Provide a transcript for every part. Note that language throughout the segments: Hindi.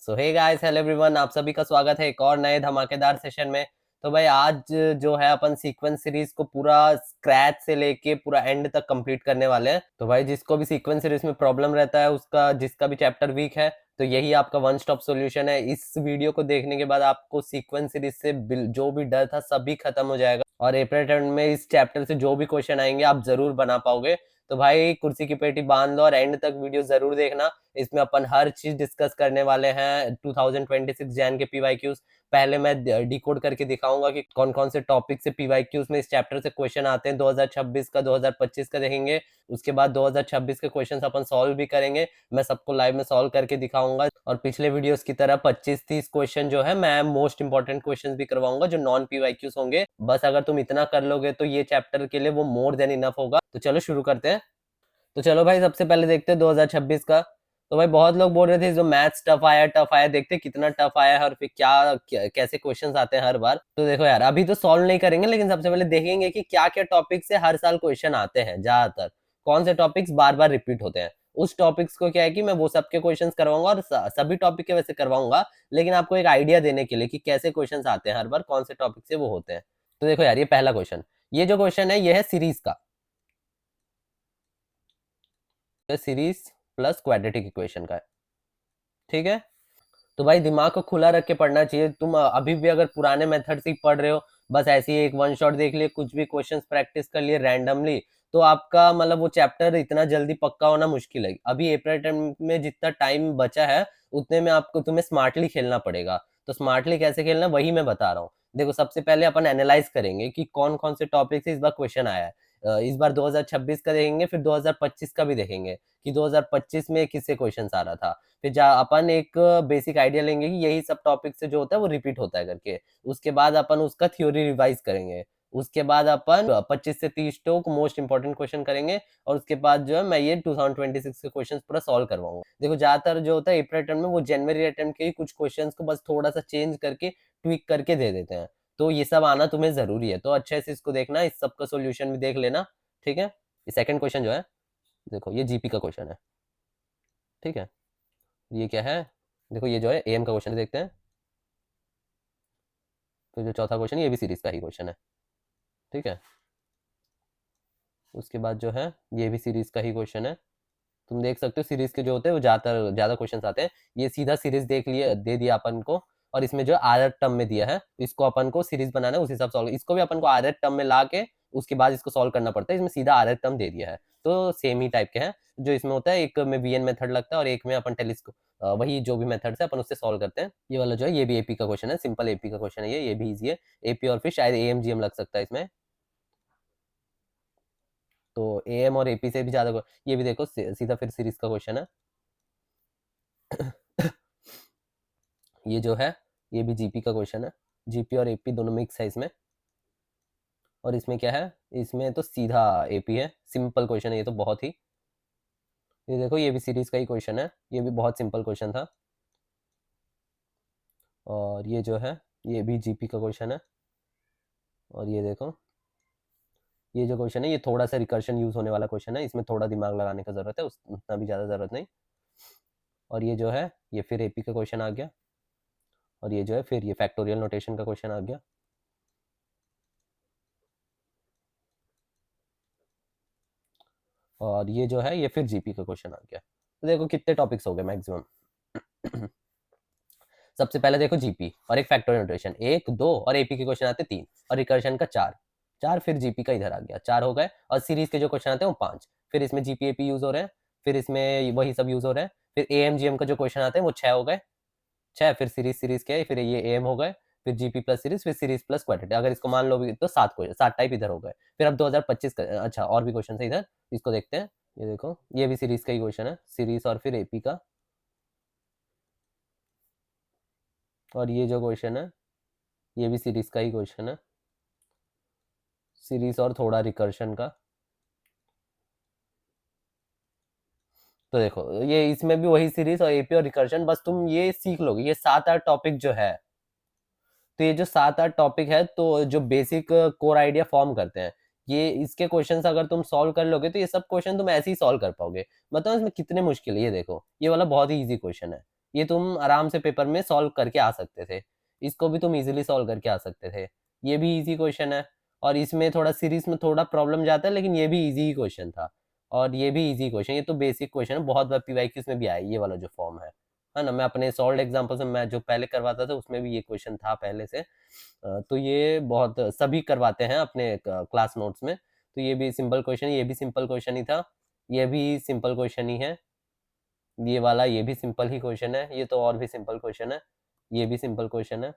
सो हे गाइस, हेलो एवरीवन, आप सभी का स्वागत है एक और नए धमाकेदार सेशन में। तो भाई आज जो है अपन सीक्वेंस सीरीज को पूरा स्क्रैच से लेके पूरा एंड तक कंप्लीट करने वाले हैं। तो भाई जिसको भी सीक्वेंस सीरीज में प्रॉब्लम रहता है, उसका जिसका भी चैप्टर वीक है, तो यही आपका वन स्टॉप सॉल्यूशन है। इस वीडियो को देखने के बाद आपको सीक्वेंस सीरीज से जो भी डर था सभी खत्म हो जाएगा और अप्रैल टर्म में इस चैप्टर से जो भी क्वेश्चन आएंगे आप जरूर बना पाओगे। तो भाई कुर्सी की पेटी बांध लो और एंड तक वीडियो जरूर देखना। इसमें अपन हर चीज डिस्कस करने वाले हैं 2026 जैन के पीवाईक्यूज। पहले मैं डिकोड करके दिखाऊंगा कि कौन कौन से टॉपिक से पीवाईक्यूज में इस चैप्टर से क्वेश्चन आते हैं। 2026 का 2025 का देखेंगे, उसके बाद 2026 के क्वेश्चन अपन सॉल्व भी करेंगे। मैं सबको लाइव में सॉल्व करके दिखाऊंगा और पिछले वीडियोस की तरह 25-30 क्वेश्चन जो है मैं मोस्ट इंपॉर्टेंट क्वेश्चन भी करवाऊंगा जो नॉन पीवाईक्यूज होंगे। बस अगर तुम इतना कर लोगे तो ये चैप्टर के लिए वो मोर देन इनफ होगा। तो चलो शुरू करते हैं। तो चलो भाई सबसे पहले देखते हैं 2026 का। तो भाई बहुत लोग बोल रहे थे जो मैथ्स टफ आया, देखते कितना टफ आया है और फिर कैसे क्वेश्चंस आते हैं हर बार। तो देखो यार, अभी तो सॉल्व नहीं करेंगे लेकिन सबसे पहले देखेंगे कि क्या क्या टॉपिक से हर साल क्वेश्चन आते हैं, ज्यादातर कौन से टॉपिक्स बार बार रिपीट होते हैं। उस टॉपिक्स को क्या है कि मैं वो सबके क्वेश्चंस करवाऊंगा और सभी टॉपिक के वैसे करवाऊंगा, लेकिन आपको एक आइडिया देने के लिए कि कैसे क्वेश्चंस आते हैं हर बार, कौन से टॉपिक से वो होते हैं। तो देखो यार, ये पहला क्वेश्चन, ये जो क्वेश्चन है ये है सीरीज का, सीरीज प्लस क्वाड्रेटिक इक्वेशन का है। ठीक है, तो भाई दिमाग को खुला रख के पढ़ना चाहिए। तुम अभी भी अगर पुराने मेथड से पढ़ रहे हो, बस ऐसे ही एक वन शॉट देख लिए, कुछ भी क्वेश्चंस प्रैक्टिस कर लिए रैंडमली, तो आपका मतलब वो चैप्टर इतना जल्दी पक्का होना मुश्किल है। अभी अप्रैल टर्म में जितना टाइम बचा है उतने में आपको तुम्हें स्मार्टली खेलना पड़ेगा। तो स्मार्टली कैसे खेलना वही मैं बता रहा हूँ। देखो सबसे पहले अपन एनालाइज करेंगे कि कौन कौन से टॉपिक से इस बार क्वेश्चन आया है। इस बार 2026 का देखेंगे, फिर 2025 का भी देखेंगे कि 2025 में किससे क्वेश्चन आ रहा था। फिर जा अपन एक बेसिक आइडिया लेंगे कि यही सब टॉपिक से जो होता है वो रिपीट होता है करके। उसके बाद अपन उसका थ्योरी रिवाइज करेंगे। उसके बाद अपन 25 से 30 टोक मोस्ट इंपॉर्टेंट क्वेश्चन करेंगे और उसके बाद जो है मैं ये 2026 के क्वेश्चन पूरा सॉल्व करवाऊंगा। देखो ज्यादातर जो होता है अप्रैल अटेम्प्ट में वो जनवरी अटेम्प्ट के ही कुछ क्वेश्चन को बस थोड़ा सा चेंज करके ट्विक करके दे देते हैं। तो ये सब आना तुम्हें जरूरी है, तो अच्छे से इसको देखना, इस सब का सोल्यूशन भी देख लेना। ठीक है, सेकंड क्वेश्चन जो है, देखो ये जीपी का क्वेश्चन है। ठीक है, ये क्या है, देखो ये जो है एम का क्वेश्चन देखते हैं। तो जो चौथा क्वेश्चन ये भी सीरीज का ही क्वेश्चन है। ठीक है, उसके बाद जो है ये भी सीरीज का ही क्वेश्चन है। तुम देख सकते हो सीरीज के जो होते हैं वो ज्यादा क्वेश्चन आते हैं। ये सीधा सीरीज देख लिए, दे दिया अपन को, और इसमें जो आर टर्म में दिया है, इसको अपन को सीरीज बनाना है, उस हिसाब से इसको भी अपन को आर टर्म में ला के उसके बाद इसको सॉल्व करना पड़ता है। इसमें सीधा आर टर्म दे दिया है, तो सेम ही टाइप के हैं। जो इसमें होता है एक में वीएन मेथड लगता है और एक में अपन टेलीस्कोप, वही जो भी मेथड से अपन उससे सॉल्व करते हैं। ये वाला जो है ये भी एपी का क्वेश्चन है, सिंपल एपी का क्वेश्चन है, ये भी इजी है। एपी और फिर शायद एएमजीएम लग सकता है इसमें। तो एएम और एपी से भी ज्यादा, ये भी देखो सीधा फिर सीरीज का क्वेश्चन है। ये जो है ये भी जीपी का क्वेश्चन है, जीपी और एपी दोनों मिक्स है इसमें। और इसमें क्या है, इसमें तो सीधा एपी है, सिंपल क्वेश्चन है ये तो बहुत ही। ये देखो ये भी सीरीज का ही क्वेश्चन है, ये भी बहुत सिंपल क्वेश्चन था। और ये जो है ये भी जीपी का क्वेश्चन है। और ये देखो ये जो क्वेश्चन है ये थोड़ा सा रिकर्शन यूज होने वाला क्वेश्चन है, इसमें थोड़ा दिमाग लगाने का जरूरत है, उतना भी ज्यादा जरूरत नहीं। और ये जो है ये फिर एपी का क्वेश्चन आ गया। और ये जो है फिर ये फैक्टोरियल नोटेशन का क्वेश्चन आ गया। और ये जो है ये फिर जीपी का क्वेश्चन आ गया। तो देखो कितने टॉपिक्स हो गए मैक्सिमम। सबसे पहले देखो जीपी और एक फैक्टोरियल नोटेशन, एक दो, और एपी के क्वेश्चन आते तीन, और रिकर्शन का चार, चार फिर जीपी का इधर आ गया, चार हो गए। और सीरीज के जो क्वेश्चन आते हैं वो पांच, फिर इसमें जीपी एपी यूज हो रहे हैं, फिर इसमें वही सब यूज हो रहे हैं। फिर एएमजीएम का जो क्वेश्चन आते हैं वो छह हो गए, छह, फिर सीरीज सीरीज के, फिर ये एम हो गए, फिर जीपी प्लस सीरीज, फिर सीरीज प्लस क्वाड्रेटिक, अगर इसको मान लो तो सात क्वेश्चन, सात टाइप इधर हो गए। फिर अब 2025 का, अच्छा और भी क्वेश्चन है इधर, इसको देखते हैं। ये देखो ये भी सीरीज का ही क्वेश्चन है, सीरीज और फिर एपी का। और ये जो क्वेश्चन है ये भी सीरीज का ही क्वेश्चन है, सीरीज और थोड़ा रिकर्शन का। तो देखो ये इसमें भी वही सीरीज और एपी और रिकर्शन, बस तुम ये सीख लोगे ये सात आठ टॉपिक जो है। तो ये जो सात आठ टॉपिक है तो जो बेसिक कोर आइडिया फॉर्म करते हैं, ये इसके क्वेश्चंस अगर तुम सॉल्व कर लोगे तो ये सब क्वेश्चन तुम ऐसे ही सॉल्व कर पाओगे। बताओ इसमें कितने मुश्किल है। ये देखो ये वाला बहुत ही इजी क्वेश्चन है, ये तुम आराम से पेपर में सॉल्व करके आ सकते थे। इसको भी तुम इजीली सॉल्व करके आ सकते थे। ये भी इजी क्वेश्चन है और इसमें थोड़ा सीरीज में थोड़ा प्रॉब्लम जाता है, लेकिन ये भी इजी क्वेश्चन था और ये भी इजी क्वेश्चन। ये तो बेसिक क्वेश्चन है, बहुत बार पीवाईक्यूज में भी आया ये वाला जो फॉर्म है ना। मैं अपने सॉल्व एग्जाम्पल से मैं जो पहले करवाता था उसमें भी ये क्वेश्चन था पहले से। तो ये बहुत सभी करवाते हैं अपने क्लास नोट्स में। तो ये भी सिंपल क्वेश्चन, ये भी सिंपल क्वेश्चन ही था, ये भी सिंपल क्वेश्चन ही है, ये वाला ये भी सिंपल ही क्वेश्चन है, ये तो और भी सिंपल क्वेश्चन है, ये भी सिंपल क्वेश्चन है,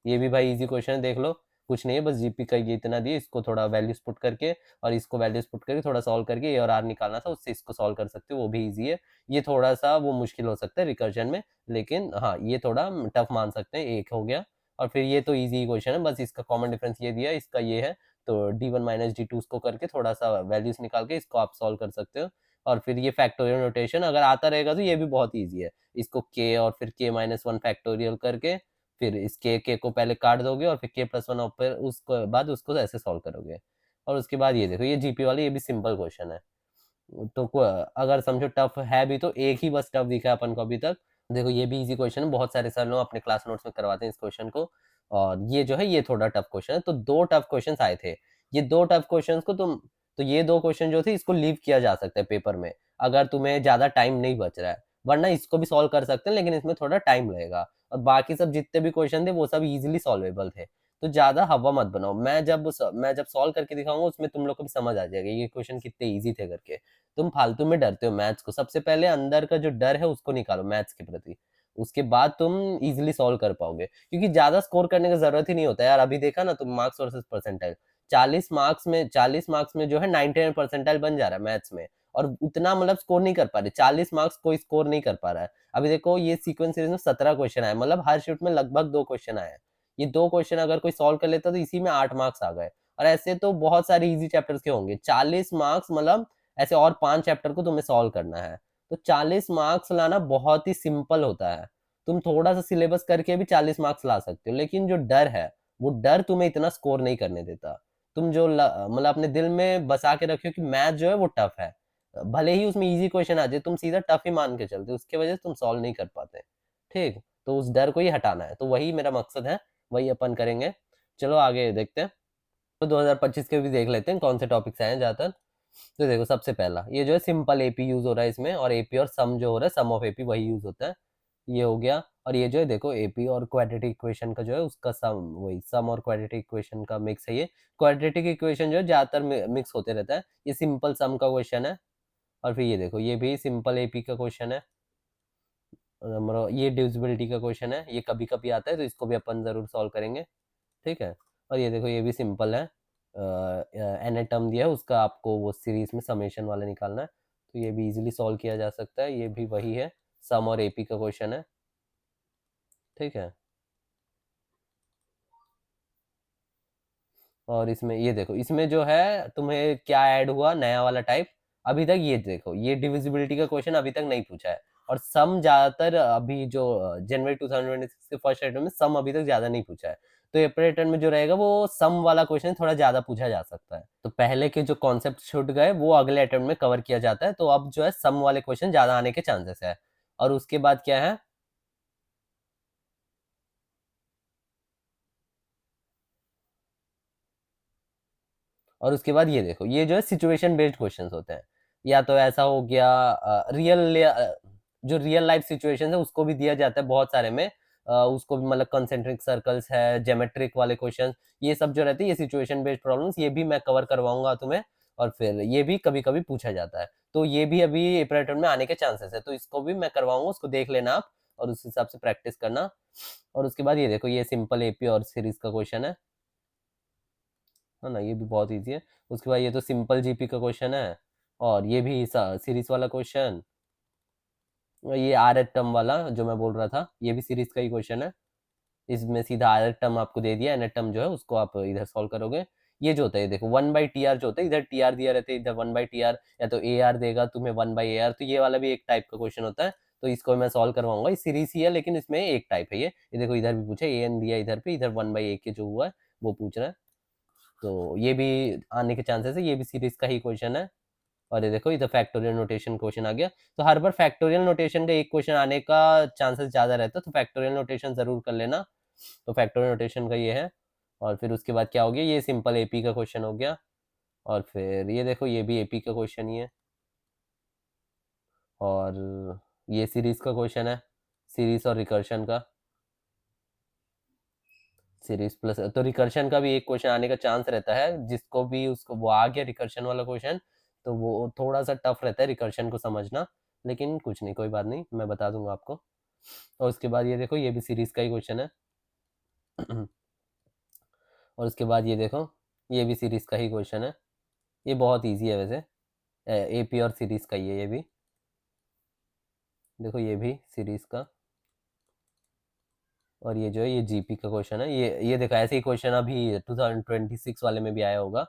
ये भी भाई इजी क्वेश्चन है। देख लो कुछ नहीं है, बस जीपी का ये इतना दिए, इसको थोड़ा वैल्यूज पुट करके और इसको वैल्यूज पुट करके थोड़ा सॉल्व करके ए और आर निकालना था, उससे इसको सॉल्व कर सकते हो, वो भी इजी है। ये थोड़ा सा वो मुश्किल हो सकता है रिकर्जन में, लेकिन हाँ ये थोड़ा टफ मान सकते हैं। एक हो गया और फिर ये तो इजी क्वेश्चन है, बस इसका कॉमन डिफरेंस ये दिया, इसका ये है, तो d one minus d two उसको करके थोड़ा सा वैल्यूज निकाल के इसको आप सॉल्व कर सकते हो। और फिर ये फैक्टोरियल नोटेशन अगर आता रहेगा तो ये भी बहुत ईजी है। इसको के और फिर के माइनस वन फैक्टोरियल करके फिर इस के को पहले काट दोगे और फिर के प्लस वन ऊपर उसको बाद उसको ऐसे सॉल्व करोगे। और उसके बाद ये देखो ये जीपी वाले ये भी सिंपल क्वेश्चन है। तो अगर समझो टफ है भी तो एक ही बस टफ दिखा है अपन को अभी तक। देखो ये भी इजी क्वेश्चन है, बहुत सारे सर लोग अपने क्लास नोट्स में करवाते हैं इस क्वेश्चन को। और ये जो है ये थोड़ा टफ क्वेश्चन है, तो दो टफ क्वेश्चन आए थे। ये दो टफ क्वेश्चन को तुम, तो ये दो क्वेश्चन जो थे इसको लीव किया जा सकता है पेपर में अगर तुम्हें ज्यादा टाइम नहीं बच रहा है, वरना इसको भी सॉल्व कर सकते हैं लेकिन इसमें थोड़ा टाइम लगेगा। और बाकी सब जितने भी क्वेश्चन थे वो सब इजीली सॉल्वेबल थे। तो ज्यादा हवा मत बनाओ, मैं जब सॉल्व करके दिखाऊंगा उसमें तुम लोग को भी समझ आ जाएगा ये क्वेश्चन कितने इजी थे करके। तुम फालतू में डरते हो मैथ्स को, सबसे पहले अंदर का जो डर है उसको निकालो मैथ्स के प्रति, उसके बाद तुम इजीली सॉल्व कर पाओगे, क्योंकि ज्यादा स्कोर करने की जरूरत ही नहीं होता यार। अभी देखा ना तुम मार्क्स वर्सेस परसेंटाइल, 40 मार्क्स में जो है 99 परसेंटाइल बन जा रहा है मैथ्स में, और उतना मतलब स्कोर नहीं कर पा रहे, 40 मार्क्स कोई स्कोर नहीं कर पा रहा है। अभी देखो ये सीक्वेंस सीरीज में 17 क्वेश्चन आए, मतलब हर शिफ्ट में लगभग 2 क्वेश्चन आए हैं। ये 2 क्वेश्चन अगर कोई सॉल्व कर लेता तो इसी में 8 मार्क्स आ गए। और ऐसे तो बहुत सारे इजी चैप्टर्स के होंगे, 40 मार्क्स मतलब ऐसे और 5 चैप्टर को तुम्हें सॉल्व करना है। तो 40 मार्क्स लाना बहुत ही सिंपल होता है, तुम थोड़ा सा सिलेबस करके भी 40 मार्क्स ला सकते हो, लेकिन जो डर है वो डर तुम्हें इतना स्कोर नहीं करने देता। तुम जो मतलब अपने दिल में बसा के रखियो कि मैथ जो है वो टफ है, भले ही उसमें इजी क्वेश्चन आ जाए तुम सीधा टफ ही मान के चलते, उसके वजह से तुम सॉल्व नहीं कर पाते। ठीक, तो उस डर को ही हटाना है, तो वही मेरा मकसद है, वही अपन करेंगे। चलो आगे देखते हैं। तो 2025 के भी देख लेते हैं कौन से टॉपिक्स आए हैं ज्यादातर। तो देखो सबसे पहला ये जो है सिंपल एपी यूज हो रहा है इसमें, और एपी और सम जो हो रहा है सम ऑफ एपी वही यूज होता है, ये हो गया। और ये जो है देखो एपी और क्वाड्रेटिक इक्वेशन का जो है उसका सम, वही सम और क्वाड्रेटिक इक्वेशन का मिक्स है ये। क्वाड्रेटिक इक्वेशन जो है ज्यादातर मिक्स होते रहता है, ये सिंपल सम का क्वेश्चन है। और फिर ये देखो ये भी सिंपल एपी का क्वेश्चन है, मतलब ये डिविजिबिलिटी का क्वेश्चन है, ये कभी कभी आता है तो इसको भी अपन जरूर सॉल्व करेंगे। ठीक है, और ये देखो ये भी सिंपल है, एन टर्म दिया है उसका आपको वो सीरीज में समेशन वाला निकालना है, तो ये भी इजीली सॉल्व किया जा सकता है, ये भी वही है, सम और एपी का क्वेश्चन है। ठीक है, और इसमें ये देखो इसमें जो है तुम्हें क्या ऐड हुआ नया वाला टाइप, अभी तक ये देखो ये डिविजिबिलिटी का क्वेश्चन अभी तक नहीं पूछा है। और सम ज्यादातर अभी जो जनवरी 2026 के फर्स्ट अटेम्प्ट में सम अभी तक ज्यादा नहीं पूछा है, तो अप्रैल अटेम्प्ट में जो रहेगा वो सम वाला क्वेश्चन थोड़ा ज्यादा पूछा जा सकता है। तो पहले के जो कॉन्सेप्ट छूट गए वो अगले अटेम्प्ट में कवर किया जाता है, तो अब जो है सम वाले क्वेश्चन ज्यादा आने के चांसेस है। और उसके बाद क्या है, और उसके बाद ये देखो ये जो है सिचुएशन बेस्ड क्वेश्चंस होते हैं, या तो ऐसा हो गया जो रियल लाइफ सिचुएशन है उसको भी दिया जाता है बहुत सारे में, उसको भी मतलब कंसेंट्रिक सर्कल्स है, ज्योमेट्रिक वाले क्वेश्चंस, ये सब जो रहते हैं ये सिचुएशन बेस्ड प्रॉब्लम्स, ये भी मैं कवर करवाऊंगा तुम्हें। और फिर ये भी कभी कभी पूछा जाता है, तो ये भी अभी अप्रैल में आने के चांसेस है, तो इसको भी मैं करवाऊंगा, उसको देख लेना आप और उस हिसाब से प्रैक्टिस करना। और उसके बाद ये देखो ये सिंपल एपी और सीरीज का क्वेश्चन है ना, ये भी बहुत इजी है। उसके बाद ये तो सिंपल जीपी का क्वेश्चन है, और ये भी सीरीज वाला क्वेश्चन, ये आर एट टर्म वाला जो मैं बोल रहा था ये भी सीरीज का ही क्वेश्चन है, इसमें सीधा आर एट टर्म आपको दे दिया, एन एट टर्म जो है उसको आप इधर सॉल्व करोगे। ये जो होता है देखो वन बाई टी आर जो होता है, इधर टी आर दिया रहता है, इधर वन बाई टी आर, या तो ए आर देगा तुम्हें वन बाई ए आर, तो ये वाला भी एक टाइप का क्वेश्चन होता है, तो इसको मैं सॉल्व करवाऊंगा। ये सीरीज ही है लेकिन इसमें एक टाइप है, ये देखो इधर भी पूछे ए एन दिया इधर पे, इधर वन बाई ए के जो हुआ है वो पूछ रहा है, तो ये भी आने के चांसेस है, ये भी सीरीज का ही क्वेश्चन है। और ये देखो इधर फैक्टोरियल नोटेशन क्वेश्चन आ गया। तो हर बार फैक्टोरियल नोटेशन का एक क्वेश्चन आने का चांसेस ज्यादा रहता है, तो फैक्टोरियल नोटेशन जरूर कर लेना। तो फैक्टोरियल नोटेशन का ये है। और फिर उसके बाद क्या हो गया, ये सिंपल एपी का क्वेश्चन हो गया। और फिर ये देखो ये भी एपी का क्वेश्चन ही है। और ये सीरीज का क्वेश्चन है, सीरीज और रिकर्शन का। सीरीज प्लस तो रिकर्शन का भी एक क्वेश्चन आने का चांस रहता है, जिसको भी उसको वो आ गया रिकर्शन वाला क्वेश्चन, तो वो थोड़ा सा टफ रहता है रिकर्शन को समझना। लेकिन कुछ नहीं, कोई बात नहीं, मैं बता दूंगा आपको। और उसके बाद ये देखो ये भी सीरीज का ही क्वेश्चन है। और उसके बाद ये देखो ये भी सीरीज का ही क्वेश्चन है। ये बहुत ईजी है वैसे, एपी और सीरीज का ही है ये भी। देखो ये भी सीरीज का। और ये जो है ये जीपी का क्वेश्चन है। ये देखो ऐसे ही क्वेश्चन अभी 2026 वाले में भी आया होगा।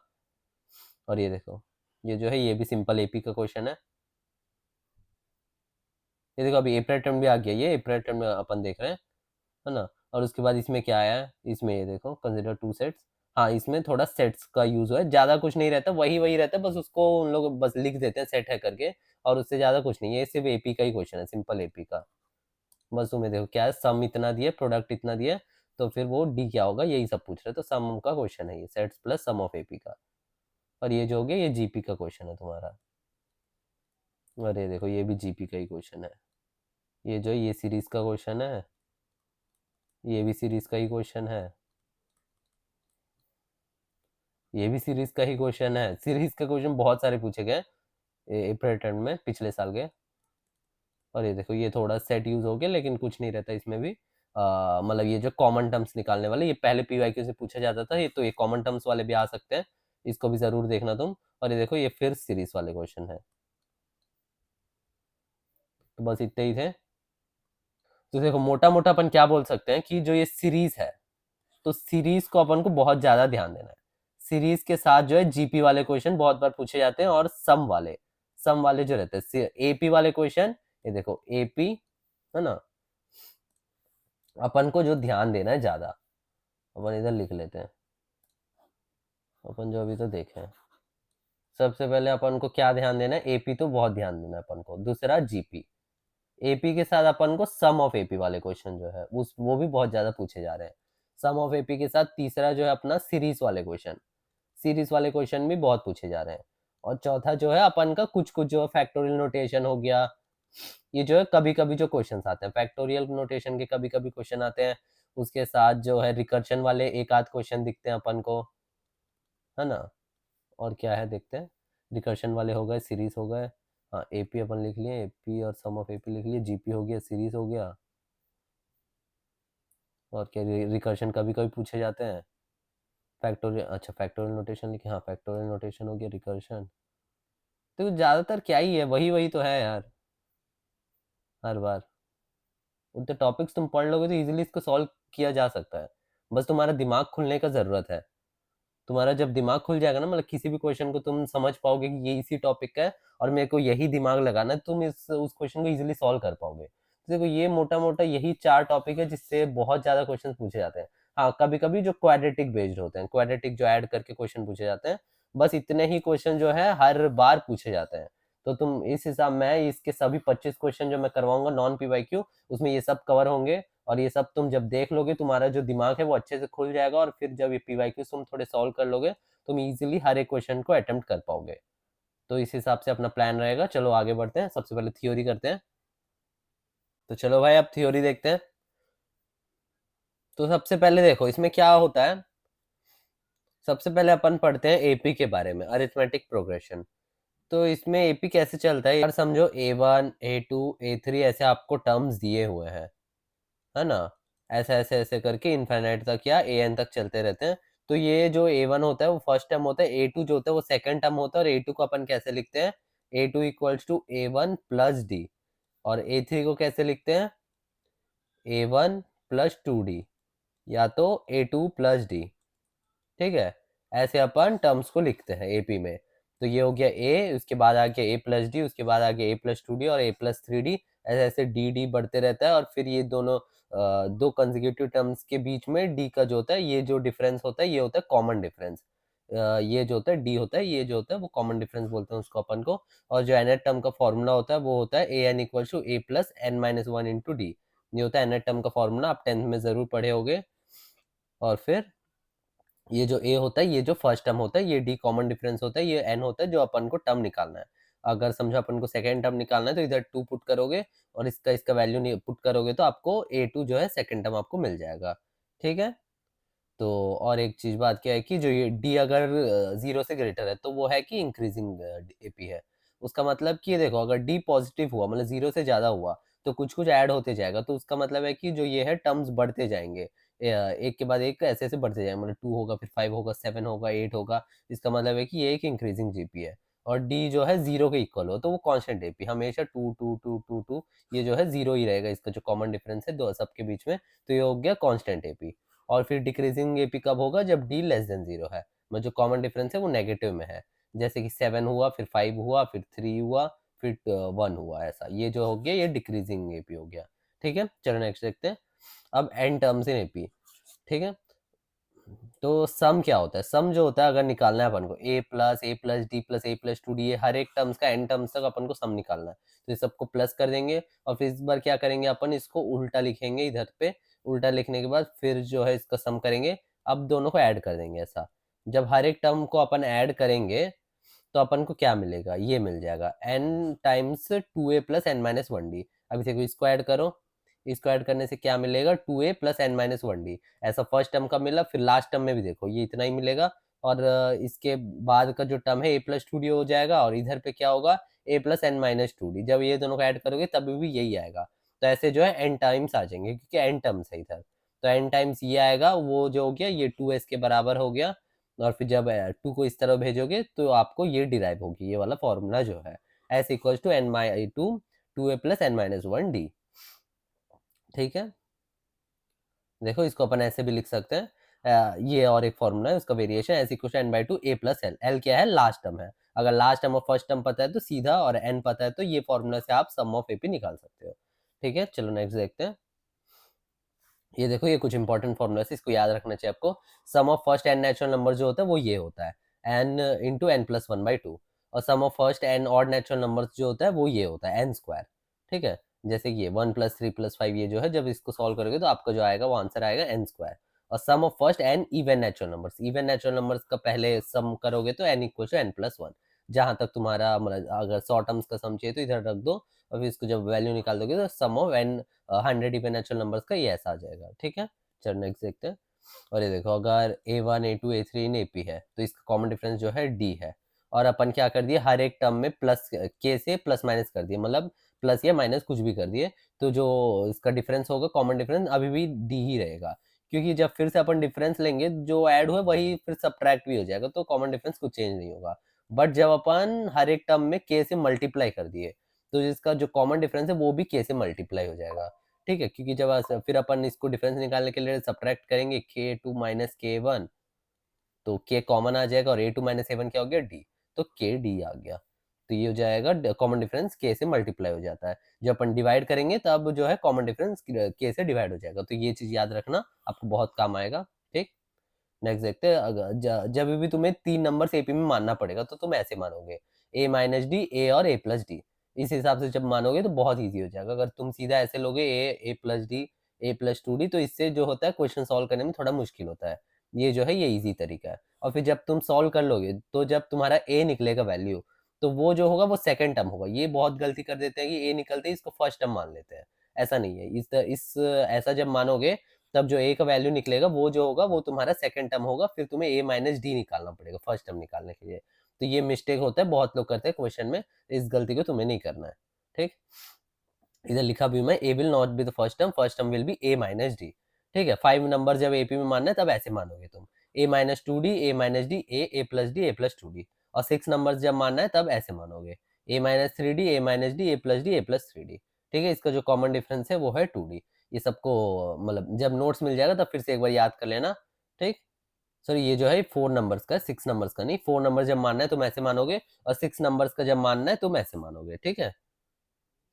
और ये देखो ये जो है ये भी सिंपल एपी का क्वेश्चन है। ये देखो अभी एप्रैल टर्म भी आ गया, ये अप्रैल टर्म में अपन देख रहे हैं, है ना। और उसके बाद इसमें क्या आया है, इसमें ये देखो कंसिडर टू सेट्स। हाँ इसमें थोड़ा सेट्स का यूज हुआ है, ज्यादा कुछ नहीं रहता, वही वही रहता है, बस उसको उन लोग बस लिख देते हैं सेट है करके। और उससे ज्यादा कुछ नहीं है, ये सिर्फ एपी का ही क्वेश्चन है, सिंपल एपी का। बस तुम्हें देखो क्या है, सम इतना दिया, प्रोडक्ट इतना दिया, तो फिर वो डी क्या होगा यही सब पूछ रहे, तो सम का क्वेश्चन है ये, sets plus sum of AP का। और ये जो हो गया ये जीपी का क्वेश्चन है तुम्हारा। और ये देखो ये भी जीपी का ही क्वेश्चन है। ये जो ये सीरीज का क्वेश्चन है, ये भी सीरीज का ही क्वेश्चन है। ये भी सीरीज का ही क्वेश्चन है। सीरीज का क्वेश्चन बहुत सारे पूछे गए अप्रैल टर्म में पिछले साल के। और ये देखो ये थोड़ा सेट यूज हो गया, लेकिन कुछ नहीं रहता इसमें भी। मतलब ये जो कॉमन टर्म्स निकालने वाले, ये पहले पीवाईक्यू से पूछा जाता था, ये तो ये कॉमन टर्म्स वाले भी आ सकते हैं, इसको भी जरूर देखना तुम। और ये देखो ये फिर सीरीज वाले क्वेश्चन है। तो बस इतने ही थे। तो देखो मोटा मोटा अपन क्या बोल सकते हैं कि जो ये सीरीज है, तो सीरीज को अपन को बहुत ज्यादा ध्यान देना है। सीरीज के साथ जो है जीपी वाले क्वेश्चन बहुत बार पूछे जाते हैं, और सम वाले जो रहते हैं एपी वाले क्वेश्चन। ये देखो एपी, है ना। अपन को जो ध्यान देना है ज्यादा, अपन इधर लिख लेते हैं, अपन जो अभी तो देखे हैं। सबसे पहले अपन को क्या ध्यान देना है, एपी तो बहुत ध्यान देना है अपन को। दूसरा जीपी, एपी के साथ अपन को सम ऑफ एपी वाले क्वेश्चन जो है उस वो भी बहुत ज्यादा पूछे जा रहे हैं। सम ऑफ एपी के साथ तीसरा जो है अपना सीरीज वाले क्वेश्चन, सीरीज वाले क्वेश्चन भी बहुत पूछे जा रहे हैं। और चौथा जो है अपन का कुछ कुछ जो फैक्टोरियल नोटेशन हो गया, ये जो है कभी कभी जो क्वेश्चन आते हैं फैक्टोरियल नोटेशन के, कभी कभी क्वेश्चन आते हैं। उसके साथ जो है रिकर्शन वाले एक आध क्वेश्चन दिखते हैं अपन को, है ना। और क्या है देखते हैं, रिकर्शन वाले हो गए, सीरीज हो गए। हाँ एपी अपन लिख लिए, एपी और सम ऑफ एपी लिख लिए, जीपी हो गया, सीरीज हो गया। और क्या रिकर्शन कभी कभी पूछे जाते हैं। फैक्टोरियल, अच्छा फैक्टोरियल नोटेशन लिखे, हाँ फैक्टोरियल नोटेशन हो गया, रिकर्शन। तो ज्यादातर क्या ही है, वही वही तो है यार, हर बार उतने टॉपिक्स तुम पढ़ लोगे तो इजीली इसको सॉल्व किया जा सकता है। बस तुम्हारा दिमाग खुलने का जरूरत है। तुम्हारा जब दिमाग खुल जाएगा ना, मतलब किसी भी क्वेश्चन को तुम समझ पाओगे कि ये इसी टॉपिक का है और मेरे को यही दिमाग लगाना है, तुम इस उस क्वेश्चन को इजीली सॉल्व कर पाओगे। तो देखो ये मोटा मोटा यही चार टॉपिक है जिससे बहुत ज्यादा क्वेश्चन पूछे जाते हैं। हाँ कभी कभी जो क्वाड्रेटिक बेस्ड होते हैं, क्वाड्रेटिक जो ऐड करके क्वेश्चन पूछे जाते हैं, बस इतने ही क्वेश्चन जो है हर बार पूछे जाते हैं। तो तुम इस हिसाब, मैं इसके सभी 25 क्वेश्चन जो मैं करवाऊंगा नॉन पीवाईक्यू, उसमें ये सब कवर होंगे। और ये सब तुम जब देख लोगे, तुम्हारा जो दिमाग है वो अच्छे से खुल जाएगा, और फिर जब ये पीवाईक्यू तुम थोड़े सॉल्व कर लोगे, तुम इजीली हर एक क्वेश्चन को अटेम्प्ट कर पाओगे। तो इस हिसाब से अपना प्लान रहेगा। चलो आगे बढ़ते हैं, सबसे पहले थ्योरी करते हैं। तो चलो भाई अब थ्योरी देखते हैं। तो सबसे पहले देखो इसमें क्या होता है, सबसे पहले अपन पढ़ते हैं एपी के बारे में, अरिथमेटिक प्रोग्रेशन। तो इसमें एपी कैसे चलता है यार, समझो A1 A2 A3 ऐसे आपको टर्म्स दिए हुए हैं, है ना। ऐसे ऐसे ऐसे करके इनफाइनाइट तक या an तक चलते रहते हैं। तो ये जो A1 होता है वो फर्स्ट टर्म होता है, A2 जो होता है वो सेकंड टर्म होता है, और A2 को अपन कैसे लिखते हैं, A2 equals to A1 plus D. और A3 को कैसे लिखते हैं, A1 प्लस 2D, या तो A2 प्लस डी। ठीक है, ऐसे अपन टर्म्स को लिखते हैं एपी में। तो ये हो गया ए, उसके बाद आ गया ए प्लस डी, उसके बाद आ गया ए प्लस 2D और ए प्लस 3D। ऐसे ऐसे डी डी बढ़ते रहता है, और फिर ये दोनों दो कंसेक्यूटिव टर्म्स के बीच में डी का जो होता है, ये जो डिफरेंस होता है ये होता है कॉमन डिफरेंस। ये जो होता है डी होता है, ये जो होता है वो कॉमन डिफरेंस बोलते हैं उसको अपन को। और जो nth टर्म का फॉर्मूला होता है वो होता है A N equal to A plus N minus one into D. ये होता है nth टर्म का फॉर्मूला, आप 10th में जरूर पढ़े होगे। और फिर ये जो ए होता है, ये जो फर्स्ट टर्म होता है, ये डी कॉमन डिफरेंस होता है, ये एन होता है जो अपन को टर्म निकालना है। अगर समझो अपन को सेकेंड टर्म निकालना है तो इधर 2 पुट करोगे और इसका इसका वैल्यू पुट करोगे तो आपको ए2 जो है सेकेंड टर्म आपको मिल जाएगा। ठीक है। तो और एक चीज बात क्या है कि जो ये डी अगर 0 से ग्रेटर है तो वो है कि इंक्रीजिंग एपी है। उसका मतलब कि ये देखो, अगर डी पॉजिटिव हुआ मतलब 0 से ज्यादा हुआ तो कुछ कुछ ऐड होते जाएगा, तो उसका मतलब है कि जो ये है टर्म्स बढ़ते जाएंगे, एक के बाद एक ऐसे ऐसे बढ़ते जाएंगे, मतलब 2 होगा, फिर 5 होगा, 7 होगा, 8 होगा। इसका मतलब है कि ये एक इंक्रीजिंग जीपी है। और डी जो है 0 के इक्वल हो तो वो कांस्टेंट एपी, हमेशा 2 2 2 2 2, ये जो है 0 ही रहेगा, इसका जो कॉमन डिफरेंस है दो सबके बीच में, तो ये हो गया कांस्टेंट एपी। और फिर डिक्रीजिंग एपी कब होगा, जब डी लेस देन 0 है, मतलब जो कॉमन डिफरेंस है वो नेगेटिव में है। जैसे कि 7 हुआ, फिर 5 हुआ, फिर 3 हुआ, फिर 1 हुआ, ऐसा ये जो हो गया ये डिक्रीजिंग एपी हो गया। ठीक है, चलो नेक्स्ट देखते हैं। अब एन टर्म्स इन एपी। ठीक है, तो सम क्या होता है, सम जो होता है अगर निकालना है अपन को ए प्लस डी प्लस ए प्लस टू डी, ये हर एक टर्म्स का एन टर्म्स तक अपन को सम निकालना है, तो ये सबको प्लस कर देंगे और फिर इस बार क्या करेंगे अपन, इसको उल्टा लिखेंगे इधर पे। उल्टा लिखने के बाद फिर जो है इसका सम करेंगे, अब दोनों को ऐड कर देंगे ऐसा। जब हर एक टर्म को अपन ऐड करेंगे तो अपन को क्या मिलेगा, ये मिल जाएगा एन टाइम्स टू ए plus N minus one d. अभी देखो इसको ऐड करो, इसको ऐड करने से क्या मिलेगा, टू ए plus N minus one d. ऐसा फर्स्ट टर्म का मिला, फिर लास्ट टर्म में भी देखो ये इतना ही मिलेगा। और इसके बाद का जो टर्म है ए प्लस टू डी हो जाएगा, और इधर पे क्या होगा, A plus N minus two D. जब ये दोनों को ऐड करोगे तभी भी यही आएगा। तो ऐसे जो है एन टाइम्स आ जाएंगे, क्योंकि एन टर्म्स है इधर। तो एन टाइम्स ये आएगा, वो जो हो गया ये टू एस के बराबर हो गया। और फिर जब टू को इस तरह भेजोगे तो आपको ये डिराइव होगी, ये वाला फॉर्मूला जो है, S equal to n by two two A plus N minus one d. ठीक है, देखो इसको अपन ऐसे भी लिख सकते हैं, ये और एक फॉर्मूला है उसका variation, S equal to n by two A plus l. L क्या है, लास्ट टर्म है। अगर लास्ट टर्म और फर्स्ट टर्म पता है तो सीधा, और एन पता है तो ये फॉर्मूला से आप सम ऑफ एपी निकाल सकते हो। ठीक है, चलो नेक्स्ट देखते हैं। ये देखो ये कुछ इंपॉर्टेंट फॉर्मूला है, इसको याद रखना चाहिए आपको। Sum of first N natural number जो होता है वो ये होता है, N into N plus one by two. और sum of first N odd natural number जो होता है वो ये होता है, एन स्क्वायर। ठीक है, जैसे कि ये 1 + 3 + 5, ये जो है जब इसको सॉल्व करोगे तो आपका जो आएगा वो आंसर आएगा एन स्क्वायर। और sum of first N even natural numbers, even natural numbers का पहले सम करोगे तो N equal to N plus one. जहां तक तुम्हारा मतलब अगर 100 टर्म्स का सम चाहिए तो इधर रख दो, और फिर इसको जब वैल्यू निकाल दोगे तो sum of N 100 even natural numbers का ये ऐसा आ जाएगा। ठीक है, चलो नेक्स्ट देखते हैं। और ये देखो, अगर A1 A2 A3 इन AP है तो इसका कॉमन डिफरेंस जो है D है। और अपन क्या कर दिए, हर एक टर्म में प्लस के से प्लस माइनस कर दिए, मतलब प्लस या माइनस कुछ भी कर दिए, तो जो इसका डिफरेंस होगा कॉमन डिफरेंस अभी भी D ही रहेगा। क्योंकि जब फिर से अपन डिफरेंस लेंगे जो ऐड हुआ वही फिर सब्ट्रैक्ट भी हो जाएगा, तो कॉमन डिफरेंस कुछ चेंज नहीं होगा। बट जब अपन हर एक टर्म में के से मल्टीप्लाई कर दिए तो जिसका जो कॉमन डिफरेंस है वो भी के से मल्टीप्लाई हो जाएगा। ठीक है, क्योंकि जब फिर अपन इसको डिफरेंस निकालने के लिए सब्ट्रैक्ट करेंगे k2 माइनस k1, तो k कॉमन आ जाएगा, और a2 माइनस a1 क्या हो गया, d। तो k d आ गया। तो ये हो जाएगा कॉमन डिफरेंस k से मल्टीप्लाई हो जाता है। जब अपन डिवाइड करेंगे तब जो है कॉमन डिफरेंस k से डिवाइड हो जाएगा। तो ये चीज याद रखना, आपको बहुत काम आएगा। ठीक, नेक्स्ट देखते हैं। अगर जब भी तुम्हें 3 नंबर्स एपी में मानना पड़ेगा तो तुम ऐसे मानोगे, a माइनस डी, ए और a प्लस डी। इस हिसाब से जब मानोगे तो बहुत ईजी हो जाएगा। अगर तुम सीधा ऐसे लोगे ए प्लस डी, ए प्लस टू डी, तो इससे जो होता है क्वेश्चन सॉल्व करने में थोड़ा मुश्किल होता है। ये जो है ये ईजी तरीका है। और फिर जब तुम सॉल्व कर लोगे तो जब तुम्हारा ए निकलेगा वैल्यू, तो वो जो होगा वो सेकंड टर्म होगा। ये बहुत गलती कर देते हैं कि ए निकलते ही इसको फर्स्ट टर्म मान लेते हैं। ऐसा नहीं है, इस ऐसा जब मानोगे तब जो ए का वैल्यू निकलेगा वो जो होगा वो तुम्हारा सेकंड टर्म होगा, फिर तुम्हें ए माइनस डी निकालना पड़ेगा फर्स्ट टर्म निकालने के लिए। तो ये मिस्टेक होता है, बहुत लोग करते हैं क्वेश्चन में, इस गलती को तुम्हें नहीं करना है। ठीक, इधर लिखा भी मैं, A will not be the first term will be A minus D. ठीक है, 5 नंबर जब एपी में मानना है तब ऐसे मानोगे तुम, ए माइनस टू डी, ए माइनस डी, ए प्लस डी, ए प्लस टू डी। और 6 नंबर जब मानना है तब ऐसे मानोगे, ए माइनस थ्री डी, ए माइनस डी, ए प्लस डी, ए प्लस थ्री डी। ठीक है, इसका जो कॉमन डिफरेंस है वो है टू डी। ये सबको मतलब जब नोट्स मिल जाएगा तब फिर से एक बार याद कर लेना। ठीक, सर ये जो है 4 नंबर्स का, 6 नंबर्स का नहीं। 4 नंबर जब मानना है तुम ऐसे मानोगे, और 6 नंबर्स का जब मानना है तुम ऐसे मानोगे। ठीक है,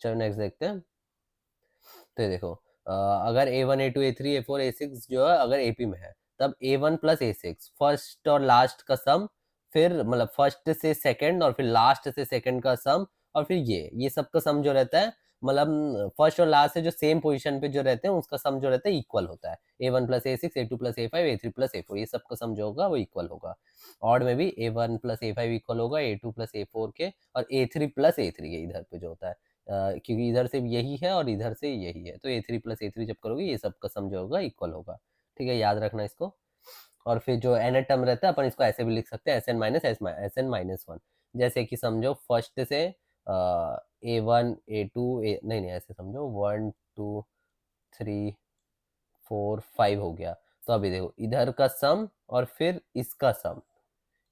चलो नेक्स्ट देखते हैं। तो ये देखो, अगर A1 A2 A3 A4 A6 जो है अगर AP में है तब A1 प्लस A6 फर्स्ट और लास्ट का सम, फिर मतलब फर्स्ट से सेकंड और फिर लास्ट से सेकंड का सम, और फिर ये सब का सम जो रहता है, मतलब फर्स्ट और लास्ट से जो सेम पोजीशन पे जो रहते हैं उसका सम जो रहता है इक्वल होता है। A1 plus A6, A2 plus A5, A3 plus A4, ये सब का सम जो होगा वो इक्वल होगा। ऑड में भी A1 प्लस A5 इक्वल होगा A2 प्लस A4 के, और A3 प्लस A3 के इधर पे जो होता है, क्योंकि इधर से यही है और इधर से यही है, तो A3 प्लस A3 जब करोगे ये सब का सम जो होगा इक्वल होगा। ठीक है, याद रखना इसको। और फिर जो एन टर्म रहता है अपन इसको ऐसे भी लिख सकते हैं, Sn-1, जैसे कि समझो फर्स्ट से A1 A2 नहीं नहीं, ऐसे समझो 1 2 3 4 5 हो गया। तो अभी देखो इधर का सम और फिर इसका सम,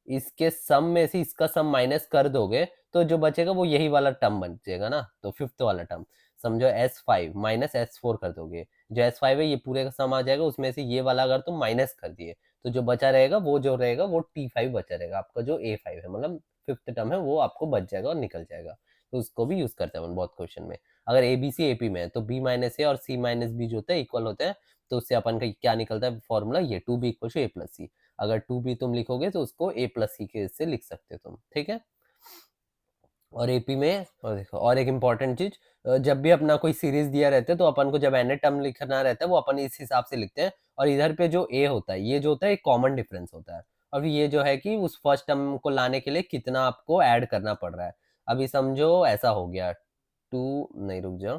इसके सम में से इसका सम माइनस कर दोगे तो जो बचेगा वो यही वाला टर्म बचेगा ना, तो फिफ्थ वाला टर्म। समझो S5 माइनस S4 कर दोगे, जो S5 है ये पूरे का सम आ जाएगा, उसमें से ये वाला अगर तुम माइनस कर दिए तो जो बचा रहेगा वो जो रहेगा वो T5 बचा रहेगा, आपका जो A5 है, मतलब फिफ्थ टर्म है वो आपको बच जाएगा और निकल जाएगा। तो उसको भी यूज करते हैं बहुत क्वेश्चन में। अगर ABC AP में है तो B माइनस ए और C माइनस बी जो होता है इक्वल होते हैं, तो उससे अपन का क्या निकलता है फॉर्मूला, ये 2B equal to A plus C. अगर 2B तुम लिखोगे तो उसको A प्लस सी के से लिख सकते हो तुम, ठीक है। और एपी में, और देखो और एक इम्पॉर्टेंट चीज, जब भी अपना कोई सीरीज दिया रहता है तो अपन को जब एन टर्म लिखना रहता है वो अपन इस हिसाब से लिखते हैं, और इधर पे जो ए होता है ये जो होता है एक कॉमन डिफरेंस होता है, और ये जो है कि उस फर्स्ट टर्म को लाने के लिए कितना आपको ऐड करना पड़ रहा है। अभी समझो ऐसा हो गया, टू नहीं, रुक जाओ,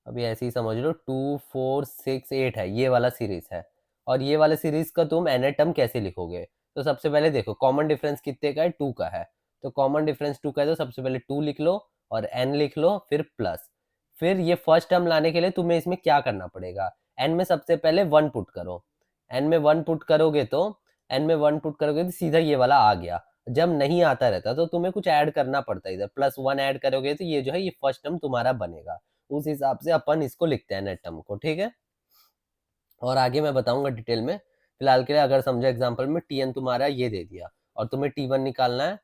अभी ऐसे ही समझ लो 2 4 6 8 है ये वाला सीरीज है, और ये वाला सीरीज का तुम एन टर्म कैसे लिखोगे। तो सबसे पहले देखो कॉमन डिफरेंस कितने का है, 2 का है, तो कॉमन डिफरेंस 2 का है तो सबसे पहले 2 लिख लो और एन लिख लो, फिर प्लस, फिर ये फर्स्ट टर्म लाने के लिए तुम्हें इसमें क्या करना पड़ेगा, एन में सबसे पहले 1 पुट करो, एन में 1 पुट करोगे तो एन में 1 पुट करोगे तो सीधा ये वाला आ गया। जब नहीं आता रहता तो तुम्हें कुछ ऐड करना पड़ता है, इधर +1 ऐड करोगे तो ये जो है ये फर्स्ट टर्म तुम्हारा बनेगा। उस हिसाब से अपन इसको लिखते हैं नेट टर्म को, ठीक है। और आगे मैं बताऊंगा डिटेल में, फिलहाल के लिए अगर समझो एग्जांपल में टी एन तुम्हारा ये दे दिया और तुम्हें टी वन निकालना है,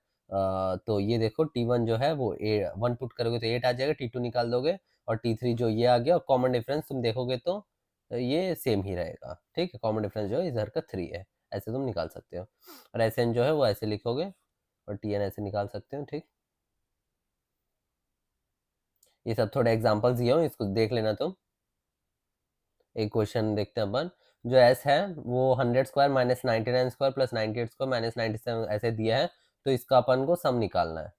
तो ये देखो टी वन जो है वो 1 पुट करोगे तो 8 आ जाएगा, टी टू निकाल दोगे और टी थ्री जो ये आ गया, और कॉमन डिफरेंस तुम देखोगे तो ये सेम ही रहेगा, ठीक है। कॉमन डिफरेंस जो है इधर का 3 है, ऐसे तुम निकाल सकते हो। और एस एन जो है वो ऐसे लिखोगे और टी एन ऐसे निकाल सकते हो, ठीक। ये सब थोड़े एग्जाम्पल्स दिए हो, इसको देख लेना तुम। एक क्वेश्चन देखते हैं अपन, जो एस है वो 100² - 99² प्लस 98² - 97 ऐसे दिया है, तो इसका अपन को सम निकालना है।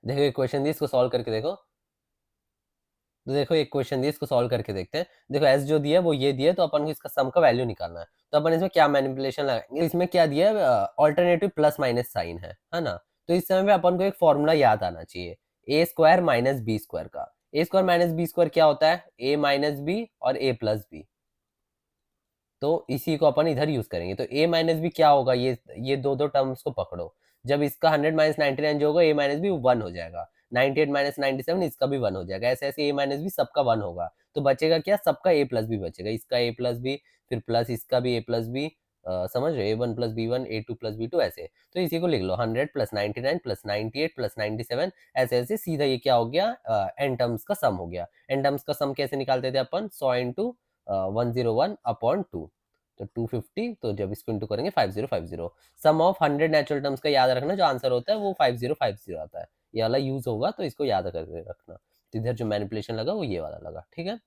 देखो एक क्वेश्चन दी, इसको सॉल्व करके देखो। तो देखो एक क्वेश्चन दिया, इसको सॉल्व करके देखते हैं। देखो एस जो दिया है वो ये दिया है, तो अपन को इसका सम का वैल्यू निकालना है। तो अपन इसमें क्या मैनिपुलेशन लगाएंगे, इसमें क्या दिया है, ऑल्टरनेटिव प्लस माइनस साइन है ना। तो इस समय पे अपन को एक फॉर्मूला याद आना चाहिए, ए स्क्वायर माइनस बी स्क्वायर का। ए स्क्वायर माइनस बी स्क्वायर क्या होता है, ए माइनस बी और ए प्लस बी। तो इसी को अपन इधर यूज करेंगे, तो a माइनस बी क्या होगा, ये दो दो टर्म्स को पकड़ो। जब इसका 100 माइनस 99 जो होगा, a माइनस बी 1 हो जाएगा, 98 माइनस 97 इसका भी 1 हो जाएगा, ऐसे ऐसे a माइनस बी सबका 1 होगा। तो बचेगा क्या, सबका a प्लस बी बचेगा, इसका a प्लस बी, फिर प्लस इसका भी a प्लस बी, समझ रहे, a1 plus b1, a2 plus b2 ऐसे। तो इसी को लिख लो 100 प्लस 99 प्लस 98 प्लस 97, ऐसे ऐसे सीधा ये क्या हो गया, एन टर्म्स का सम हो गया। एन टर्म्स का सम कैसे निकालते थे अपन, 100 इंटू 101 अपॉन 2, तो 250, तो जब इसको इंटू करेंगे 5050। सम ऑफ 100 नेचुरल टर्म्स का याद रखना, जो आंसर होता है वो 5050 आता है, ये वाला यूज होगा तो इसको याद करके रखना। तो इधर जो मैनिपुलेशन लगा वो ये वाला लगा, ठीक है।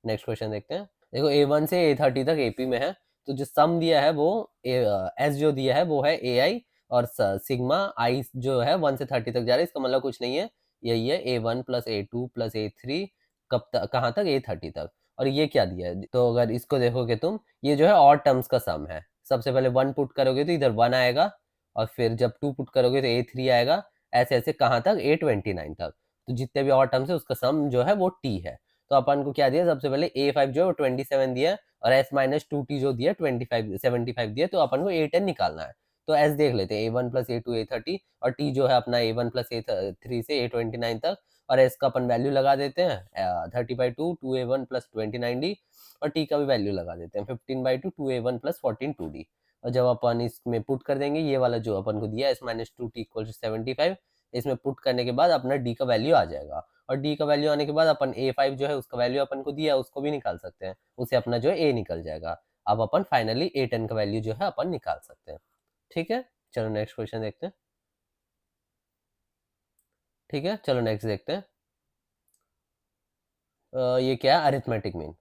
नेक्स्ट क्वेश्चन देखते हैं। देखो A1 से A30 तक एपी में है, तो जो सम दिया है वो एस जो दिया है वो है ए आई, और सिग्मा आई जो है 1 से 30 तक जा रहा है, इसका मतलब कुछ नहीं है, यही है A1 plus A2 plus A3, कब तक कहाँ तक, A30 तक। और ये क्या दिया है, तो अगर इसको देखोगे तुम, ये जो है और टर्म्स का सम है। सबसे पहले 1 पुट करोगे तो इधर 1 आएगा, और फिर जब 2 पुट करोगे तो A3 आएगा, ऐसे ऐसे कहाँ तक, A29 तक। तो जितने भी और टर्म्स है उसका सम जो है वो टी है। तो अपन को क्या दिया, सबसे पहले A5 जो है 27 दिया, और S माइनस 2T जो दिया 75 दिया, तो अपन को A10 निकालना है। तो S देख लेते हैं, A1 प्लस A2 A30, और T जो है अपना A1 प्लस A3 से A29 तक, और S का अपन वैल्यू लगा देते हैं 30/2 2A1 प्लस 29D, और T का भी वैल्यू लगा देते हैं 15/2 2A1 प्लस 14 2D। और जब अपन इसमें पुट कर देंगे, ये वाला जो अपन को दिया S minus 2T equal to 75, इसमें पुट करने के बाद अपना डी का वैल्यू आ जाएगा, और डी का वैल्यू आने के बाद अपन A5 जो है उसका वैल्यू अपन को दिया, उसको भी निकाल सकते हैं, उससे अपना जो है A निकल जाएगा। अब अपन फाइनली A10 का वैल्यू जो है अपन निकाल सकते हैं। ठीक है, चलो नेक्स्ट क्वेश्चन देखते हैं। ठीक है, चलो नेक्स्ट देखते हैं। ये क्या है, अरिथमेटिक मीन।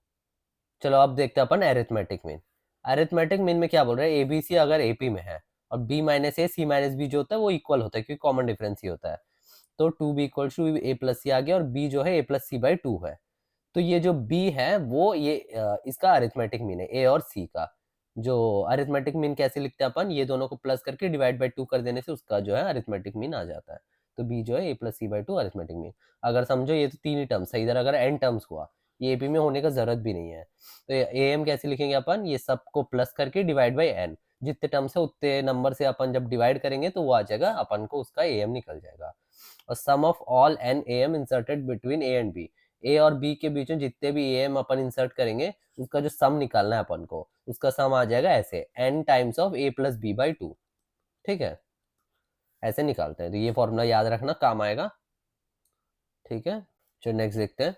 चलो अब देखते हैं अपन अरिथमेटिक मीन। अरिथमेटिक मीन में क्या बोल रहे हैं, एबीसी अगर एपी में है और बी माइनस ए सी माइनस बी जो होता है वो इक्वल होता है, क्योंकि कॉमन डिफरेंस ही होता है। तो two B equal to A plus C आ गया, और बी जो है A plus C by two है। तो ये जो बी है वो ये इसका अरिथमेटिक मीन है, ए और सी का। जो अरिथमेटिक मीन कैसे लिखते हैं अपन, ये दोनों को प्लस करके डिवाइड बाई टू कर देने से उसका जो है अरिथमेटिक मीन आ जाता है। तो बी जो है A plus C by two arithmetic mean. अगर समझो ये तो तीन ही टर्म्स है, इधर अगर एन टर्म्स हुआ, ये एपी में होने का जरूरत भी नहीं है। तो ए एम कैसे लिखेंगे अपन, ये सबको प्लस करके डिवाइड बाई एन, जितने टर्म्स है उतने नंबर से अपन जब डिवाइड करेंगे तो वो आ जाएगा, अपन को उसका ए एम निकल जाएगा। और sum of all N A M inserted between A and B, A और बी के बीच में जितने भी ए एम अपन इंसर्ट करेंगे उसका जो सम निकालना है अपन को, उसका सम आ जाएगा ऐसे, n times of a plus b by two. ठीक है, ऐसे निकालते हैं, तो ये फॉर्मूला याद रखना, काम आएगा। ठीक है, चलो नेक्स्ट देखते हैं।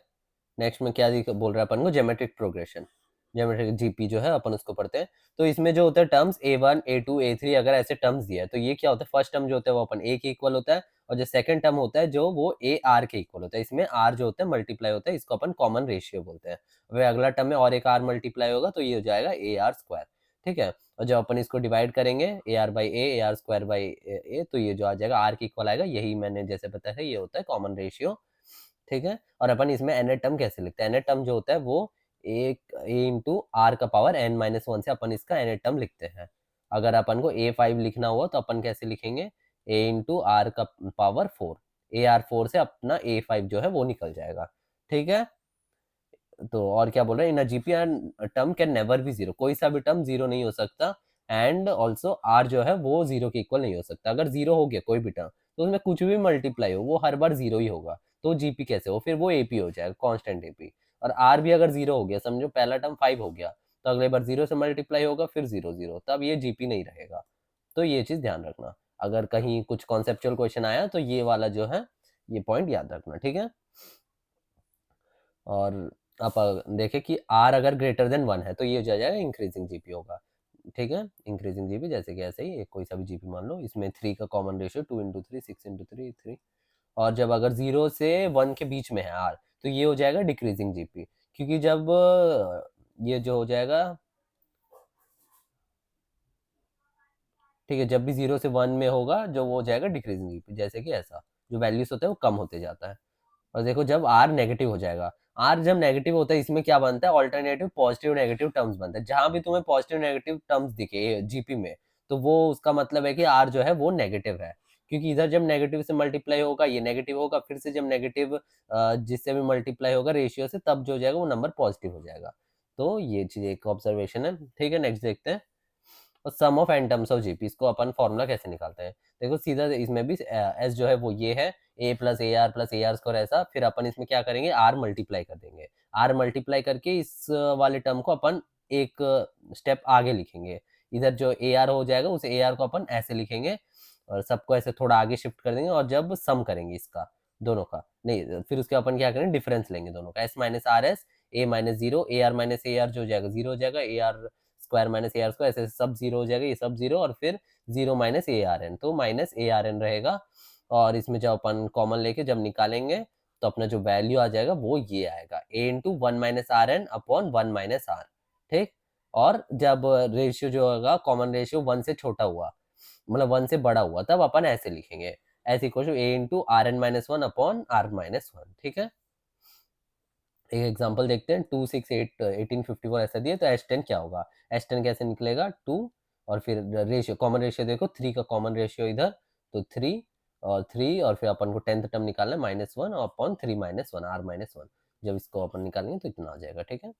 नेक्स्ट में क्या बोल रहा है अपन को, ज्योमेट्रिक प्रोग्रेशन, ज्योमेट्रिक जीपी जो है अपन उसको पढ़ते हैं। तो इसमें जो होता है टर्म्स A1 A2 A3, अगर ऐसे टर्म्स दिया है तो ये क्या होता है, फर्स्ट टर्म जो होता है वो अपन A के इक्वल होता है, और जो सेकंड टर्म होता है जो वो A R के इक्वल होता है। इसमें R जो होता है मल्टीप्लाई होता है, इसको अपन कॉमन रेशियो बोलते हैं। वह अगला टर्म में और एक R मल्टीप्लाई होगा तो ये हो जाएगा AR स्क्वायर। ठीक है, और जब अपन इसको डिवाइड करेंगे AR by A AR square by A, तो ये जो आ जाएगा R के इक्वल आएगा, यही मैंने जैसे बताया है, ये होता है कॉमन रेशियो। ठीक है, और अपन इसमें एन टर्म कैसे लिखते हैं, एन टर्म जो होता है वो एक ए इंटू आर का पावर एन माइनस वन से अपन इसका एन टर्म लिखते हैं। अगर अपन को A5 लिखना हुआ तो अपन कैसे लिखेंगे, ए इंटू आर का पावर फोर, AR4 से अपना A5 जो है वो निकल जाएगा। ठीक है, तो और क्या बोल रहे हैं, in GP term can never be zero, कोई सा भी टर्म जीरो नहीं हो सकता, एंड ऑल्सो आर जो है वो जीरो के इक्वल नहीं हो सकता। अगर जीरो हो गया कोई भी टर्म तो उसमें कुछ भी मल्टीप्लाई हो वो हर बार जीरो ही होगा, तो जीपी कैसे हो, फिर वो एपी हो जाएगा, कांस्टेंट एपी। और आर भी अगर जीरो हो गया, समझो पहला टर्म 5 हो गया, तो अगले बार जीरो से मल्टीप्लाई होगा, फिर जीरो जीरो, तब ये जीपी नहीं रहेगा। तो ये चीज ध्यान रखना, अगर कहीं कुछ कॉन्सेप्चुअल क्वेश्चन आया तो ये वाला जो है ये पॉइंट याद रखना। ठीक है, और आप देखें कि आर अगर ग्रेटर देन वन है तो ये हो जाएगा इंक्रीजिंग जीपी होगा। ठीक है, इंक्रीजिंग जीपी जैसे कि ऐसे ही एक कोई सा भी जीपी मान लो, इसमें थ्री का कॉमन रेशियो 2 × 3 6 × 3 3। और जब अगर जीरो से वन के बीच में है आर तो ये हो जाएगा डिक्रीजिंग जीपी, क्योंकि जब ये जो हो जाएगा, ठीक है, जब भी जीरो से वन में होगा जो वो हो जाएगा डिक्रीजिंग जीपी, जैसे कि ऐसा जो वैल्यूज होता है वो कम होते जाता है। और देखो जब आर नेगेटिव हो जाएगा, आर जब नेगेटिव होता है इसमें क्या बनता है, ऑल्टरनेटिव पॉजिटिव नेगेटिव टर्म्स बनता है। जहां भी तुम्हें पॉजिटिव नेगेटिव टर्म्स दिखे जीपी में, तो वो उसका मतलब है कि आर जो है वो नेगेटिव है, क्योंकि इधर जब नेगेटिव से मल्टीप्लाई होगा ये नेगेटिव होगा, फिर से जब नेगेटिव जिससे भी मल्टीप्लाई होगा रेशियो से, तब जो हो जाएगा वो नंबर पॉजिटिव हो जाएगा। तो ये चीज एक ऑब्जर्वेशन है। ठीक है, नेक्स्ट देखते हैं। और sum of N terms of GP, इसको अपन फॉर्मूला कैसे निकालते हैं, देखो सीधा इसमें भी एस जो है वो ये है, प्लस ए आर स्क्वायर ऐसा, फिर अपन इसमें क्या करेंगे, आर मल्टीप्लाई कर देंगे। आर मल्टीप्लाई करके इस वाले टर्म को अपन एक स्टेप आगे लिखेंगे, इधर जो ए आर हो जाएगा उस ए आर को अपन ऐसे लिखेंगे, और सबको ऐसे थोड़ा आगे शिफ्ट कर देंगे, और जब सम करेंगे इसका दोनों का, नहीं फिर उसके अपन क्या करेंगे, डिफरेंस लेंगे दोनों का, S minus R S, A minus zero, A R minus a are जो हो जाएगा जीरो हो जाएगा, ए r square minus a r square, ऐसे सब जीरो हो जाएगा, ये सब जीरो, और फिर zero minus a r n, तो माइनस ए आर एन रहेगा। और इसमें जब अपन कॉमन लेके जब निकालेंगे तो अपना जो वैल्यू आ जाएगा वो ये आएगा, A into one minus R N upon one minus R. ठीक, और जब रेशियो जो होगा कॉमन रेशियो वन से छोटा हुआ, मतलब वन से बड़ा हुआ, तब अपन ऐसे लिखेंगे, ऐसे equal to a into r n minus one upon r minus one. ठीक है, एक एग्जांपल देखते हैं, 2 6 8 1854 ऐसा दिया, तो एस टेन क्या होगा, एस टेन कैसे निकलेगा, टू, और फिर रेशियो कॉमन रेशियो देखो थ्री का कॉमन रेशियो इधर, तो थ्री, और थ्री, और फिर अपन को टेंथ टर्म निकालना है minus one upon three minus one r minus one, जब इसको अपन निकालेंगे तो इतना आ जाएगा। ठीक है,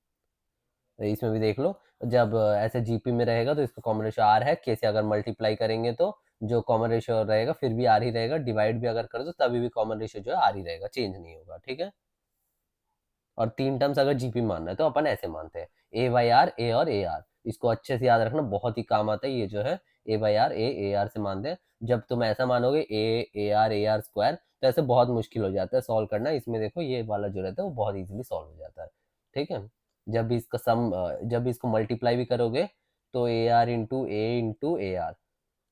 तो इसमें भी देख लो, जब ऐसे जीपी में रहेगा तो इसका कॉमन रेशियो आर है, कैसे अगर मल्टीप्लाई करेंगे तो जो कॉमन रेशियो रहेगा फिर भी आर ही रहेगा, डिवाइड भी अगर कर दो तभी भी कॉमन रेशियो जो है आर ही रहेगा, चेंज नहीं होगा। ठीक है, और तीन टर्म्स अगर जीपी मानना है तो अपन ऐसे मानते हैं, ए वाई आर, ए और ए आर, इसको अच्छे से याद रखना, बहुत ही काम आता है ये जो है A by r a are से मान दे। जब तुम ऐसा मानोगे ए आर स्क्वायर, तो ऐसे बहुत मुश्किल हो जाता है सॉल्व करना। इसमें देखो ये वाला जो रहता है वो बहुत इजीली सॉल्व हो जाता है, ठीक है। जब भी इसका सम जब भी इसको मल्टीप्लाई भी करोगे तो ए इंटू ए आर,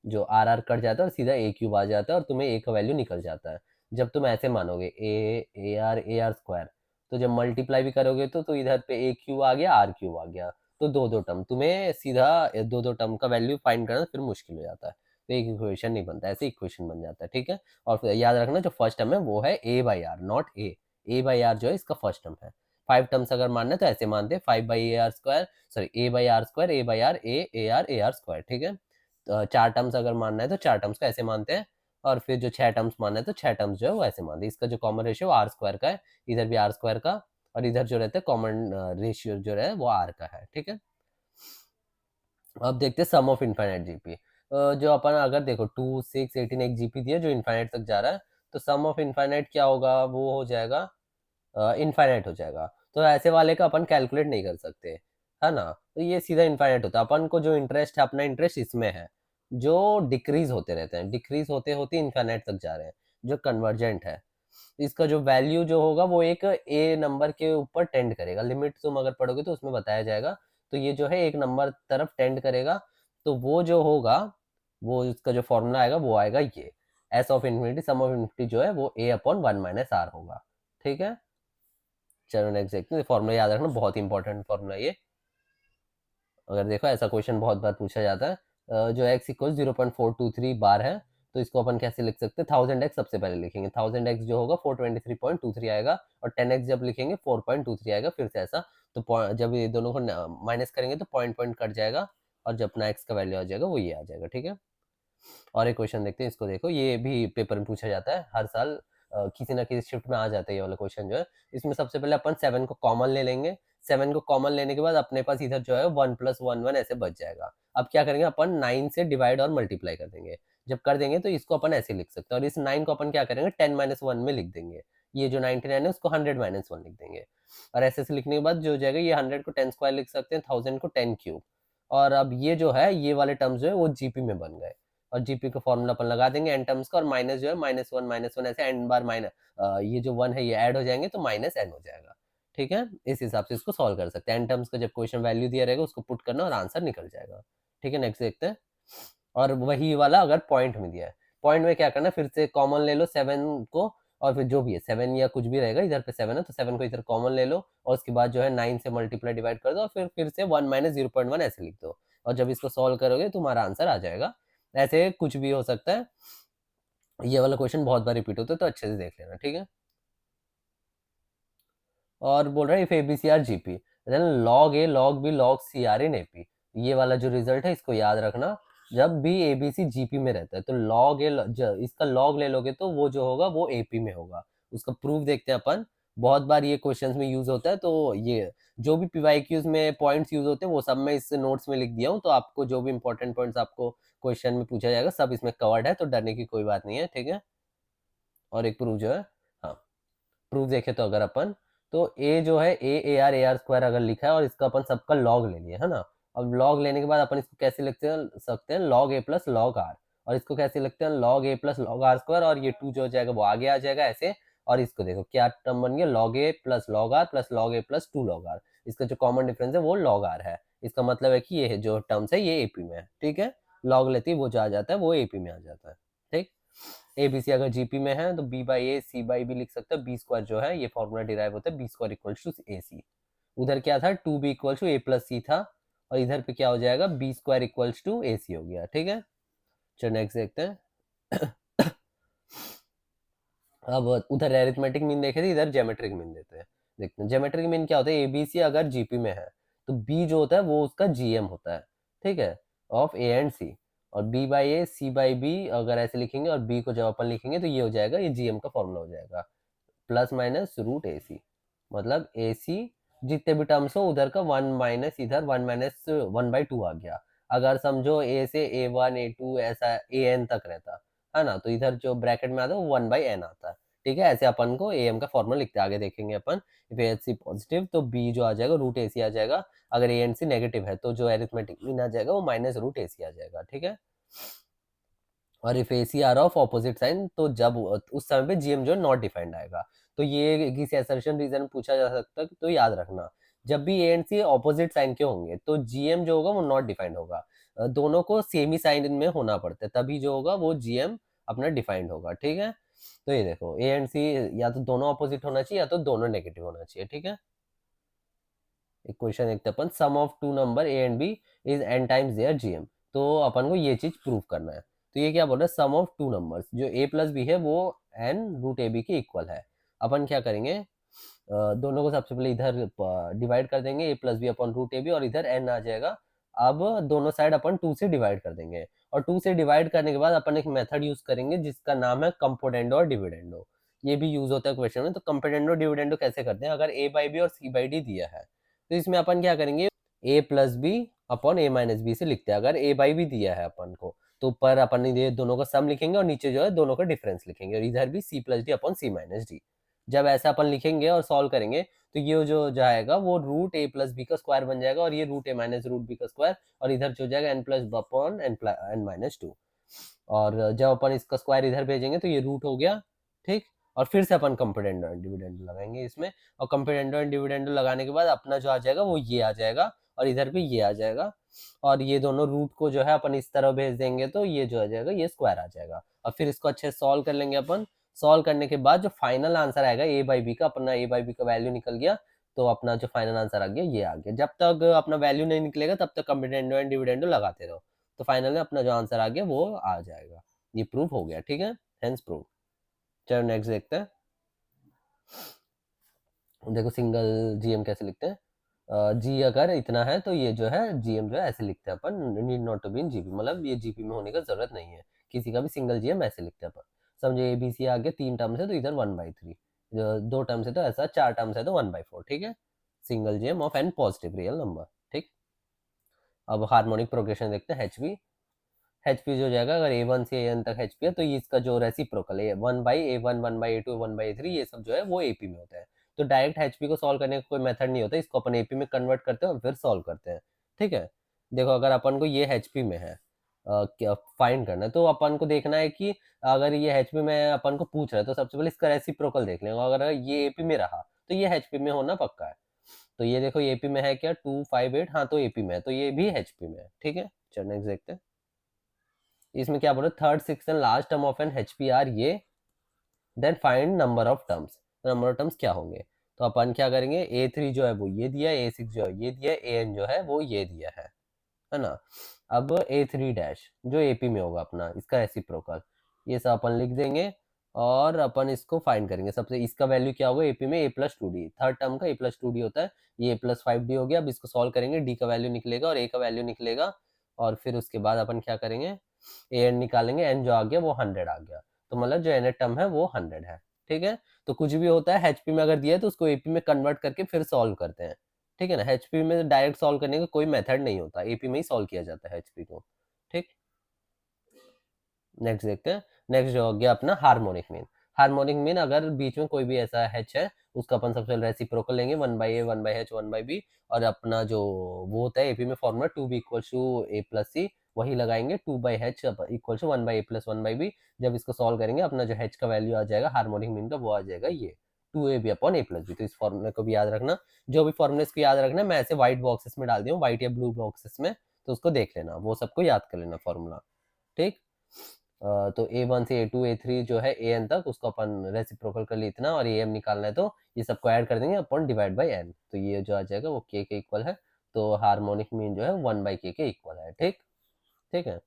जो आर कट जाता है और सीधा ए क्यूब आ जाता है और तुम्हें ए का वैल्यू निकल जाता है। जब तुम ऐसे मानोगे ए आर स्क्वायर, तो जब मल्टीप्लाई भी करोगे तो इधर पे ए क्यूब आ गया, आर क्यूब आ गया, तो दो दो टर्म तुम्हें सीधा दो दो टर्म का वैल्यू फाइंड करना फिर मुश्किल हो जाता है, तो एक इक्वेशन नहीं बनता, ऐसे इक्वेशन बन जाता है, ठीक है। और फिर याद रखना जो फर्स्ट टर्म है वो है A by R, not A by R जो है इसका फर्स्ट टर्म है। 5 टर्म्स अगर मानना है तो ऐसे मानते हैं 5 by a r square, sorry a by r square, a by r a r square, ठीक है। तो 4 टर्म्स अगर मानना है तो 4 टर्म्स को ऐसे मानते हैं, और फिर जो 6 टर्म्स मानना है तो 6 टर्म्स जो है वो ऐसे मानते हैं। इसका जो कॉमन रेशियो आर स्क्वायर का है, इधर भी आर स्क्वायर का, और इधर जो रहता है कॉमन रेशियो जो है वो आर का है, ठीक है। अब देखते हैं सम ऑफ इनफाइनाइट जीपी। जो अपन अगर देखो 2 6 18 एक जीपी दिया जो इनफाइनाइट तक जा रहा है, तो सम ऑफ इनफाइनाइट क्या होगा, वो हो जाएगा इनफाइनाइट हो जाएगा। तो ऐसे वाले का अपन कैलकुलेट नहीं कर सकते, है ना। तो ये सीधा इनफाइनाइट होता है। अपन को जो इंटरेस्ट है, अपना इंटरेस्ट इसमें है जो डिक्रीज होते रहते हैं, डिक्रीज होते होते इनफाइनाइट तक जा रहे हैं, जो कन्वर्जेंट है। इसका जो वैल्यू जो होगा वो एक ए नंबर के ऊपर टेंड करेगा। लिमिट तुम अगर पढ़ोगे तो उसमें बताया जाएगा। तो ये जो है एक नंबर तरफ टेंड करेगा, तो वो जो होगा, वो इसका जो फॉर्मूला आएगा वो आएगा ये S of infinity, sum of infinity जो है वो ए अपॉन 1 माइनस आर होगा, ठीक है। चलो नेक्स्ट देखते हैं। फॉर्मूला याद रखना, बहुत इंपॉर्टेंट फॉर्मूला ये। अगर देखो ऐसा क्वेश्चन बहुत बार पूछा जाता है, जो x इक्वल 0.423 बार है, तो इसको अपन कैसे लिख सकते हैं, 1000x सबसे पहले लिखेंगे, 1000x जो होगा 423.23 आएगा, और 10x जब लिखेंगे 4.23 आएगा, फिर से ऐसा। तो जब ये दोनों को माइनस करेंगे तो पॉइंट पॉइंट कट जाएगा, और जब अपना x का वैल्यू आ जाएगा वो ये आ जाएगा, ठीक है। और एक क्वेश्चन देखते हैं, इसको देखो, ये भी पेपर में पूछा जाता है हर साल, किसी ना किसी शिफ्ट में आ जाता है ये वाला क्वेश्चन जो है। इसमें सबसे पहले अपन 7 को कॉमन ले लेंगे। 7 को कॉमन लेने के बाद अपने पास इधर जो है 1 प्लस 1 ऐसे बच जाएगा। अब क्या करेंगे, अपन 9 से डिवाइड और मल्टीप्लाई कर देंगे। जब कर देंगे तो इसको अपन ऐसे लिख सकते हैं, और इस 9 को अपन क्या करेंगे 10 माइनस 1 में लिख देंगे। ये जो 99 है उसको 100 माइनस 1 लिख देंगे, और ऐसे से लिखने के बाद जो हो जाएगा, ये 100 को 10 स्क्वायर लिख सकते हैं, 1000 को 10 क्यूब। और अब ये जो है ये वाले टर्म्स जो है वो जीपी में बन गए, और जीपी का फॉर्मूला अपन लगा देंगे एन टर्म्स का, और माइनस जो है माइनस वन ऐसे एन बार माइनस, ये जो 1 है ये ऐड हो जाएंगे तो माइनस एन हो जाएगा, ठीक है। इस हिसाब से इसको सॉल्व कर सकते हैं। एन टर्म्स का जब क्वेश्चन वैल्यू दिया रहेगा उसको पुट करना और आंसर निकल जाएगा, ठीक है। नेक्स्ट देखते हैं। और वही वाला अगर पॉइंट में दिया है, पॉइंट में क्या करना, फिर से कॉमन ले लो 7 को, और फिर जो भी है 7 या कुछ भी रहेगा, इधर पे 7 है तो 7 को इधर कॉमन ले लो, और उसके बाद जो है 9 से मल्टीप्लाई डिवाइड कर दो, और फिर से 1 माइनस 0.1 ऐसे लिख दो, और जब इसको सॉल्व करोगे तुम्हारा आंसर आ जाएगा। ऐसे कुछ भी हो सकता है। ये वाला क्वेश्चन बहुत बार रिपीट होता है तो अच्छे से देख लेना, ठीक है। और बोल रहा है if ABC are GP then log a log b log c are in AP. ये वाला जो रिजल्ट है इसको याद रखना, जब भी एबीसी जीपी में रहता है तो लॉग ए इसका लॉग ले लोगे तो वो जो होगा वो एपी में होगा। उसका प्रूफ देखते हैं अपन। बहुत बार ये क्वेश्चंस में यूज होता है, तो ये जो भी पीवाईक्यूज में पॉइंट्स यूज होते हैं वो सब मैं इस नोट्स में लिख दिया हूँ, तो आपको जो भी इंपॉर्टेंट पॉइंट्स आपको क्वेश्चन में पूछा जाएगा सब इसमें कवर्ड है, तो डरने की कोई बात नहीं है, ठीक है। और एक प्रूफ जो है, हाँ, प्रूफ देखे तो अगर अपन, तो ए जो है ए आर स्क्वायर अगर लिखा है और इसका अपन सबका लॉग ले लिया है ना। अब लॉग लेने के बाद अपन इसको कैसे लिखते हैं सकते हैं, log A plus log are, और इसको कैसे लिखते हैं log A plus log are square, और ये 2 जो हो जाएगा वो आगे आ जाएगा ऐसे। और इसको देखो क्या टर्म बन गया, log A plus log R plus log A plus 2 log R. इसका जो कॉमन डिफरेंस है वो लॉग आर है। इसका मतलब है कि ये जो टर्म्स है ये एपी में है, ठीक है। लॉग लेते ही वो जो आ जाता है वो एपी में आ जाता है, ठीक। ए बी सी अगर जीपी में है तो b by a c by b लिख सकते हो। बी स्क्वायर जो है ये फॉर्मूला डिराइव होता है B square equal to A C. उधर क्या था 2b equal to A plus C था, और इधर पे क्या हो जाएगा B square equal to A C हो गया, ठीक है। चलो नेक्स्ट देखते हैं। अब उधर एरिथमेटिक मीन देखे थे, इधर ज्योमेट्रिक मीन देते हैं। देखते हैं ज्योमेट्रिक मीन क्या होता है, एबीसी अगर जीपी में है तो बी जो होता है वो उसका जीएम होता है, ठीक है, ऑफ ए एंड सी। और b by a c by b अगर ऐसे लिखेंगे, और बी को जब अपन लिखेंगे तो ये हो जाएगा, ये जीएम का फॉर्मूला हो जाएगा, प्लस माइनस रूट ए सी। मतलब ए सी जितने भी टर्म्स हो उधर का 1 माइनस इधर 1 माइनस 1/2 आ गया। अगर समझो ए से A1 A2 ऐसा AN तक रहता है ना, तो इधर जो ब्रैकेट में आता है वो 1/n आता है, ठीक है। ऐसे अपन को AM का फॉर्मूला लिखते आगे देखेंगे अपन। इफ AC पॉजिटिव तो B जो आ जाएगा रूट AC आ जाएगा। अगर ANC नेगेटिव है तो जो एरिथमेटिक मीन आ जाएगा वो माइनस रूट AC आ जाएगा, ठीक है। और if a c are of opposite sign, तो जब उस समय पे जीएम जो है नॉट डिफाइंड आएगा। तो ये किसी असर्शन रीजन पूछा जा सकता है, तो याद रखना जब भी a and c opposite sign के होंगे तो जीएम जो होगा वो नॉट डिफाइंड होगा। दोनों को सेम ही साइन में होना पड़ता है, तभी जो होगा वो जीएम अपना डिफाइंड होगा, ठीक है। तो ये देखो ए एंड सी या तो दोनों ऑपोजिट होना चाहिए या तो दोनों नेगेटिव होना चाहिए, ठीक है। एक क्वेश्चन देखते हैं अपन, sum of two number A and B is N times their GM. तो अपन को ये चीज प्रूव करना है। तो ये क्या बोल रहा है, सम ऑफ टू नंबर्स जो ए प्लस बी है वो एन रूट ए बी के इक्वल है। अपन क्या करेंगे, दोनों को सबसे पहले इधर डिवाइड कर देंगे, a plus b upon root a b, और इधर एन आ जाएगा। अब दोनों साइड अपन टू से डिवाइड कर देंगे, और टू से डिवाइड करने के बाद अपन एक मेथड यूज करेंगे जिसका नाम है कंपोनेंडो और डिविडेंडो। ये भी यूज होता है क्वेश्चन में। तो कंपोनेंडो डिविडेंडो कैसे करते हैं, अगर ए बाई बी और सी बाई डी दिया है तो इसमें अपन क्या करेंगे, ए प्लस बी अपॉन ए माइनस बी से लिखते हैं। अगर ए बाई बी दिया है अपन को तो ऊपर अपन ये दोनों का सम लिखेंगे और नीचे जो है दोनों का डिफरेंस लिखेंगे, और इधर भी सी प्लस डी अपॉन सी माइनस डी। जब ऐसा अपन लिखेंगे और सॉल्व करेंगे तो ये जो जाएगा वो रूट ए प्लस बी का स्क्वायर बन जाएगा, और ये root a minus root b का स्क्वायर, और इधर जो जाएगा n plus upon n minus two. और जब अपन इसका स्क्वायर इधर भेजेंगे तो ये रूट हो गया, ठीक। और फिर से अपन कंपेरेंडो एंड डिविडेंडो लगाएंगे इसमें, और कंपेरेंडो एंड डिविडेंडो लगाने के बाद अपना जो आ जाएगा वो ये आ जाएगा, और इधर भी ये आ जाएगा, और ये दोनों रूट को जो है अपन इस तरह भेज देंगे तो ये जो आ जाएगा ये स्क्वायर आ जाएगा। और फिर इसको अच्छे से सॉल्व कर लेंगे अपन। सॉल्व करने के बाद जो फाइनल आंसर आएगा ए बाई बी का, अपना ए बाई बी का वैल्यू निकल गया, तो अपना जो फाइनल आंसर आ गया ये आ गया। जब तक अपना वैल्यू नहीं निकलेगा तब तक कंपेरेंडो एंड डिविडेंडो लगाते रहो, तो फाइनल में अपना जो आंसर आ गया वो आ जाएगा। ये प्रूफ हो गया, ठीक है, हेंस प्रूफ। चलो नेक्स्ट देखते हैं। देखो सिंगल जीएम कैसे लिखते हैं, जी अगर इतना है तो ये जो है जीएम जो है ऐसे लिखते हैं अपन, need not to be in GP, मतलब ये जीपी में होने का जरूरत नहीं है किसी का भी सिंगल जीएम ऐसे लिखते हैं अपन। समझो ए बी सी आगे तीन टर्म्स है तो इधर 1/3, दो टर्म्स है तो ऐसा, चार टर्म्स है तो 1/4, ठीक है। Single GM of n positive real number, ठीक। अब हार्मोनिक प्रोग्रेशन देखते हैं, एच बी। एच पी जो जाएगा, अगर ए वन से ए एन तक एच पी है तो ये इसका जो रेसिप्रोकल है one by a one, one by a two, one by a three, ये सब जो है वो एपी में होता है। तो डायरेक्ट एच पी को सॉल्व करने का कोई मेथड नहीं होता, इसको अपन एपी में कन्वर्ट करते हैं और फिर सॉल्व करते हैं, ठीक है। देखो अगर अपन को ये एच पी में है, क्या फाइंड करना है, तो अपन को देखना है कि अगर ये एच पी में अपन को पूछ रहा है तो सबसे पहले इसका रेसिप्रोकल देख लेंगे। अगर ये एपी में रहा तो ये एच पी में होना पक्का है। तो ये देखो एपी में है क्या, 258, हाँ तो एपी में है, तो ये भी एचपी में है, ठीक है। चलो नेक्स्ट देखते हैं। इसमें क्या बोल रहे, third six and last term of an H P are ये, then find number of terms. Number of terms क्या होंगे, तो अपन क्या करेंगे, ए थ्री जो है वो ये दिया, ए सिक्स जो है ये दिया, ए एन जो है वो ये दिया है ना। अब ए थ्री डैश जो एपी में होगा अपना, इसका रेसिप्रोकल, ये सब अपन लिख देंगे, और अपन इसको फाइंड करेंगे। सबसे इसका वैल्यू क्या होगा एपी में, a plus two d, third term का ए प्लस टू डी होता है, ये ए प्लस फाइव डी हो गया। अब इसको सॉल्व करेंगे, डी का वैल्यू निकलेगा और ए का वैल्यू निकलेगा, और फिर उसके बाद अपन क्या करेंगे, ए एन निकालेंगे, एन जो आ गया वो 100 आ गया, तो मतलब जो एन टर्म है वो 100 है, ठीक है। तो कुछ भी होता है एचपी में अगर दिया है तो उसको एपी में कन्वर्ट करके फिर सॉल्व करते हैं, ठीक है ना। एचपी में डायरेक्ट सॉल्व करने का कोई मेथड नहीं होता, एपी में ही सॉल्व किया जाता है एचपी को, ठीक। नेक्स्ट देखते हैं। नेक्स्ट जो हो गया अपना हार्मोनिक मीन। हार्मोनिक मीन अगर बीच में कोई भी ऐसा एच है उसका अपन सबसे रेसिप्रोकल लेंगे, one by a one by h one by b, और अपना जो वो होता है एपी में formula two B equal to A plus c, वही लगाएंगे, two by h equal to one by a plus one by b. जब इसको सॉल्व करेंगे अपना जो एच का वैल्यू आ जाएगा हार्मोनिक मीन का, वो आ जाएगा ये two a b upon a plus b. तो इस फॉर्मूले को भी याद रखना, जो भी फॉर्मूले को याद रखना, मैं ऐसे व्हाइट बॉक्सेस में डाल दिया हूँ, व्हाइट या ब्लू बॉक्सेस में, तो उसको देख लेना, वो सबको याद कर लेना फॉर्मूला, ठीक। तो ए वन से ए टू ए थ्री जो है ए एन तक, उसको अपन रेसिप्रोकल कर लिए इतना, और ए एम निकालना है तो ये सबको ऐड कर देंगे अपन डिवाइड बाई एन, तो ये जो आ जाएगा वो के इक्वल है। तो हार्मोनिक मीन जो है वन बाई के इक्वल है, ठीक, ठीक है।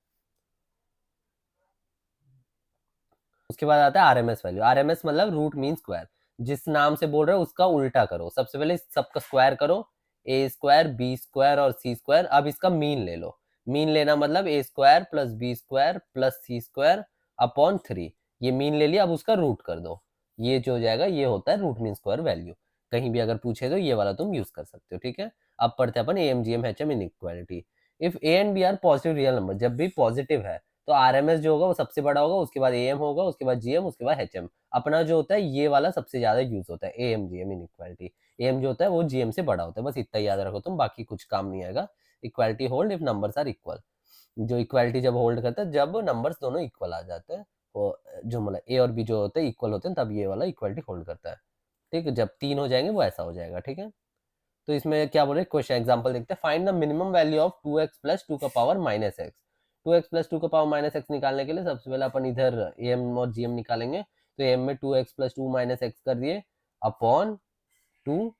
उसके बाद आता है आरएमएस वैल्यू। आरएमएस मतलब रूट मीन स्क्वायर, जिस नाम से बोल रहे हो उसका उल्टा करो, सबसे पहले सबका स्क्वायर करो, ए स्क्वायर बी स्क्वायर और सी स्क्वायर। अब इसका मीन ले लो, मीन लेना मतलब a square plus b square plus c square upon three, ये मीन ले लिया। अब उसका रूट कर दो, ये जो हो जाएगा ये होता है रूट मीन स्क्वायर वैल्यू। कहीं भी अगर पूछे तो ये वाला तुम यूज कर सकते हो, ठीक है। अब पढ़ते हैं अपन A M G M H M inequality. If a and b are positive real number, जब भी पॉजिटिव है तो आरएमएस जो होगा वो सबसे बड़ा होगा, उसके बाद एएम होगा, उसके बाद जीएम, उसके बाद एचएम। अपना जो होता है ये वाला सबसे ज्यादा यूज होता है, एएम जीएम इनइक्वालिटी। एएम जो होता है वो जीएम से बड़ा होता है, बस इतना याद रखो तुम, बाकी कुछ काम नहीं आएगा। Equality hold if numbers are equal. जो इक्वालिटी जब होल्ड करता है जब नंबर्स दोनों इक्वल आ जाते हैं, वो जो मतलब ए और बी जो होते हैं इक्वल होते हैं तब ये वाला इक्वालिटी होल्ड करता है। ठीक है, जब 3 हो जाएंगे वो ऐसा हो जाएगा। ठीक है, तो इसमें क्या बोल रहे हैं, क्वेश्चन एग्जांपल देखते हैं। Find the minimum value of 2x plus 2 का power minus x. 2x plus 2 का पावर माइनस एक्स निकालने के लिए सबसे पहले अपन इधर एम और जीएम निकालेंगे। तो एम में 2x प्लस 2 माइनस एक्स कर दिए अपॉन 2,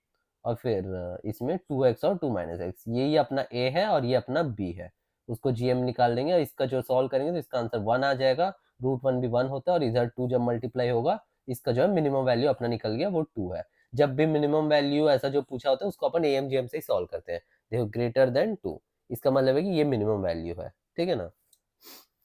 और फिर इसमें 2x और 2 माइनस एक्स, ये अपना a है और ये अपना b है। उसको gm निकाल लेंगे और इसका जो सॉल्व करेंगे तो इसका आंसर 1 आ जाएगा। रूट 1 भी 1 होता है और इधर 2 जब मल्टीप्लाई होगा, इसका जो है मिनिमम वैल्यू अपना निकल गया वो 2 है। जब भी मिनिमम वैल्यू ऐसा जो पूछा होता है उसको अपन एम जीएम से ही सॉल्व करते हैं। देखो ग्रेटर देन 2, इसका मतलब है कि ये मिनिमम वैल्यू है। ठीक है ना,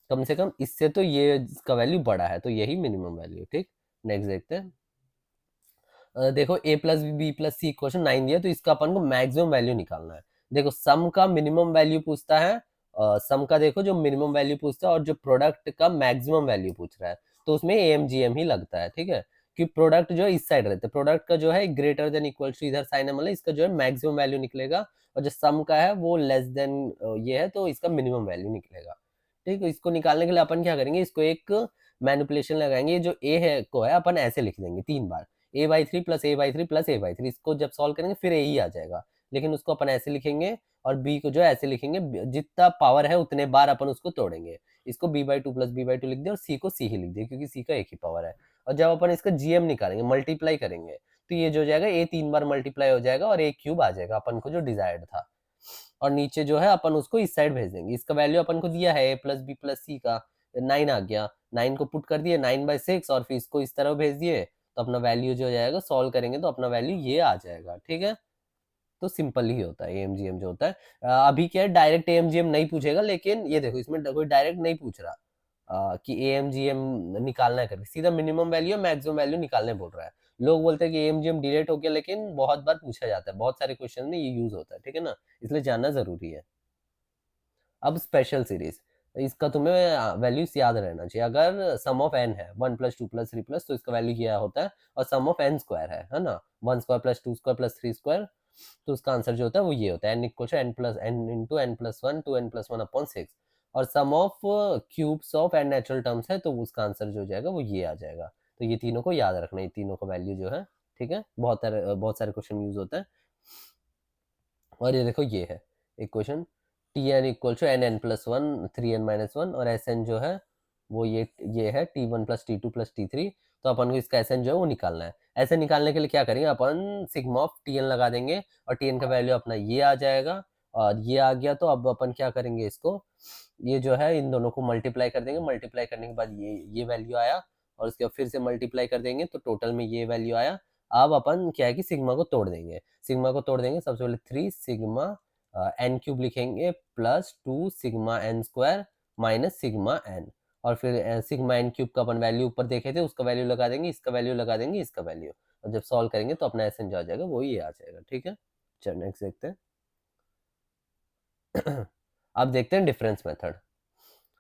कम से कम इससे तो ये इसका वैल्यू बड़ा है, तो यही मिनिमम वैल्यू। ठीक, नेक्स्ट देखते हैं। देखो a plus b plus c question 9 दिया, तो इसका अपन को मैक्सिमम वैल्यू निकालना है। देखो सम का मिनिमम वैल्यू पूछता है, सम का देखो जो मिनिमम वैल्यू पूछता है और जो प्रोडक्ट का मैक्सिमम वैल्यू पूछ रहा है, तो उसमें एम जी एम ही लगता है। ठीक है, कि प्रोडक्ट जो है इस साइड रहता है, प्रोडक्ट का जो है ग्रेटर देन इक्वल टू इधर साइन है, मतलब इसका जो है मैक्सिमम वैल्यू निकलेगा, और जो सम का है वो लेस देन ये है, तो इसका मिनिमम वैल्यू निकलेगा। ठीक है, इसको निकालने के लिए अपन क्या करेंगे, इसको एक मैनिपुलेशन लगाएंगे। जो ए है को है अपन ऐसे लिख देंगे 3 बार, a/3 plus a/3 plus a/3, इसको जब सॉल्व करेंगे फिर a ही आ जाएगा, लेकिन उसको अपन ऐसे लिखेंगे और b को जो है ऐसे लिखेंगे, जितना पावर है उतने बार अपन उसको तोड़ेंगे। इसको b/2 प्लस b/2 लिख दिया और c को c ही लिख दिया, क्योंकि c का एक ही पावर है। और जब अपन इसका gm निकालेंगे, मल्टीप्लाई करेंगे, तो ये जो हो जाएगा a 3 बार मल्टीप्लाई हो जाएगा और a क्यूब आ जाएगा अपन को जो डिजायर्ड था। और नीचे जो है अपन उसको इस साइड भेज देंगे। इसका वैल्यू अपन को दिया है a प्लस बी प्लस सी का 9 आ गया, 9 को पुट कर दिए 9/6 और फिर इसको इस तरह भेज दिए, तो अपना वैल्यू जो हो जाएगा, सॉल्व करेंगे तो अपना वैल्यू ये आ जाएगा। ठीक है, तो सिंपल ही होता है एमजीएम जो होता है। अभी क्या है, डायरेक्ट एमजीएम नहीं पूछेगा, लेकिन ये देखो इसमें कोई डायरेक्ट नहीं पूछ रहा कि एमजीएम निकालना है करके, सीधा मिनिमम वैल्यू मैक्सिमम वैल्यू निकालने बोल रहा है। लोग बोलते हैं कि एमजीएम डिलीट हो गया, लेकिन बहुत बार पूछा जाता है, बहुत सारे क्वेश्चन में ये यूज होता है। ठीक है ना, इसलिए जानना जरूरी है। अब स्पेशल सीरीज, इसका तुम्हें वैल्यूज याद रहना चाहिए। अगर सम ऑफ एन है 1 प्लस 2 प्लस 3 प्लस, तो इसका वैल्यू क्या होता है, और सम ऑफ एन स्क्वायर है ना, 1 square plus 2 square plus 3 square, तो उसका आंसर जो होता है वो ये होता है, n equal to n plus n into n plus 1 two n plus 1 upon 6। और sum of cubes of n natural terms है, तो उसका आंसर जो हो जाएगा वो ये आ जाएगा। तो ये तीनों को याद रखना, ये तीनों का वैल्यू जो है। ठीक है, बहुत सारे क्वेश्चन यूज होता है। और ये देखो ये है एक question, t n equal to n n plus one 3n-1, और एस एन जो है वो ये है t1 plus T two plus t3। तो अपन को इसका एस एन जो है वो निकालना है। ऐसे निकालने के लिए क्या करेंगे, अपन सिग्मा ऑफ टी एन लगा देंगे और टी एन का वैल्यू अपना ये आ जाएगा। और ये आ गया तो अब अपन क्या करेंगे, इसको ये जो है इन दोनों को मल्टीप्लाई कर देंगे। मल्टीप्लाई करने के बाद ये वैल्यू आया, और उसके बाद फिर से मल्टीप्लाई कर देंगे तो टोटल में ये वैल्यू आया। अब अपन क्या है कि सिग्मा को तोड़ देंगे। सिग्मा को तोड़ देंगे, सबसे पहले 3 सिग्मा एन क्यूब लिखेंगे plus 2 sigma n square minus sigma n, और फिर सिग्मा एन क्यूब का अपन वैल्यू ऊपर देखे थे उसका वैल्यू लगा देंगे, इसका वैल्यू लगा देंगे, इसका वैल्यू, और जब सॉल्व करेंगे तो अपना एस एन जो आ जाएगा वो ये आ जाएगा। ठीक है, चलो नेक्स्ट देखते हैं। अब देखते हैं डिफरेंस मेथड।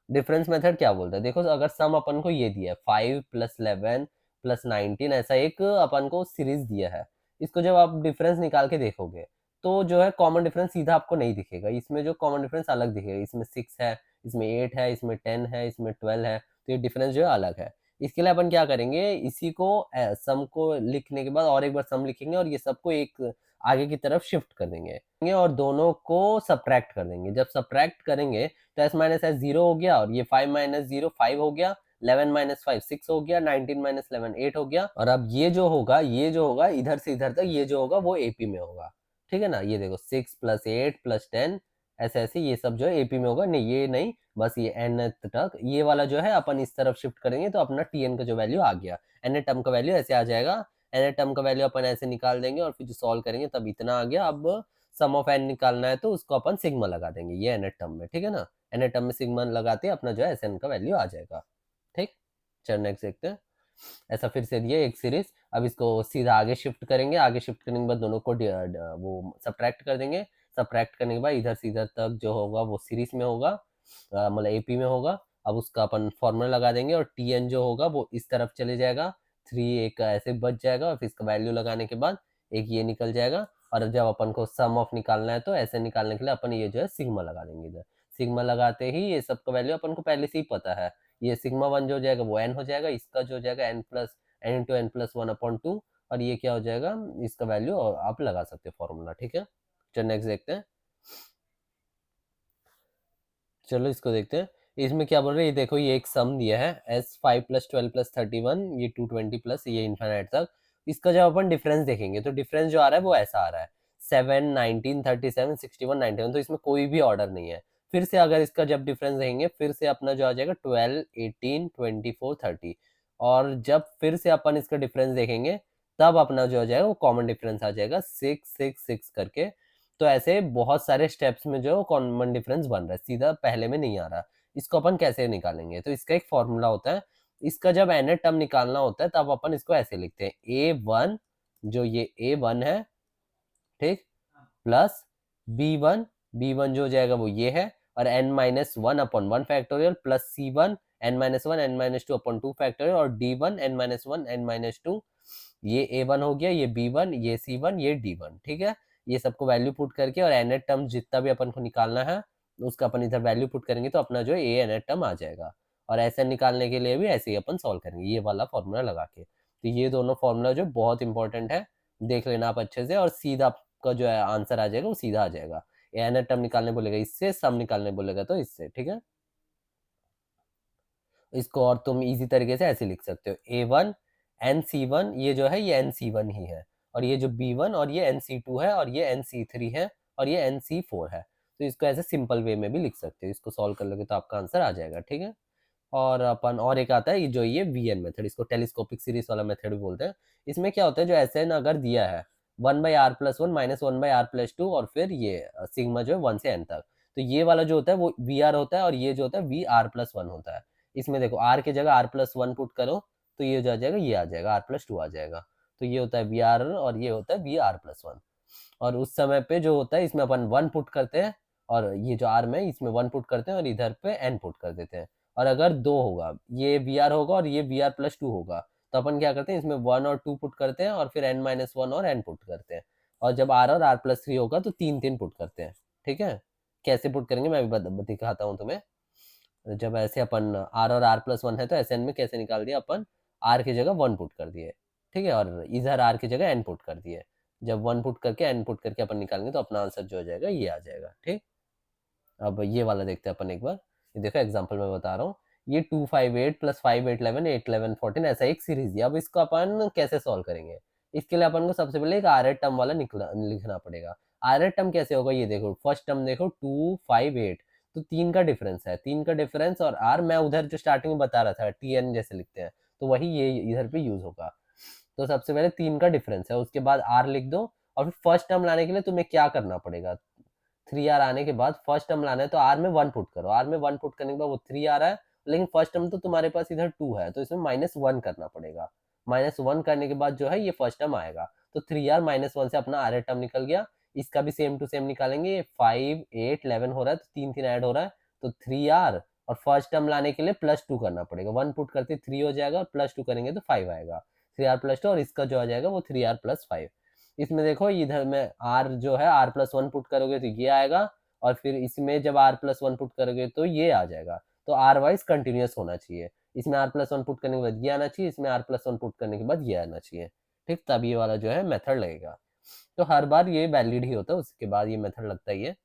डिफरेंस मेथड क्या बोलता है, देखो अगर सम अपन को ये दिया है 5 प्लस 11 प्लस 19, ऐसा एक अपन को सीरीज दिया है, इसको जब आप डिफरेंस निकाल के देखोगे तो जो है कॉमन डिफरेंस सीधा आपको नहीं दिखेगा। इसमें जो कॉमन डिफरेंस अलग दिखेगा, इसमें 6 है, इसमें 8 है, इसमें 10 है, इसमें 12 है, तो ये डिफरेंस जो है अलग है। इसके लिए अपन क्या करेंगे, इसी को सम को लिखने के बाद और एक बार सम लिखेंगे और ये सबको एक आगे की तरफ शिफ्ट कर देंगे और दोनों को सब्ट्रैक्ट कर देंगे। जब सब्ट्रैक्ट करेंगे तो एस माइनस एस 0 हो गया, और ये 5 माइनस 0 5 हो गया, 11 माइनस 5 6 हो गया, 19 माइनस 11 8 हो गया। और अब ये जो होगा इधर से इधर तक, ये जो होगा वो एपी में होगा। ठीक है ना, ये देखो 6 प्लस 8 प्लस 10, ऐसे ऐसे ये सब जो है एपी में होगा। नहीं ये नहीं, बस ये एन तक ये वाला जो है अपन इस तरफ शिफ्ट करेंगे तो अपना टी एन का जो वैल्यू आ गया, एन टर्म का वैल्यू ऐसे आ जाएगा। एन टर्म का वैल्यू अपन ऐसे निकाल देंगे और फिर जो सॉल्व करेंगे तब इतना आ गया। अब सम ऑफ एन निकालना है तो उसको अपन सिग्मा लगा देंगे ये एन टर्म में। ठीक है ना, एन टर्म में सिग्मा लगाते अपना जो है एस एन का वैल्यू आ जाएगा। ठीक, चलो नेक्स्ट देखते हैं। ऐसा फिर से दिया एक सीरीज, अब इसको सीधा आगे शिफ्ट करेंगे। आगे शिफ्ट करने के बाद दोनों को वो सब्ट्रैक्ट कर देंगे। सब्ट्रैक्ट करने के बाद इधर से इधर तक जो होगा वो सीरीज में होगा, मतलब एपी में होगा। अब उसका अपन फॉर्मूला लगा देंगे और टी एन जो होगा वो इस तरफ चले जाएगा, 3 एक ऐसे बच जाएगा, और फिर इसका वैल्यू लगाने के बाद एक ये निकल जाएगा। और जब अपन को सम ऑफ निकालना है तो ऐसे निकालने के लिए अपन ये जो है सिग्मा लगा देंगे इधर। सिग्मा लगाते ही ये सब का वैल्यू अपन को पहले से ही पता है। ये सिग्मा 1 जो हो जाएगा वो n हो जाएगा, इसका जो हो जाएगा n इंटू n प्लस 1/2, और ये क्या हो जाएगा, इसका वैल्यू आप लगा सकते हो फॉर्मूला, ठीक है। चलो नेक्स्ट देखते हैं। चलो इसको देखते हैं। इसमें क्या बोल रहे हैं, ये देखो ये एक सम दिया है एस 5 प्लस 12 प्लस 31, ये 220 प्लस ये इन्फिनिट तक। इसका जब अपन डिफरेंस देखेंगे तो डिफरेंस जो आ रहा है वो ऐसा आ रहा है 7 19 37 61 91, तो इसमें कोई भी ऑर्डर नहीं है। फिर से अगर इसका जब डिफरेंस देखेंगे फिर से अपना जो आ जाएगा 12 18 24 30, और जब फिर से अपन इसका डिफरेंस देखेंगे तब अपना जो आ जाएगा वो कॉमन डिफरेंस आ जाएगा 6 6 6 करके। तो ऐसे बहुत सारे स्टेप्स में जो कॉमन डिफरेंस बन रहा है, सीधा पहले में नहीं आ रहा। इसको अपन कैसे निकालेंगे, तो इसका एक फॉर्मूला होता है। इसका जब एन टर्म निकालना होता है तब अपन इसको ऐसे लिखते हैं A1, जो ये A1 है, ठीक, प्लस B1, B1 जो हो जाएगा वो ये है, और n-1/1 plus C1 n-1 n-2 upon 2 factorial, और D1 n-1 n-2, ये A1 हो गया, ये B1, ये C1, ये D1, ठीक है। ये सबको वैल्यू पुट करके और nth टर्म जितना भी अपन को निकालना है उसका अपन इधर वैल्यू पुट करेंगे तो अपना जो है ए nth टर्म आ जाएगा। और ऐसे निकालने के लिए भी ऐसे ही अपन सॉल्व करेंगे ये वाला फॉर्मूला लगा के। तो ये दोनों फॉर्मूला जो बहुत इंपॉर्टेंट है, देख लेना आप अच्छे से, और सीधा आपका जो है आंसर आ जाएगा वो सीधा आ जाएगा। ए nth टर्म निकालने बोलेगा इससे, सम निकालने बोलेगा तो इससे, ठीक है। इसको और तुम इजी तरीके से ऐसे लिख सकते हो A1 NC1, ये जो है ये NC1 ही है, और ये जो B1 और ये NC2 है, और ये NC3 है, और ये NC4 है। तो इसको ऐसे सिंपल वे में भी लिख सकते हो, इसको सॉल्व कर लोगे तो आपका आंसर आ जाएगा, ठीक है। और अपन और एक आता है जो ये वी एन मेथड, इसको टेलीस्कोपिक सीरीज वाला मेथड भी बोलते हैं। इसमें क्या होता है, जो एस एन अगर दिया है 1/r+1 माइनस 1/r+2, और फिर ये सिग्मा जो है 1 से n तक, तो ये वाला जो होता है वो वी आर होता है, और ये जो होता है VR+1 होता है। इसमें देखो आर की जगह R+1 पुट करो तो ये जो आ जाएगा ये आ जाएगा R+2 आ जाएगा। तो ये होता है वी आर और ये होता है VR+1। और उस समय पे जो होता है इसमें अपन 1 पुट करते हैं, और ये जो आर में इसमें 1 पुट करते हैं, और इधर पे n पुट कर देते हैं। और अगर 2 होगा, ये वी आर होगा और ये VR+2 होगा, तो अपन क्या करते हैं इसमें 1 और 2 पुट करते हैं, और फिर n-1 और n पुट करते हैं। और जब r और r+3 होगा तो 3 पुट करते हैं, ठीक है। कैसे पुट करेंगे मैं भी दिखाता हूँ तुम्हें। जब ऐसे अपन r और r+1 है तो एस एन में कैसे निकाल दिया अपन, r की जगह 1 पुट कर दिए, ठीक है, और इधर r की जगह n पुट कर दिए। जब 1 पुट करके n पुट करके अपन निकालेंगे तो अपना आंसर जो हो जाएगा ये आ जाएगा, ठीक। अब ये वाला देखते हैं अपन एक बार। ये देखो एग्जांपल में बता रहा हूँ, ये 258 प्लस 5 8 11 8 11 14 ऐसा एक सीरीज है। अब इसको अपन कैसे सॉल्व करेंगे, इसके लिए अपन को सबसे पहले एक आर टर्म वाला लिखना पड़ेगा। आर टर्म कैसे होगा, ये देखो फर्स्ट टर्म देखो 258, तो 3 का डिफरेंस है, 3 का डिफरेंस, और आर मैं उधर जो स्टार्टिंग में बता रहा था TN जैसे लिखते हैं, तो वही ये इधर पे यूज होगा। तो सबसे पहले 3 का डिफरेंस है, उसके बाद आर लिख दो, और फिर फर्स्ट टर्म लाने के लिए तुम्हें क्या करना पड़ेगा, 3r आने के बाद फर्स्ट टर्म लाना है तो r में 1 पुट करो, r में 1 पुट करने के बाद वो 3 आ रहा है, लेकिन फर्स्ट टर्म तो तुम्हारे पास इधर 2 है तो इसमें -1 करना पड़ेगा। -1 करने के बाद जो है ये फर्स्ट टर्म आएगा, तो 3r -1 से अपना r टर्म निकल गया। इसका भी सेम टू सेम निकालेंगे, 5 8 11 हो रहा है तो 3 ऐड हो रहा है, तो 3r, और फर्स्ट टर्म लाने के लिए +2 करना पड़ेगा, 1 पुट करते 3 हो जाएगा, और +2 करेंगे तो 5 आएगा, 3r+2, और इसका जो आ जाएगा वो 3r+5। इसमें देखो इधर में r जो है r+1 पुट करोगे तो ये आएगा, और फिर इसमें जब r+1 पुट करोगे तो ये आ जाएगा। तो r वाइज कंटिन्यूअस होना चाहिए, इसमें r+1 पुट करने के बाद ये आना चाहिए, इसमें r+1 पुट करने के बाद ये आना चाहिए, ठीक, तब ये वाला जो है मेथड लगेगा। तो हर बार ये वैलिड ही होता है, उसके बाद ये मेथड लगता ही है।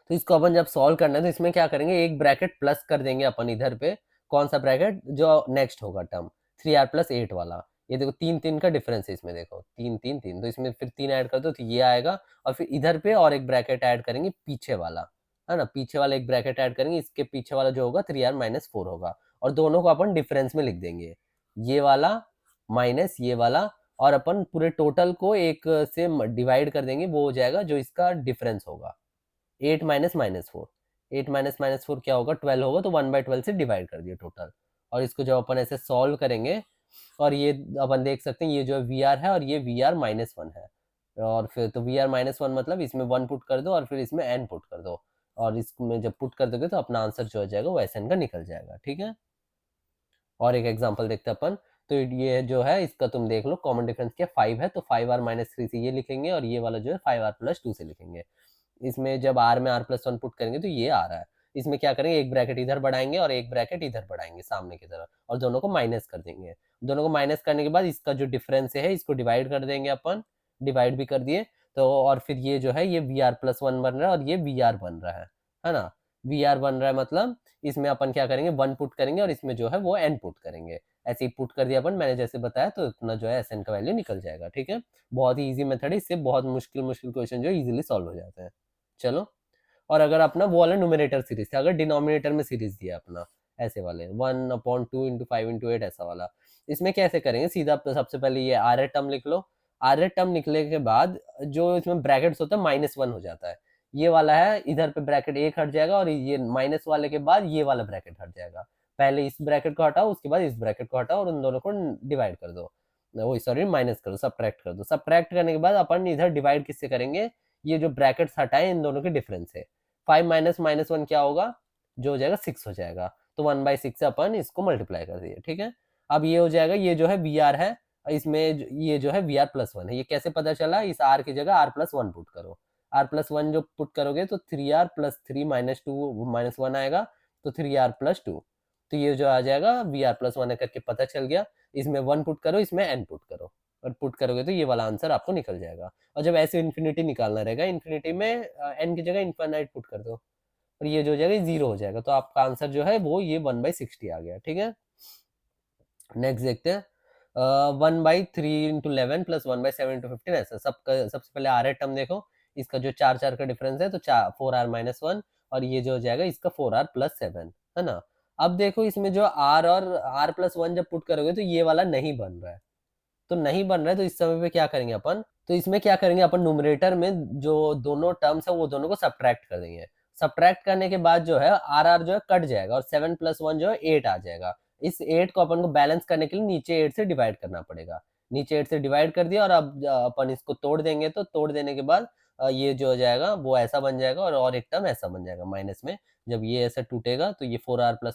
तो इसको अपन जब सॉल्व करना है तो इसमें क्या करेंगे, एक ब्रैकेट प्लस कर देंगे अपन इधर पे, कौन सा ब्रैकेट, जो नेक्स्ट होगा टर्म 3r+8 वाला। ये देखो 3 का डिफरेंस है इसमें, देखो 3 तो इसमें फिर 3 ऐड कर दो तो ये आएगा, और फिर इधर पे और एक ब्रैकेट ऐड करेंगे पीछे वाला, है ना, पीछे वाला एक ब्रैकेट ऐड करेंगे, इसके पीछे वाला जो होगा 3r-4 होगा, और दोनों को अपन डिफरेंस में लिख देंगे, ये वाला माइनस ये वाला, और अपन पूरे टोटल को एक से डिवाइड कर देंगे, वो हो जाएगा जो इसका डिफरेंस होगा, 8 माइनस माइनस 4, 8 माइनस 4 क्या होगा, 12 होगा, तो 1/12 से डिवाइड कर दिया टोटल। और इसको जब अपन ऐसे सॉल्व करेंगे, और ये अपन देख सकते हैं ये जो वी आर है और ये VR-1 है, और फिर तो VR-1 मतलब इसमें 1 पुट कर दो और फिर इसमें n पुट कर दो, और इसमें जब पुट कर दोगे तो अपना आंसर जो हो जाएगा वो SN का निकल जाएगा, ठीक है। और एक एग्जांपल देखते हैं अपन। तो ये जो है इसका तुम देख लो, कॉमन डिफरेंस क्या 5 है, तो 5r-3 से ये लिखेंगे, और ये वाला जो है 5r+2 से लिखेंगे। इसमें जब r में r+1 पुट करेंगे तो ये आ रहा है। इसमें क्या करेंगे, एक ब्रैकेट इधर बढ़ाएंगे और एक ब्रैकेट इधर बढ़ाएंगे सामने की तरफ, और दोनों को माइनस कर देंगे। दोनों को माइनस करने के बाद इसका जो डिफरेंस है इसको डिवाइड कर देंगे अपन, डिवाइड भी कर दिए। तो और फिर ये जो है ये Vr+1 बन रहा है और ये Vr बन रहा है ना। Vr बन रहा है मतलब इसमें अपन क्या करेंगे, 1 पुट करेंगे और इसमें जो है वो n पुट करेंगे। ऐसे ही पुट कर दिया अपन, मैंने जैसे बताया, तो इतना जो है Sn का वैल्यू निकल जाएगा। ठीक है, बहुत ही ईजी मेथड है, इससे बहुत मुश्किल मुश्किल क्वेश्चन जो है इजीली सॉल्व हो जाते हैं। चलो, और अगर अपना वो वाला न्यूमरेटर सीरीज है, अगर डिनोमिनेटर में सीरीज दिया अपना ऐसे वाले 1/2 × 5 × 8 ऐसा वाला, इसमें कैसे करेंगे, सीधा सबसे पहले ये आर टर्म लिख लो। आर टर्म निकले के बाद जो इसमें ब्रैकेट्स होता है -1 हो जाता है। ये वाला है, इधर पे ब्रैकेट एक हट जाएगा और ये माइनस वाले के बाद ये वाला ब्रैकेट हट जाएगा। पहले इस ब्रैकेट को हटाओ, उसके बाद इस ब्रैकेट को हटाओ और उन दोनों को डिवाइड कर दो, वो सॉरी माइनस कर दो, सब्ट्रैक्ट कर दो। सब्ट्रैक्ट करने के बाद अपन इधर डिवाइड किससे करेंगे, ये जो ब्रैकेट्स हटाए इन दोनों के डिफरेंस है। 5 माइनस -1 क्या होगा, जो हो जाएगा 6 हो जाएगा। तो 1/6 से अपन इसको मल्टीप्लाई कर दिए। ठीक है, अब ये हो जाएगा, ये जो है Vr है, इसमें ये जो है Vr+1 है। ये कैसे पता चला, इस r की जगह r+1 पुट करो। r+1 जो पुट करोगे तो 3r + 3 - 2 - 1 आएगा, तो 3r + 2। तो ये जो आ जाएगा Vr+1 है करके पता चल गया। इसमें 1 पुट करो, इसमें n पुट करो, और पुट करोगे तो ये वाला आंसर आपको निकल जाएगा। और जब ऐसे इन्फिनिटी निकालना रहेगा, इन्फिनिटी में n की जगह इन्फिनाइट पुट कर दो, और ये जो हो जाएगा 0 हो जाएगा। तो आपका आंसर जो है वो ये 1/60 आ गया। ठीक है, नेक्स्ट देखते हैं। 1/3 × 11 + 1/7 × 15 ऐसा सबसे पहले आर टर्म देखो, इसका जो 4 का डिफरेंस है तो 4r - 1, और ये जो हो जाएगा इसका 4r + 7 है ना। अब देखो इसमें जो r और r+1 जब पुट करोगे तो ये वाला नहीं बन रहा है, तो नहीं बन रहा है, तो इस समय पे क्या करेंगे अपन, तो इसमें क्या करेंगे अपन, न्यूमरेटर में जो दोनों टर्म्स है वो दोनों को सब्ट्रैक्ट कर देंगे। सब्ट्रैक्ट करने के बाद जो है आर जो है कट जाएगा और 7 + 1 जो है 8 आ जाएगा। इस 8 को अपन को बैलेंस करने के लिए नीचे 8 से डिवाइड करना पड़ेगा। नीचे 8 से डिवाइड कर दिया और अब अपन इसको तोड़ देंगे, तो तोड़ देने के बाद ये जो हो जाएगा वो ऐसा बन जाएगा, और एक टर्म ऐसा बन जाएगा माइनस में। जब ये ऐसा टूटेगा तो ये 4r +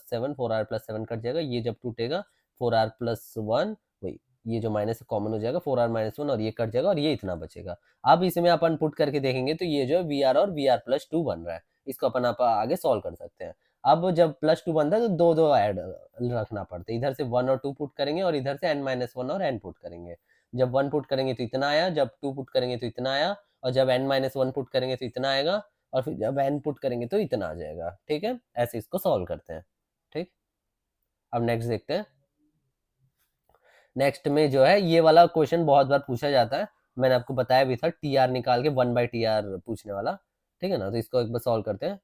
7 कट जाएगा, ये जब टूटेगा 4r + 1, वही ये जो माइनस कॉमन हो जाएगा, 4r - 1, और ये कट जाएगा और ये इतना बचेगा। अब इसमें अपन पुट करके देखेंगे तो ये जो है Vr और Vr+2 बन रहा है। इसको अपन आगे सॉल्व कर सकते हैं। अब जब +2 बनता है तो दो ऐड रखना पड़ता है। इधर से 1 और 2 पुट करेंगे और इधर से n-1 और n पुट करेंगे। जब 1 पुट करेंगे तो इतना आया, जब 2 पुट करेंगे तो इतना आया, और जब n-1 पुट करेंगे तो इतना आएगा, और फिर जब n पुट करेंगे तो इतना आ जाएगा। ठीक है, ऐसे इसको सॉल्व करते हैं। ठीक, अब नेक्स्ट देखते हैं। नेक्स्ट में जो है ये वाला क्वेश्चन बहुत बार पूछा जाता है, मैंने आपको बताया भी था, टी आर निकाल के 1/TR पूछने वाला। ठीक है ना, तो इसको एक बार सॉल्व करते हैं।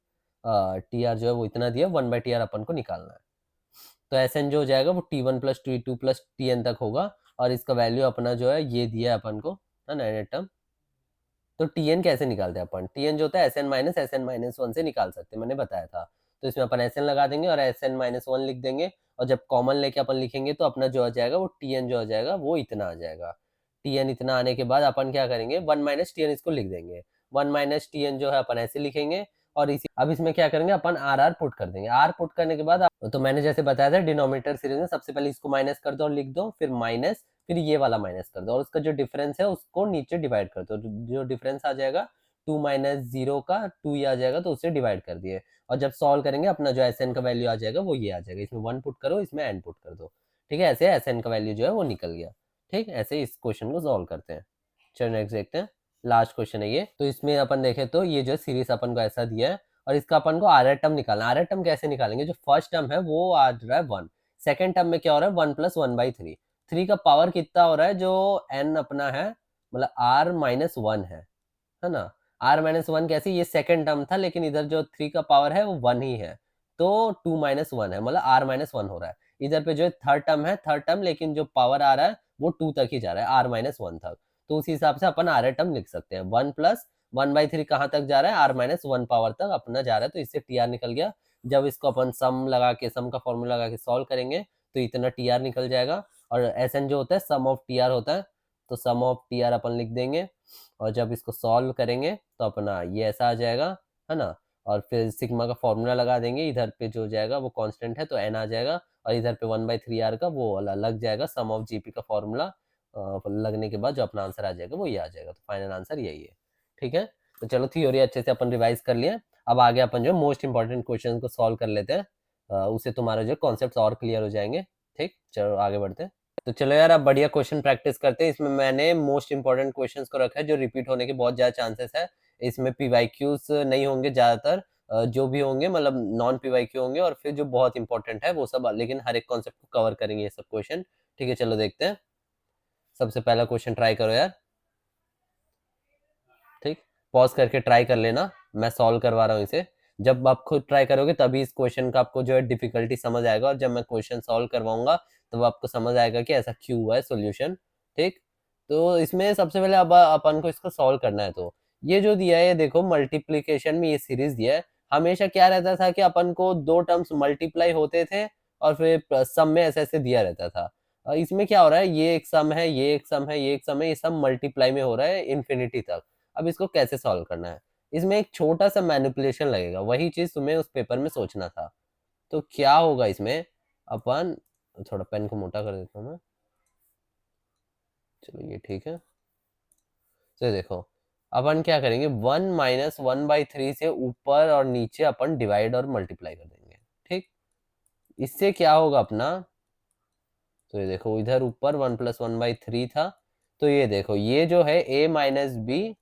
टी आर जो है वो इतना दिया, 1/TR अपन को निकालना है। तो एस एन जो हो जाएगा वो T1 + T2 + Tn तक होगा, और इसका वैल्यू अपना जो है ये दिया है अपन को, है ना, टर्म। तो Tn कैसे निकालते हैं अपन, Tn जो होता है Sn-1 से निकाल सकते हैं, मैंने बताया था। तो इसमें अपन Sn लगा देंगे और Sn-1 लिख देंगे, और जब कॉमन लेके अपन लिखेंगे तो अपना जो आ जाएगा वो Tn जो आ जाएगा वो इतना आ जाएगा। Tn इतना आने के बाद अपन क्या करेंगे, 1 - Tn इसको लिख देंगे। 1 - Tn जो है अपन ऐसे लिखेंगे, और इसी अब इसमें क्या करेंगे अपन आर पुट कर देंगे। आर पुट करने के बाद तो मैंने जैसे बताया था डिनोमिनेटर सीरीज में सबसे पहले इसको माइनस कर दो और लिख दो, फिर माइनस, फिर ये वाला माइनस कर दो, और उसका जो डिफरेंस है उसको नीचे डिवाइड कर दो। जो डिफरेंस आ जाएगा 2 - 0 का 2 ही आ जाएगा, तो उससे डिवाइड कर दिए। और जब सॉल्व करेंगे अपना जो एस एन का वैल्यू आ जाएगा वो ये आ जाएगा। इसमें 1 पुट करो, इसमें n पुट कर दो। ठीक है, ऐसे एस एन का वैल्यू जो है वो निकल गया। ठीक, ऐसे इस क्वेश्चन को सॉल्व करते हैं। चलो नेक्स्ट देखते हैं, लास्ट क्वेश्चन है ये। तो इसमें अपन देखें तो ये जो सीरीज अपन को ऐसा दिया है, और इसका अपन को आर टर्म निकालना है। आर टर्म कैसे निकालेंगे, जो फर्स्ट टर्म है वो आ रहा है 1, सेकंड टर्म में क्या हो रहा है 1 + 1/3। 3 का पावर कितना हो रहा है, जो n अपना है, मतलब r-1 है ना। r-1 कैसे, ये सेकंड टर्म था, लेकिन इधर जो 3 का पावर है वो 1 ही है, तो 2 - 1 है, मतलब r-1 हो रहा है। इधर पे जो थर्ड टर्म है, थर्ड टर्म, लेकिन जो पावर आ रहा है वो 2 तक ही जा रहा है, r-1 तक। तो उसी हिसाब से अपन आर टर्म लिख सकते हैं। 1 + 1/3 कहाँ तक जा रहा है, r-1 पावर तक अपना जा रहा है, तो इससे टी निकल गया। जब इसको अपन सम लगा के, सम का फॉर्मूला लगा के सॉल्व करेंगे तो इतना टी निकल जाएगा। और एस एन जो होता है सम ऑफ टी होता है, तो सम ऑफ टी अपन लिख देंगे, और जब इसको सॉल्व करेंगे तो अपना ये ऐसा आ जाएगा, है ना। और फिर सिग्मा का फॉर्मूला लगा देंगे, इधर पे जो जाएगा वो कांस्टेंट है तो n आ जाएगा, और इधर पे 1/3r का वो लग जाएगा, सम ऑफ जीपी का फॉर्मूला लगने के बाद जो अपना आंसर आ जाएगा वो ये आ जाएगा। तो फाइनल आंसर यही है। ठीक है, तो चलो थ्योरी अच्छे से अपन रिवाइज कर लिए, अब आगे अपन जो मोस्ट इंपॉर्टेंट क्वेश्चन को सॉल्व कर लेते हैं, उससे तुम्हारा जो कॉन्सेप्ट और क्लियर हो जाएंगे। ठीक, चलो आगे बढ़ते हैं। तो चलो यार, अब बढ़िया क्वेश्चन प्रैक्टिस करते हैं। इसमें मैंने मोस्ट इंपॉर्टेंट क्वेश्चंस को रखा है जो रिपीट होने के बहुत ज्यादा चांसेस है। इसमें पीवाईक्यूज नहीं होंगे ज्यादातर, जो भी होंगे मतलब नॉन पीवाईक्यू होंगे, और फिर जो बहुत इंपॉर्टेंट है वो सब, लेकिन हर एक कॉन्सेप्ट को कवर करेंगे ये सब क्वेश्चन। ठीक है, चलो देखते हैं। सबसे पहला क्वेश्चन ट्राई करो यार। ठीक, पॉज करके ट्राई कर लेना, मैं सॉल्व करवा रहा हूँ इसे। जब आप खुद ट्राई करोगे तभी इस क्वेश्चन का आपको जो है डिफिकल्टी समझ आएगा, और जब मैं क्वेश्चन सॉल्व करवाऊंगा तब आपको समझ आएगा कि ऐसा क्यों हुआ है सॉल्यूशन। ठीक, तो इसमें सबसे पहले अब अपन को इसको सॉल्व करना है। तो ये जो दिया है, देखो मल्टीप्लीकेशन में ये सीरीज दिया है। हमेशा क्या रहता था कि अपन को दो टर्म्स मल्टीप्लाई होते थे और फिर सम में ऐसे ऐसे दिया रहता था। इसमें क्या हो रहा है, ये एक सम है, ये एक सम है, ये एक सम है, ये सब मल्टीप्लाई में हो रहा है इन्फिनिटी तक। अब इसको कैसे सॉल्व करना है, इसमें एक छोटा सा मैनिपुलेशन लगेगा, वही चीज तुम्हें उस पेपर में सोचना था। तो क्या होगा इसमें, अपन थोड़ा पेन को मोटा कर देता हूँ मैं। चलो ये ठीक है। तो देखो, अपन क्या करेंगे, 1 - 1/3 से ऊपर और नीचे अपन डिवाइड और मल्टीप्लाई कर देंगे। ठीक, इससे क्या होगा अपना, तो ये देखो इधर ऊपर 1 + 1/3 था, तो ये देखो ये जो है a - b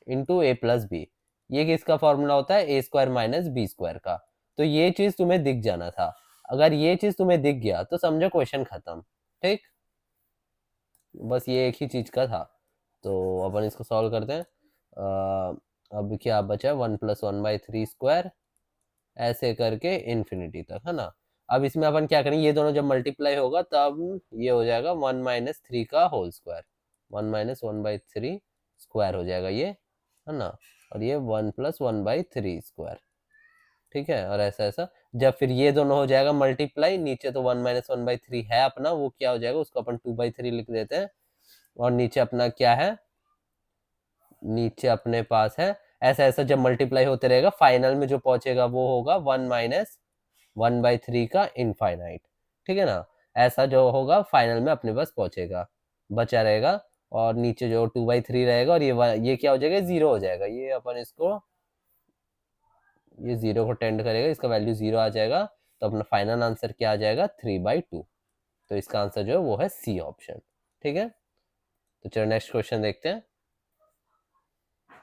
× a + b, ये किसका फॉर्मूला होता है, a² - b² का। तो ये चीज तुम्हें दिख जाना था। अगर ये चीज तुम्हें दिख गया तो समझो क्वेश्चन खत्म। ठीक, बस ये एक ही चीज का था। तो अपन इसको सॉल्व करते हैं। अब क्या बचा, 1 + 1/3² ऐसे करके इन्फिनिटी तक, है ना। अब इसमें अपन क्या करेंगे, ये दोनों जब मल्टीप्लाई होगा तब ये हो जाएगा 1 - 3 का होल स्क्वायर, 1 - 1/3 हो जाएगा ये, है ना। और ये 1 + 1/3²। ठीक है, और ऐसा ऐसा जब फिर ये दोनों हो जाएगा मल्टीप्लाई, नीचे तो 1 - 1/3 है अपना, वो क्या हो जाएगा, उसको अपन 2/3 लिख देते हैं। और नीचे अपना क्या है, नीचे अपने पास है, ऐसा ऐसा जब मल्टीप्लाई होते रहेगा, फाइनल में जो पहुंचेगा वो होगा 1 - 1/3 का इनफाइनाइट। ठीक है ना, ऐसा जो होगा फाइनल में अपने पास पहुंचेगा, बचा रहेगा। और नीचे जो 2/3 रहेगा, और ये क्या हो जाएगा, जीरो हो जाएगा। ये अपन इसको, ये जीरो को टेंड करेगा, इसका वैल्यू जीरो आ जाएगा। तो अपना फाइनल आंसर क्या आ जाएगा, 3/2। तो इसका आंसर जो है वो है सी ऑप्शन। ठीक है, तो चलो नेक्स्ट क्वेश्चन देखते हैं।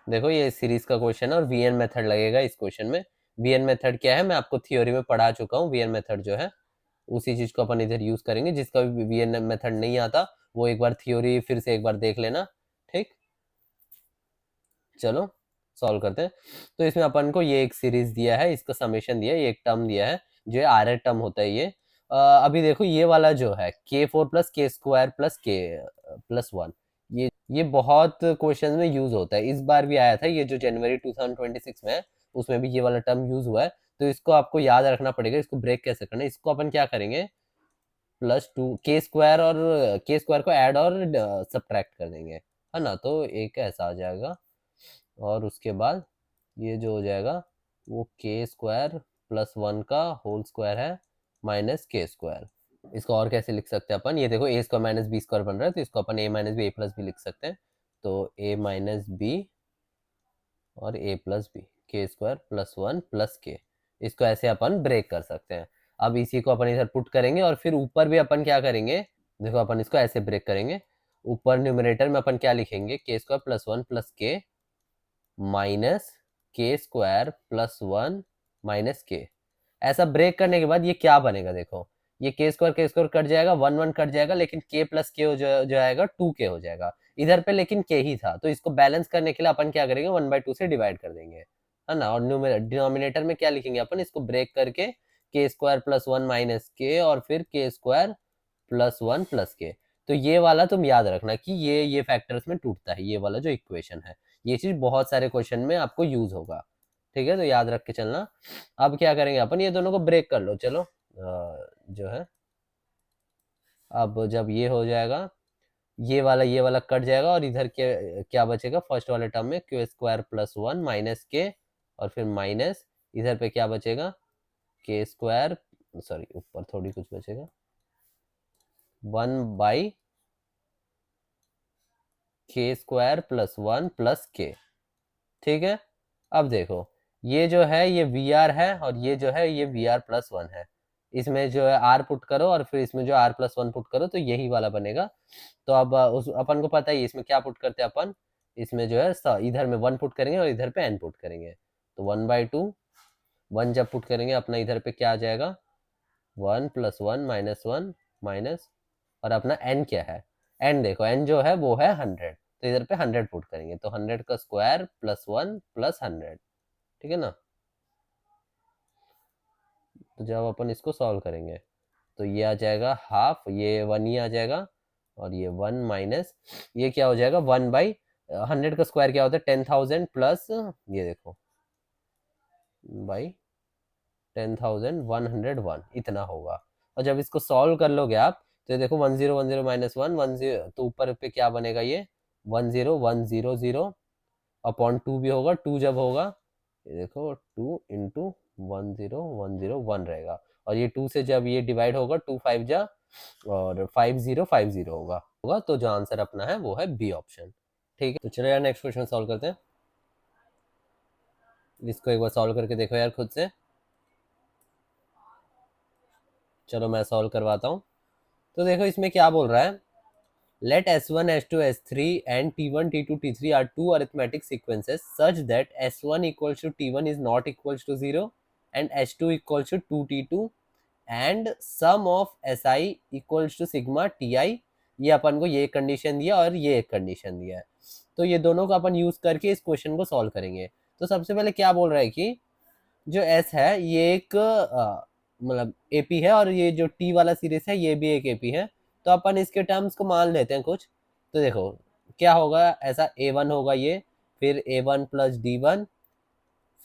देखो ये सीरीज का क्वेश्चन है और वीएन मेथड लगेगा इस क्वेश्चन में। वीएन मेथड क्या है, मैं आपको थ्योरी में पढ़ा चुका हूँ। वीएन मेथड जो है उसी चीज को अपन इधर यूज करेंगे। जिसका भी वीएन मेथड नहीं आता वो एक बार थ्योरी फिर से एक बार देख लेना। ठीक, चलो सॉल्व करते हैं। तो इसमें अपन को ये एक सीरीज दिया है, इसका समेशन दिया है, ये एक टर्म दिया है जो है आर टर्म होता है ये। अभी देखो ये वाला जो है k4 + k² + k+1, ये बहुत क्वेश्चन में यूज होता है, इस बार भी आया था, ये जो जनवरी 2026 में है उसमें भी ये वाला टर्म यूज हुआ है। तो इसको आपको याद रखना पड़ेगा, इसको ब्रेक कैसे करना है। इसको अपन क्या करेंगे, +2 k² और k² को ऐड और सब्ट्रैक्ट कर देंगे, है ना। तो एक ऐसा आ जाएगा, और उसके बाद ये जो हो जाएगा वो k² + 1 का होल स्क्वायर है -k²। इसको और कैसे लिख सकते हैं अपन, ये देखो a² - b² बन रहा है, तो इसको अपन a - b a + b लिख सकते हैं। तो a - b और a + b, k² + 1 + k, इसको ऐसे अपन ब्रेक कर सकते हैं। अब इसी को अपन इधर पुट करेंगे, और फिर ऊपर भी अपन क्या करेंगे, देखो अपन इसको ऐसे ब्रेक करेंगे। ऊपर न्यूमरेटर में अपन क्या लिखेंगे, k² + 1 + k -k² + 1 - k। ऐसा ब्रेक करने के बाद ये क्या बनेगा, देखो ये k² कट जाएगा, 1 1 कट जाएगा, लेकिन k + k हो जाएगा 2k हो जाएगा इधर पे, लेकिन k ही था। तो इसको बैलेंस करने के लिए अपन क्या करेंगे, 1/2 से डिवाइड कर देंगे, है ना। और डिनोमिनेटर में क्या लिखेंगे अपन, इसको ब्रेक करके k² + 1 - k और फिर k² + 1 + k। तो ये वाला तुम याद रखना कि ये फैक्टर्स में टूटता है, ये वाला जो इक्वेशन है। ये चीज बहुत सारे क्वेश्चन में आपको यूज होगा। ठीक है, तो याद रख के चलना। अब क्या करेंगे अपन, ये दोनों को ब्रेक कर लो, चलो जो है। अब जब ये हो जाएगा, ये वाला कट जाएगा, और इधर क्या क्या बचेगा, फर्स्ट वाले टर्म में k² + 1 - k, और फिर माइनस इधर पे क्या बचेगा, k², सॉरी ऊपर थोड़ी कुछ बचेगा, 1/k² + 1 + k। ठीक है। अब देखो ये जो है ये वी आर है और ये जो है ये वी आर प्लस वन है। इसमें जो है आर पुट करो और फिर इसमें जो आर प्लस वन पुट करो तो यही वाला बनेगा। तो अब उस अपन को पता ही है इसमें क्या पुट करते हैं अपन, इसमें जो है इधर में वन पुट करेंगे और इधर पे एन पुट करेंगे। तो 1/2 वन जब पुट करेंगे अपना इधर पे क्या आ जाएगा, 1 + 1 - 1 माइनस, और अपना एन क्या है, एन देखो एन जो है वो है 100, तो इधर पे 100 पुट करेंगे तो 100 का स्क्वायर प्लस 1 प्लस 100, ठीक है ना। तो जब अपन इसको सॉल्व करेंगे तो ये आ जाएगा हाफ, ये वन ही आ जाएगा और ये वन माइनस ये क्या हो जाएगा 1/100 का स्क्वायर क्या होता है 10,000 प्लस ये देखो बाई 10,101 इतना होगा। और जब इसको सॉल्व कर लोगे आप तो ये देखो 1010 माइनस वन 10 तो ऊपर पे क्या बनेगा ये 10100 अपॉन टू भी होगा, टू जब होगा ये देखो 2 × 10 101 रहेगा और ये 2 से जब ये डिवाइड होगा 2 5 जा और 5050 होगा तो जो आंसर अपना है वो है बी ऑप्शन। ठीक है, तो चलो यार नेक्स्ट क्वेश्चन सॉल्व करते हैं। इसको एक बार सॉल्व करके देखो यार खुद से। चलो मैं सॉल्व करवाता हूँ। तो देखो इसमें क्या बोल रहा है, let S1 S2 S3 and T1 T2 T3 are two arithmetic sequences such that S1 equals to T1 is not equals to 0 and S2 equals to 2T2 and sum of SI equals to sigma TI। ये अपन को ये कंडीशन दिया और ये एक कंडीशन दिया है, तो ये दोनों को अपन यूज करके इस क्वेश्चन को सॉल्व करेंगे। तो सबसे पहले क्या बोल रहा है कि जो एस है ये एक मतलब एपी है और ये जो टी वाला सीरीज है ये भी एक एपी है, तो अपन इसके टर्म्स को मान लेते हैं कुछ। तो देखो क्या होगा, ऐसा ए वन होगा ये, फिर a one plus d one,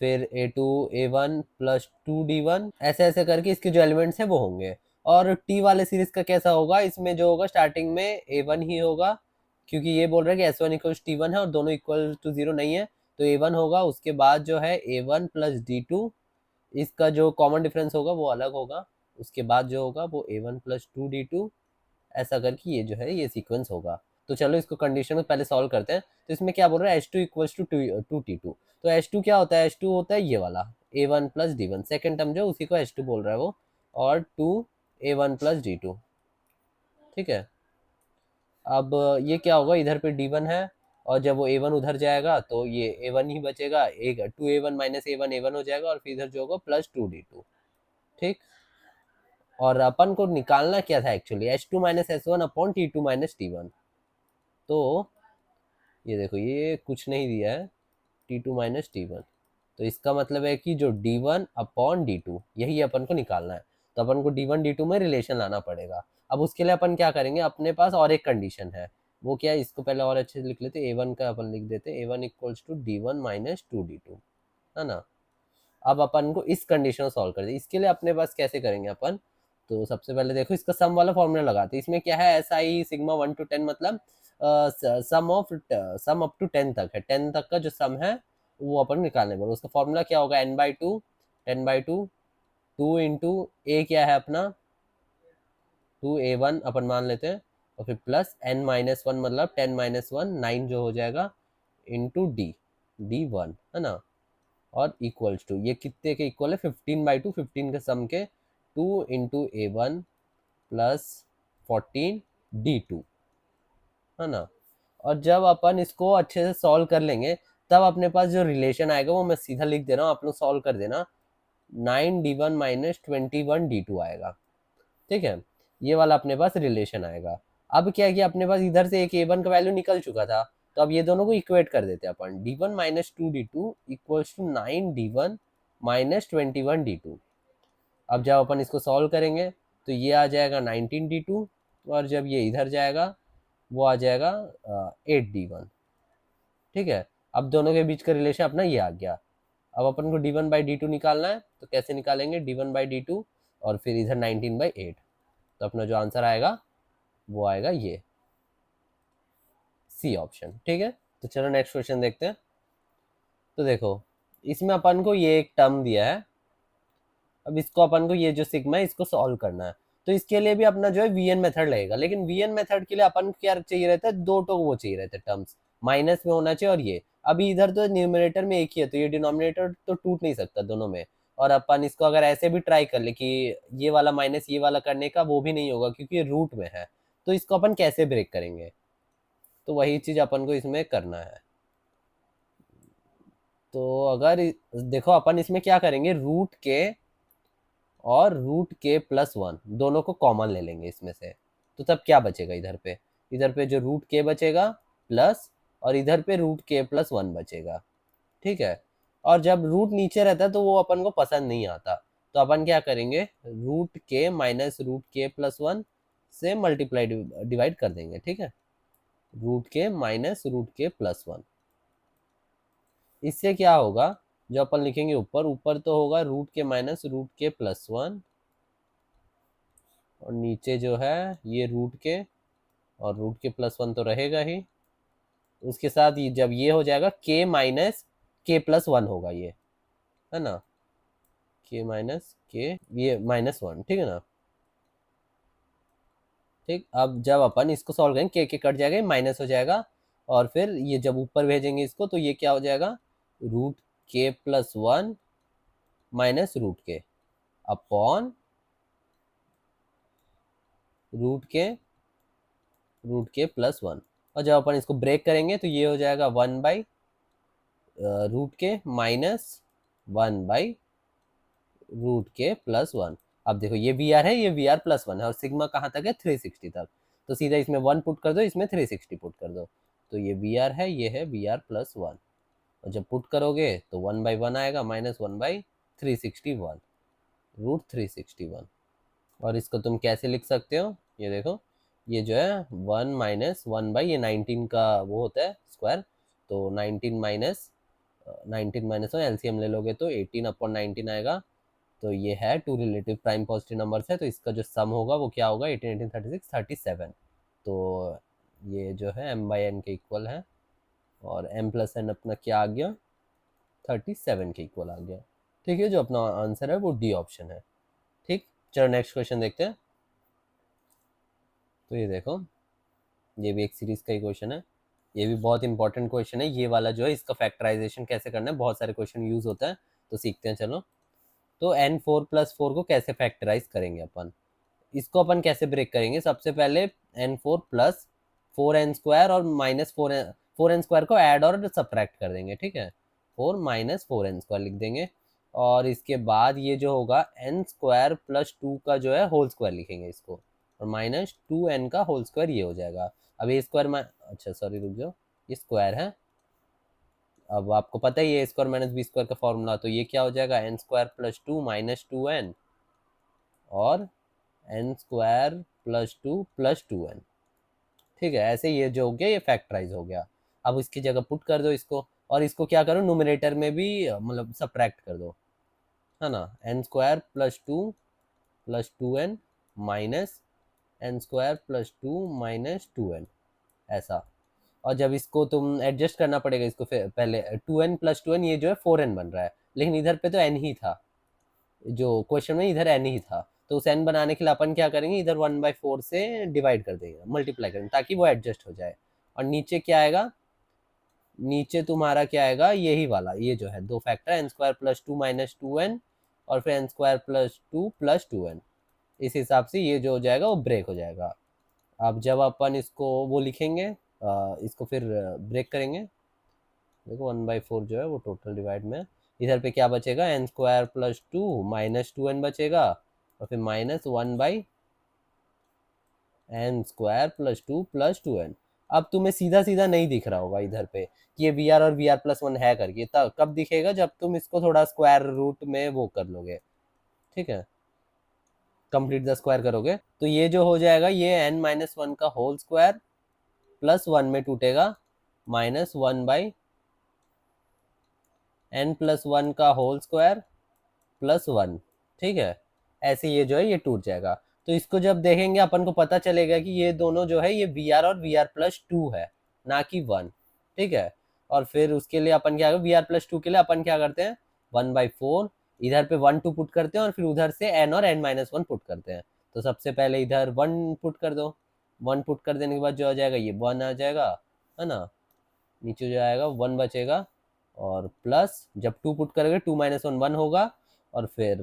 फिर a two a one plus two d one, ऐसे ऐसे करके इसके जो एलिमेंट्स हैं वो होंगे। और टी वाले सीरीज का कैसा होगा, इसमें जो होगा स्टार्टिंग में ए वन ही होगा, क्योंकि ये बोल रहा है कि S one equal T one है और दोनों इक्वल टू जीरो नहीं है, तो ए वन होगा। उसके बाद जो है ए वन प्लस डी टू, इसका जो कॉमन डिफरेंस होगा वो अलग होगा। उसके बाद जो होगा वो a one plus two d two, ऐसा करके ये जो है ये सीक्वेंस होगा। तो चलो इसको कंडीशन में पहले सॉल्व करते हैं। तो इसमें क्या बोल रहा है h two equals to two t two, तो एच टू क्या होता है, एच टू होता है ये वाला a one plus d one, second term जो उसी को एच टू बोल रहा है वो, और two a one plus d two, ठीक है। अब ये क्या होगा, इधर पे डी वन है और जब वो ए वन उधर जाएगा तो ये ए वन ही बचेगा, एक two a one minus a one हो जाएगा और फिर इधर जो होगा प्लस टू डी टू, ठीक। और अपन को निकालना क्या था actually, h two minus s one upon t two minus t one. तो ये देखो ये कुछ नहीं दिया है t two minus t one, तो इसका मतलब है कि जो d one upon d two यही अपन को निकालना है। तो अपन को डी वन डी टू में रिलेशन लाना पड़ेगा। अब उसके लिए अपन क्या करेंगे, अपने पास और एक कंडीशन है, वो क्या है, इसको पहले और अच्छे से लिख लेते, ए वन का अपन लिख देते a one equals to d one minus two d two, है ना। अब अपन को इस कंडीशन को सॉल्व कर दे, इसके लिए अपने पास कैसे करेंगे अपन, तो सबसे पहले देखो इसका सम वाला फॉर्मूला लगाते हैं। इसमें क्या है, एस आई सिग्मा 1 to 10 मतलब सम अप टू 10 तक है, 10 तक का जो सम है वो अपन निकालने पड़ेगा। उसका फॉर्मूला क्या होगा, n/2 10/2 2 इंटू ए क्या है अपना 2a1 अपन मान लेते हैं, और फिर प्लस n-1 मतलब 10-1 9 जो हो जाएगा इंटू d1 है ना, और इक्वल्स टू ये कितने के इक्वल है 15/2, 15 के सम के 2 इंटू ए वन प्लस 14 d2, है ना। और जब अपन इसको अच्छे से सॉल्व कर लेंगे तब अपने पास जो रिलेशन आएगा वो मैं सीधा लिख दे रहा हूँ, आप लोग सॉल्व कर देना, 9d1 माइनस 21d2 आएगा, ठीक है। ये वाला अपने पास रिलेशन आएगा। अब क्या है कि अपने पास इधर से एक ए वन का वैल्यू निकल चुका था, तो अब ये दोनों को इक्वेट कर देते हैं अपन, d one minus two d two equals to 9d1 minus 21d2। अब जब अपन इसको सॉल्व करेंगे तो ये आ जाएगा 19d2 और जब ये इधर जाएगा वो आ जाएगा 8d1, ठीक है। अब दोनों के बीच का रिलेशन अपना ये आ गया। अब अपन को d1/d2 निकालना है, तो कैसे निकालेंगे, d1/d2 और फिर इधर 19/8, तो अपना जो आंसर आएगा वो आएगा ये सी ऑप्शन, ठीक है। तो चलो नेक्स्ट क्वेश्चन देखते हैं। तो देखो इसमें अपन को ये एक टर्म दिया है, अब इसको अपन को ये जो सिग्मा है इसको सॉल्व करना है। तो इसके लिए भी अपना जो है वीएन मेथड लगेगा, लेकिन वीएन मेथड के लिए अपन को क्या चाहिए रहता है, दो टो वो चाहिए रहता है टर्म्स, माइनस में होना चाहिए और ये, अभी इधर तो न्यूमरेटर में एक ही है, तो ये डिनोमिनेटर तो टूट नहीं सकता दोनों में। और अपन इसको अगर ऐसे भी ट्राई कर ले कि ये वाला माइनस ये वाला करने का, वो भी नहीं होगा क्योंकि ये रूट में है। तो इसको अपन कैसे ब्रेक करेंगे, तो वही चीज अपन को इसमें करना है। तो अगर देखो अपन इसमें क्या करेंगे, रूट के और रूट के प्लस वन दोनों को कॉमन ले लेंगे इसमें से। तो तब क्या बचेगा इधर पे, इधर पे जो रूट के बचेगा प्लस, और इधर पे रूट के प्लस वन बचेगा। ठीक है। और जब रूट नीचे रहता है तो वो अपन को पसंद नहीं आता, तो अपन क्या करेंगे, रूट के माइनस रूट के प्लस वन से मल्टीप्लाई डिवाइड कर देंगे। ठीक है, रूट के माइनस रूट के प्लस वन। इससे क्या होगा, जो अपन लिखेंगे ऊपर, ऊपर तो होगा रूट के माइनस रूट के प्लस वन, और नीचे जो है ये रूट के और रूट के प्लस वन तो रहेगा ही। उसके साथ ये जब ये हो जाएगा के माइनस के प्लस वन होगा ये, है ना, के माइनस के ये माइनस वन। ठीक है ना। ठीक, अब जब अपन इसको सॉल्व करेंगे के कट जाएगा, माइनस हो जाएगा, और फिर ये जब ऊपर भेजेंगे इसको तो ये क्या हो जाएगा, रूट के प्लस वन माइनस रूट के अपॉन रूट के प्लस वन। और जब अपन इसको ब्रेक करेंगे तो ये हो जाएगा वन बाई रूट के माइनस वन बाई रूट के प्लस वन। अब देखो ये वी आर है, ये वी आर प्लस वन है, और सिग्मा कहाँ तक है, 360 तक। तो सीधा इसमें वन पुट कर दो, इसमें 360 पुट कर दो, तो ये वी आर है, ये है वी आर प्लस वन। और जब पुट करोगे तो वन बाई वन आएगा, माइनस वन बाई 361, रूट 361। और इसको तुम कैसे लिख सकते हो, ये देखो, ये जो है वन माइनस वन बाई ये 19 का वो होता है स्क्वायर, तो 19 माइनस वन एलसीएम ले लोगे तो 18 अपॉन 19 आएगा। तो ये है two relative prime positive numbers है, तो इसका जो सम होगा वो क्या होगा, 18 18 36 37। तो ये जो है m बाई एन के इक्वल है, और m प्लस एन अपना क्या आ गया, 37 के इक्वल आ गया। ठीक है, जो अपना आंसर है वो डी ऑप्शन है। ठीक, चलो नेक्स्ट क्वेश्चन देखते हैं। तो ये देखो, ये भी एक सीरीज का ही क्वेश्चन है, ये भी बहुत इंपॉर्टेंट क्वेश्चन है ये वाला, जो है इसका फैक्टराइजेशन कैसे करना है, बहुत सारे क्वेश्चन यूज होता है, तो सीखते हैं चलो। तो एन फोर प्लस फोर को कैसे फैक्टराइज करेंगे अपन, इसको अपन कैसे ब्रेक करेंगे, सबसे पहले n four plus four n square और माइनस फोर एन स्क्वायर को ऐड और सब्ट्रैक्ट कर देंगे। ठीक है, four minus four n square लिख देंगे, और इसके बाद ये जो होगा एन स्क्वायर प्लस टू का जो है होल स्क्वायर लिखेंगे इसको, और माइनस टू एन का होल स्क्वायर ये हो जाएगा। अब ये स्क्वायर अच्छा सॉरी रुक जाओ, ये स्क्वायर है, अब आपको पता ही है स्क्वायर माइनस बी स्क्वायर का फॉर्मूला, तो ये क्या हो जाएगा, n square plus two minus two n, और n square plus two n. ठीक है, ऐसे ये जो हो गया ये फैक्टराइज हो गया। अब इसकी जगह पुट कर दो इसको, और इसको क्या करो, न्यूमरेटर में भी मतलब सब्ट्रैक्ट कर दो, है ना, n square plus two n minus n square plus two minus two n, ऐसा। और जब इसको तुम एडजस्ट करना पड़ेगा इसको, फिर पहले two N plus two n ये जो है फोर एन बन रहा है, लेकिन इधर पे तो एन ही था, जो क्वेश्चन में इधर एन ही था, तो उस एन बनाने के लिए अपन क्या करेंगे, इधर वन बाई फोर से डिवाइड कर देंगे, मल्टीप्लाई करेंगे, ताकि वो एडजस्ट हो जाए। और नीचे क्या आएगा, नीचे तुम्हारा क्या आएगा, यही वाला, ये जो है दो factor n square plus two minus two n, और फिर n square plus two n. इस हिसाब से ये जो हो जाएगा वो ब्रेक हो जाएगा। अब जब अपन इसको वो लिखेंगे, इसको फिर ब्रेक करेंगे, देखो वन बाई फोर जो है वो टोटल डिवाइड में, इधर पे क्या बचेगा, n square plus two minus two n बचेगा, और फिर minus one by n square plus two n. अब तुम्हें सीधा सीधा नहीं दिख रहा होगा इधर पे कि ये वी आर और वी आर प्लस वन है करके, तब कब दिखेगा, जब तुम इसको थोड़ा स्क्वायर रूट में वो कर लोगे। ठीक है, कंप्लीट द स्क्वायर करोगे तो ये जो हो जाएगा, ये एन माइनस वन का होल स्क्वायर प्लस वन में टूटेगा, minus one by n plus one का होल स्क्वायर प्लस वन। ठीक है, ऐसे ये जो है ये टूट जाएगा। तो इसको जब देखेंगे अपन को पता चलेगा कि ये दोनों जो है ये वी आर और वी आर प्लस टू है, ना कि वन। ठीक है, और फिर उसके लिए अपन क्या, वी आर प्लस टू के लिए अपन क्या करते हैं, वन बाई फोर, इधर पे वन टू पुट करते हैं, और फिर उधर से एन और एन माइनस वन पुट करते हैं। तो सबसे पहले इधर वन पुट कर दो, वन पुट कर देने के बाद जो आ जाएगा ये वन आ जाएगा, है ना, नीचे जो आएगा 1 बचेगा, और प्लस जब 2 पुट करोगे 2 माइनस 1 1 होगा, और फिर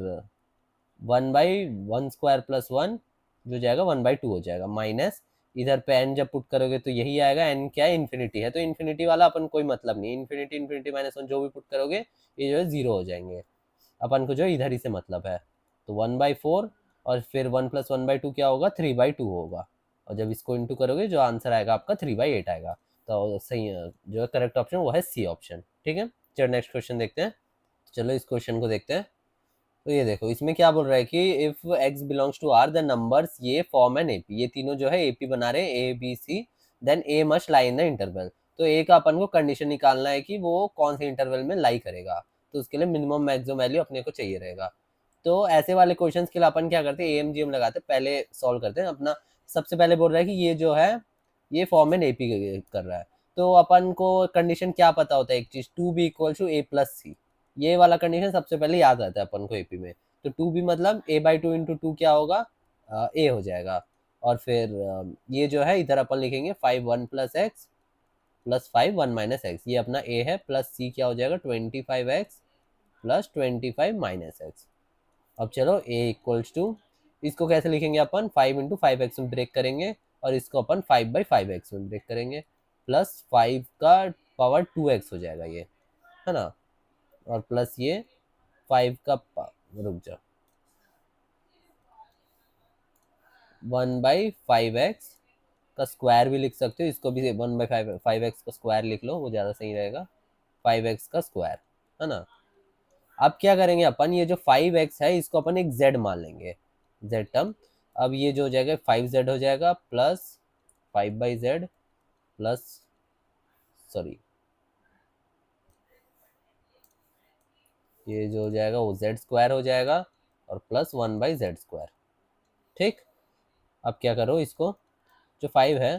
1/1² प्लस 1 जो जाएगा 1/2 हो जाएगा, माइनस इधर पे n जब पुट करोगे तो यही आएगा, n क्या है, इन्फिनिटी है, तो इन्फिनिटी वाला अपन कोई मतलब नहीं, इन्फिनिटी इन्फिनिटी माइनस 1 जो भी पुट करोगे ये जो है 0 हो जाएंगे, अपन को जो इधर ही से मतलब है। तो 1/4, और फिर 1 प्लस 1/2 क्या होगा, 3/2 होगा, और जब इसको इंटू करोगे जो आंसर आएगा आपका 3/8 आएगा। तो सही जो है करेक्ट ऑप्शन वो है सी ऑप्शन। ठीक है, चलो नेक्स्ट क्वेश्चन देखते हैं। चलो इस क्वेश्चन को देखते हैं। तो ये देखो इसमें क्या बोल रहा है कि if x belongs to r the numbers ये फॉर्म एन एपी, ये तीनों जो है एपी बना रहे हैं, A B C, then A must lie in the interval. तो ए का अपन को कंडीशन निकालना है कि वो कौन से इंटरवल में लाई करेगा, तो उसके लिए मिनिमम मैक्सिमम वैल्यू अपने को चाहिए रहेगा। तो ऐसे वाले क्वेश्चन के लिए अपन क्या करते हैं, एएमजीएम लगाते हैं, पहले सॉल्व करते हैं अपना। सबसे पहले बोल रहा है कि ये जो है ये फॉर्म एन एपी कर रहा है, तो अपन को कंडीशन क्या पता होता है, एक चीज, two B equal to A plus c, ये वाला कंडीशन सबसे पहले याद आता है अपन को एपी में। तो 2b मतलब a/2 इंटू टू क्या होगा, a हो जाएगा, और फिर ये जो है इधर अपन लिखेंगे 5 1 plus x plus 5 1 minus x, ये अपना a है, प्लस c क्या हो जाएगा 25x प्लस 25 माइनस एक्स। अब चलो a इक्वल्स टू, इसको कैसे लिखेंगे अपन, 5 इंटू 5x में ब्रेक करेंगे, और इसको अपन 5/5x में ब्रेक करेंगे, प्लस 5 का पावर 2x हो जाएगा ये, है ना, और प्लस ये 5 का रुक जा 1/5x का स्क्वायर भी लिख सकते हो, इसको भी 1/5x का स्क्वायर लिख लो, वो ज़्यादा सही रहेगा, 5x का स्क्वायर, है ना। अब क्या करेंगे अपन, ये जो 5x है इसको अपन एक z मान लेंगे, z टर्म। अब ये जो हो जाएगा 5z हो जाएगा, प्लस 5/z प्लस, सॉरी, ये जो हो जाएगा वो z स्क्वायर हो जाएगा, और प्लस 1/z²। ठीक, अब क्या करो इसको, जो 5 है,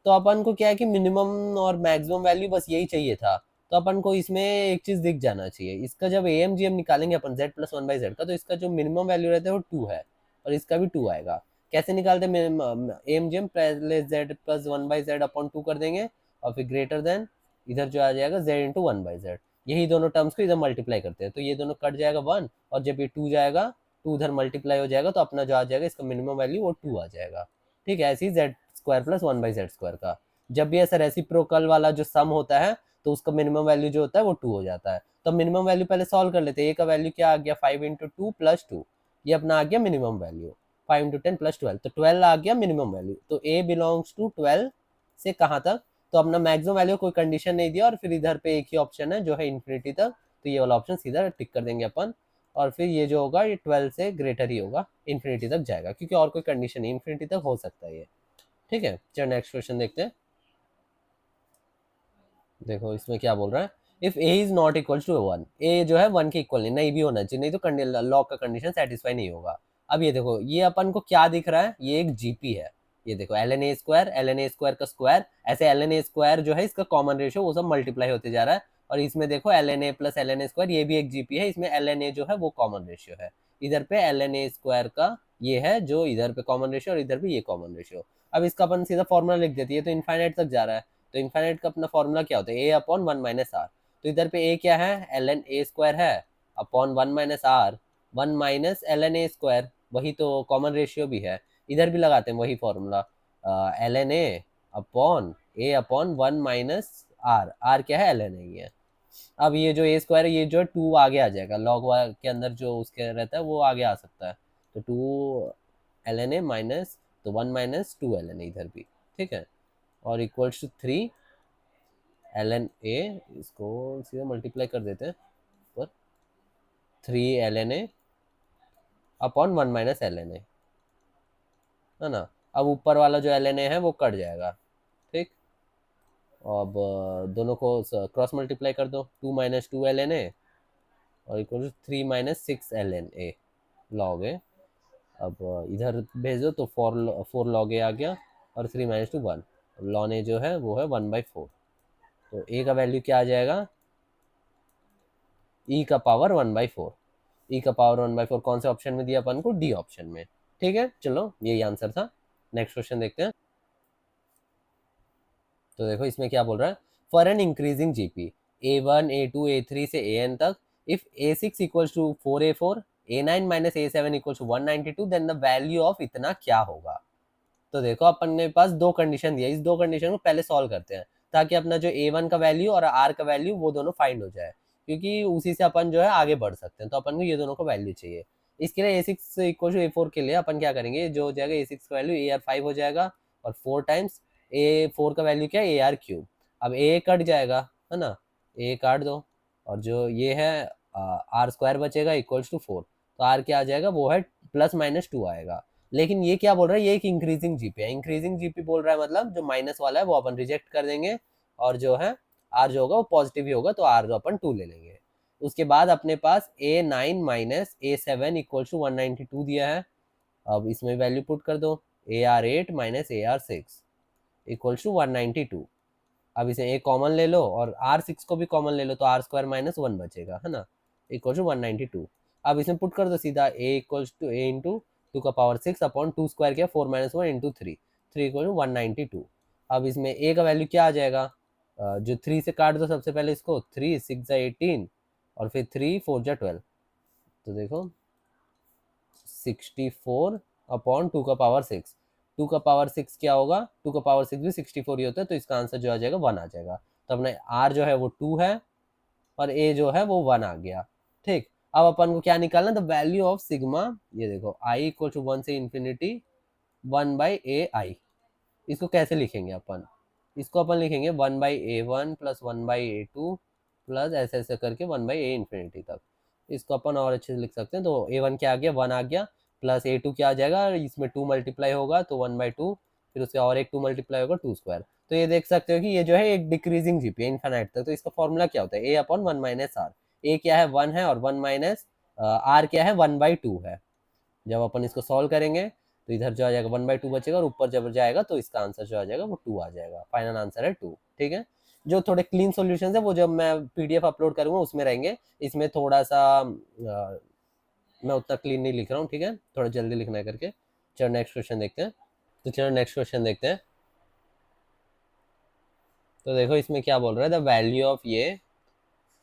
तो अपन को क्या है कि मिनिमम और मैक्सिमम वैल्यू बस यही चाहिए था, तो अपन को इसमें एक चीज दिख जाना चाहिए, इसका जब एएमजीएम निकालेंगे अपन z प्लस 1/z का, तो इसका जो मिनिमम वैल्यू रहता है वो 2 है, और इसका भी 2 आएगा। कैसे निकालते हैं एएमजीएम, पहले z प्लस 1/z अपॉन 2 कर देंगे, और फिर ग्रेटर देन इधर जो आ जाएगा z इंटू 1/z, यही दोनों टर्म्स को इधर मल्टीप्लाई करते हैं, तो ये दोनों कट जाएगा 1, और जब ये 2 जाएगा, 2 उधर मल्टीप्लाई हो जाएगा, तो अपना जो आ जाएगा इसका मिनिमम वैल्यू वो 2 आ जाएगा। ठीक है, ऐसे ही z स्क्वायर प्लस 1/z² का जब भी ऐसा रेसिप्रोकल वाला जो सम होता है, तो उसका मिनिमम वैल्यू जो होता है वो 2 हो जाता है। तो मिनिमम वैल्यू पहले सॉल्व कर लेते हैं, ए का वैल्यू क्या आ गया, 5 इंटू 2 प्लस 2, ये अपना आ गया मिनिमम वैल्यू, 5 इंटू 10 प्लस 12, तो 12 आ गया मिनिमम वैल्यू। तो ए बिलोंग्स टू 12 से कहाँ तक, तो अपना मैक्सिमम वैल्यू कोई कंडीशन नहीं दिया, और फिर इधर पे एक ही ऑप्शन है जो है इन्फिनिटी तक, तो ये वाला ऑप्शन सीधा टिक कर देंगे अपन, और फिर ये जो होगा ये 12 से ग्रेटर ही होगा, इन्फिनिटी तक जाएगा, क्योंकि और कोई कंडीशन नहीं, इन्फिनिटी तक हो सकता है ये। ठीक है, चलो नेक्स्ट क्वेश्चन देखते हैं। देखो इसमें क्या बोल रहा है, if A is not equal to 1, A जो है 1 के इक्वल नहीं भी होना चाहिए, नहीं तो लॉ का कंडीशन सेटिस्फाई नहीं होगा। अब ये देखो ये अपन को क्या दिख रहा है, ये एक जीपी है, ये देखो ln a² का स्क्वायर, ऐसे ln a² जो है इसका कॉमन रेशियो वो सब मल्टीप्लाई होते जा रहा है, और इसमें देखो ln a plus ln a² ये भी एक जीपी है, इसमें ln a जो है वो कॉमन रेशियो है, इधर पे ln a² का ये है जो इधर पे कॉमन रेशियो, और इधर भी ये कॉमन रेशियो। अब इसका अपन सीधा फॉर्मूला लिख देती है, तो इनफाइनाइट तक जा रहा है, तो इनफाइनाइट का अपना फॉर्मूला क्या होता है, ए अपॉन 1 माइनस आर, तो इधर पे ए क्या है, ln a² है, upon 1 minus R, 1 minus ln a², वही तो कॉमन रेशियो भी है, इधर भी लगाते हैं वही formula, ln a upon A upon 1 minus R, R क्या है ln a ही है। अब ये जो a² है ये जो 2 आगे आ जाएगा, लॉग के अंदर जो उसके रहता है वो आगे आ सकता है, तो 2 ln a माइनस, तो 1 माइनस 2 ln a इधर भी, ठीक है, और इक्वल्स टू 3 ln a, इसको सीधा मल्टीप्लाई कर देते हैं पर 3 ln a upon 1 minus ln a, है ना। अब ऊपर वाला जो ln a है वो कट जाएगा, ठीक, अब दोनों को क्रॉस मल्टीप्लाई कर दो, 2 माइनस 2 ln a और equal to 3 minus 6 ln a log a। अब इधर भेज दो तो 4 log a आ गया, और 3 माइनस 2 1, लॉन a जो है वो है 1/4, तो a का वैल्यू क्या आ जाएगा, e का पावर 1/4, e का पावर 1/4 कौन से ऑप्शन में दिया अपन को, डी ऑप्शन में। ठीक है, चलो यही आंसर था। नेक्स्ट क्वेश्चन देखते हैं। तो देखो इसमें क्या बोल रहा है, for an increasing GP A1 A2 A3 से AN तक, इफ A6 equals to 4A4, A9 minus A7 equals to 192, then the value of इतना क्या होगा। तो देखो अपन ने पास दो कंडीशन दिया, इस दो कंडीशन को पहले सॉल्व करते हैं ताकि अपना जो A1 का वैल्यू और R का वैल्यू वो दोनों फाइंड हो जाए, क्योंकि उसी से अपन जो है आगे बढ़ सकते हैं। तो अपन को ये दोनों का वैल्यू चाहिए। इसके लिए A6 इक्वल टू A4 के लिए अपन क्या करेंगे, जो हो जाएगा A6 का वैल्यू AR5 हो जाएगा और 4 टाइम्स A4 का वैल्यू क्या है AR3। अब A कट जाएगा है ना, A काट दो और जो ये है R² बचेगा इक्वल्स टू 4। तो R क्या आ जाएगा, वो है +-2 आएगा। लेकिन ये क्या बोल रहा है, ये एक इंक्रीजिंग जीपी है। इंक्रीजिंग जीपी बोल रहा है मतलब जो माइनस वाला है वो अपन रिजेक्ट कर देंगे और जो है आर जो होगा वो पॉजिटिव ही होगा, तो आर जो अपन 2 ले लेंगे। उसके बाद अपने पास A9 minus A7 equal to 192 दिया है। अब इसमें वैल्यू पुट कर दो, AR8 minus AR6 equal to 192। अब इसे A कॉमन ले लो और R6 को भी कॉमन ले लो, तो R² माइनस 1 बचेगा है ना, इक्वल टू 192। अब इसमें पुट कर दो सीधा, A equals to A into 2 का पावर 6 अपॉन 2 स्क्वायर किया 4 माइनस 1 इंटू 3, 3 इक्वल टू 192। अब इसमें A का वैल्यू क्या आ जाएगा, जो 3 से काट दो सबसे पहले इसको, 3 6 जा 18 और फिर 3 4 जा 12। तो देखो 64 अपॉन 2 का पावर 6, 2 का पावर 6 क्या होगा, 2 का पावर 6 भी 64 ही होता है, तो इसका आंसर जो आ जाएगा 1 आ जाएगा। तो अपने R जो है वो 2 है और A जो है वो 1 आ गया। ठीक, अब अपन को क्या निकालना, द वैल्यू ऑफ सिग्मा, ये देखो I इक्वल टू 1 से इन्फिनिटी 1/AI। इसको कैसे लिखेंगे अपन, इसको अपन लिखेंगे 1/A1 प्लस 1/A2 प्लस ऐसे ऐसे करके 1/A इन्फिनिटी तक। इसको अपन और अच्छे से लिख सकते हैं। तो A1 क्या आ गया, 1 आ गया, प्लस A2 क्या आ जाएगा, इसमें 2 मल्टीप्लाई होगा तो 1/2, फिर उसके और एक 2 मल्टीप्लाई होगा 2 स्क्वायर। तो ये देख सकते हो कि ये जो है एक डिक्रीजिंग जीपी है इन्फिनाइट तक। तो इसका फॉर्मूला क्या होता है, A अपॉन 1 माइनस आर। ए क्या है 1 है और 1 माइनस आर क्या है 1/2 है। जब अपन इसको सॉल्व करेंगे तो इधर जो आ जाएगा 1/2 बचेगा और ऊपर जब जाएगा तो इसका आंसर जो आ जाएगा वो 2 आ जाएगा। फाइनल आंसर है 2। ठीक है, जो थोड़े क्लीन सॉल्यूशंस है वो जब मैं PDF अपलोड करूंगा उसमें रहेंगे। इसमें थोड़ा सा मैं उतना क्लीन नहीं लिख रहा हूँ, ठीक है, थोड़ा जल्दी लिखना है करके। चलो नेक्स्ट क्वेश्चन देखते हैं। तो चलो नेक्स्ट क्वेश्चन देखते हैं। तो देखो इसमें क्या बोल रहा है, द वैल्यू ऑफ ये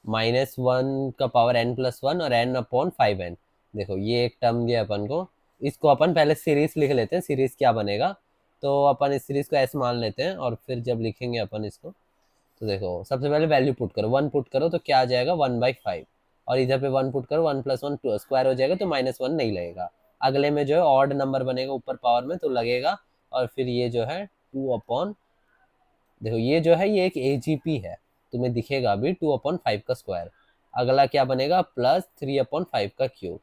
-1 का पावर n+1 और n/5n। देखो ये एक टर्म दिया अपन को, इसको अपन पहले सीरीज लिख लेते हैं, सीरीज क्या बनेगा। तो अपन इस सीरीज को s मान लेते हैं और फिर जब लिखेंगे अपन इसको, तो देखो सबसे पहले वैल्यू पुट करो, 1 पुट करो तो क्या आ जाएगा 1/5, और इधर पे 1 पुट करो 1 + 1 स्क्वायर हो जाएगा तो -1 नहीं लगेगा। अगले में जो है ऑड नंबर बनेगा ऊपर पावर में तो लगेगा, और फिर ये जो है 2 अपॉन, देखो ये जो है ये एक AGP है, तुम्हें दिखेगा अभी 2/5 का स्क्वायर। अगला क्या बनेगा +3/5 का क्यूब।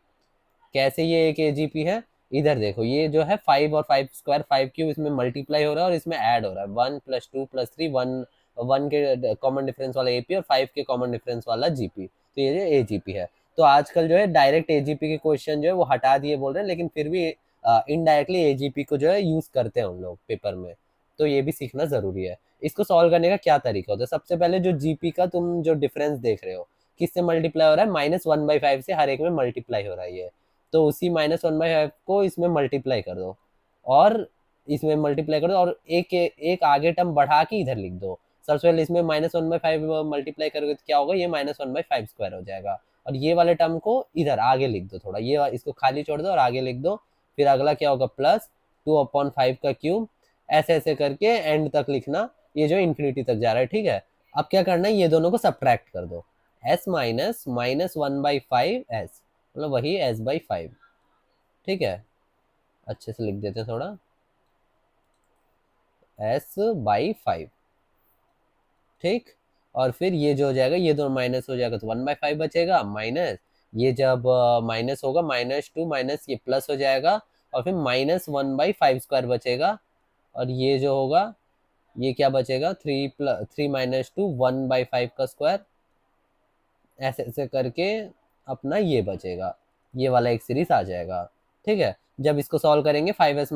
कैसे ये एक AGP है, इधर देखो ये जो है 5 और 5 स्क्वायर 5 क्यूब इसमें मल्टीप्लाई हो रहा है और इसमें ऐड हो रहा है 1 + 2 + 3 1, 1 के कॉमन डिफरेंस वाला AP और 5 के कॉमन डिफरेंस वाला GP। तो ये जो AGP है, तो आजकल जो है डायरेक्ट AGP के क्वेश्चन जो है वो हटा दिए बोल रहे हैं, लेकिन फिर भी इनडायरेक्टली AGP को जो है यूज करते हैं उन लोग पेपर में। तो ये भी सीखना जरूरी है। इसको सॉल्व करने का क्या तरीका होता है, सबसे पहले जो GP का तुम जो डिफरेंस देख रहे हो किससे मल्टीप्लाई हो रहा है, -1/5 से हर एक में मल्टीप्लाई हो रहा है ये। तो उसी -1/5 को इसमें मल्टीप्लाई कर दो और इसमें मल्टीप्लाई कर दो और एक एक आगे टर्म बढ़ा के इधर लिख दो। सबसे पहले इसमें -1/5 मल्टीप्लाई करोगे तो क्या होगा, ये -1/5 स्क्वायर हो जाएगा, और ये वाले टर्म को इधर आगे लिख दो, थोड़ा ये इसको खाली छोड़ दो और आगे लिख दो। फिर अगला क्या होगा +2/5 का क्यूब, ऐसे ऐसे करके एंड तक लिखना, ये जो इन्फिनिटी तक जा रहा है। ठीक है, अब क्या करना है, ये दोनों को सब्ट्रैक्ट कर दो, s माइनस -1/5s, मतलब वही s/5। ठीक है, अच्छे से लिख देते हैं थोड़ा, s/5। ठीक, और फिर ये जो हो जाएगा ये दोनों माइनस हो जाएगा तो 1/5 बचेगा, माइनस ये जब माइनस होगा -2 माइनस ये प्लस हो जाएगा और फिर -1/5 स्क्वायर बचेगा, और ये जो होगा ये क्या बचेगा 3 - 2 1/5 का स्क्वायर, ऐसे ऐसे करके अपना ये बचेगा, ये वाला एक सीरीज आ जाएगा। ठीक है, जब इसको सॉल्व करेंगे 5s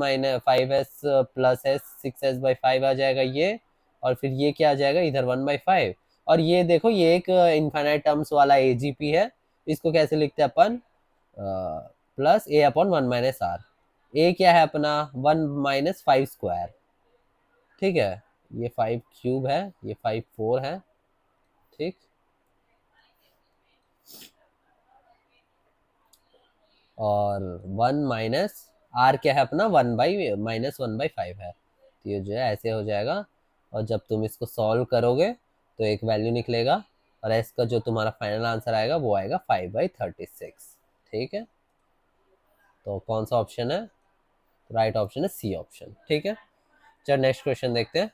प्लस s 6s/5 आ जाएगा ये, और फिर ये क्या आ जाएगा इधर 1/5, और ये देखो ये एक इनफाइनाइट टर्म्स वाला AGP है। इसको कैसे लिखते हैं अपन, +A/1 - r। ए क्या है अपना 1 - 5 स्क्वायर। ठीक है, ये 5 क्यूब है, ये 5 4 है, ठीक। और 1 माइनस आर क्या है अपना, 1/-1/5 है, तो ये जो है ऐसे हो जाएगा। और जब तुम इसको सॉल्व करोगे तो एक वैल्यू निकलेगा, और एस का जो तुम्हारा फाइनल आंसर आएगा वो आएगा 5/36, ठीक है। तो कौन सा ऑप्शन है, राइट ऑप्शन है सी ऑप्शन, ठीक है। चलो नेक्स्ट क्वेश्चन देखते हैं।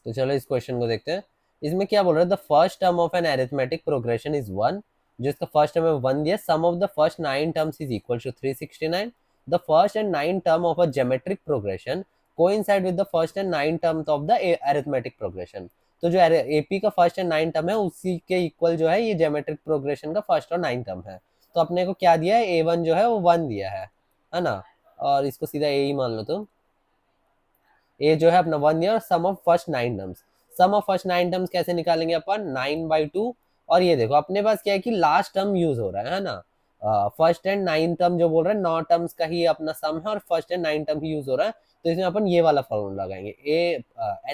तो चलो इस क्वेश्चन को देखते हैं। इसमें क्या बोल रहा है, the first term of an arithmetic progression is 1। जो इसका फर्स्ट टर्म है 1 दिया, sum of the first 9 terms is equal to 369। The first and 9 term of a geometric progression coincide with the first and 9 term of the arithmetic progression. तो जो एपी का फर्स्ट एंड 9 टर्म है उसी के इक्वल जो है ये ज्योमेट्रिक प्रोग्रेशन का फर्स्ट और 9 टर्म है। तो अपने को क्या दिया है, A1 जो है वो 1 दिया है ना। और इसको सीधा ए ही मान लो तुम। ए जो है अपना 1 year, sum of first 9 terms. Sum of first 9 terms कैसे निकालेंगे अपन, 9/2। और ये देखो अपने पास क्या है कि लास्ट टर्म यूज हो रहा है ना। फर्स्ट एंड 9 टर्म जो बोल रहे हैं 9 टर्म्स का ही अपना सम है, और first and 9 term he use हो रहा है। तो इसमें अपन ये वाला फॉर्मूला लगाएंगे, ए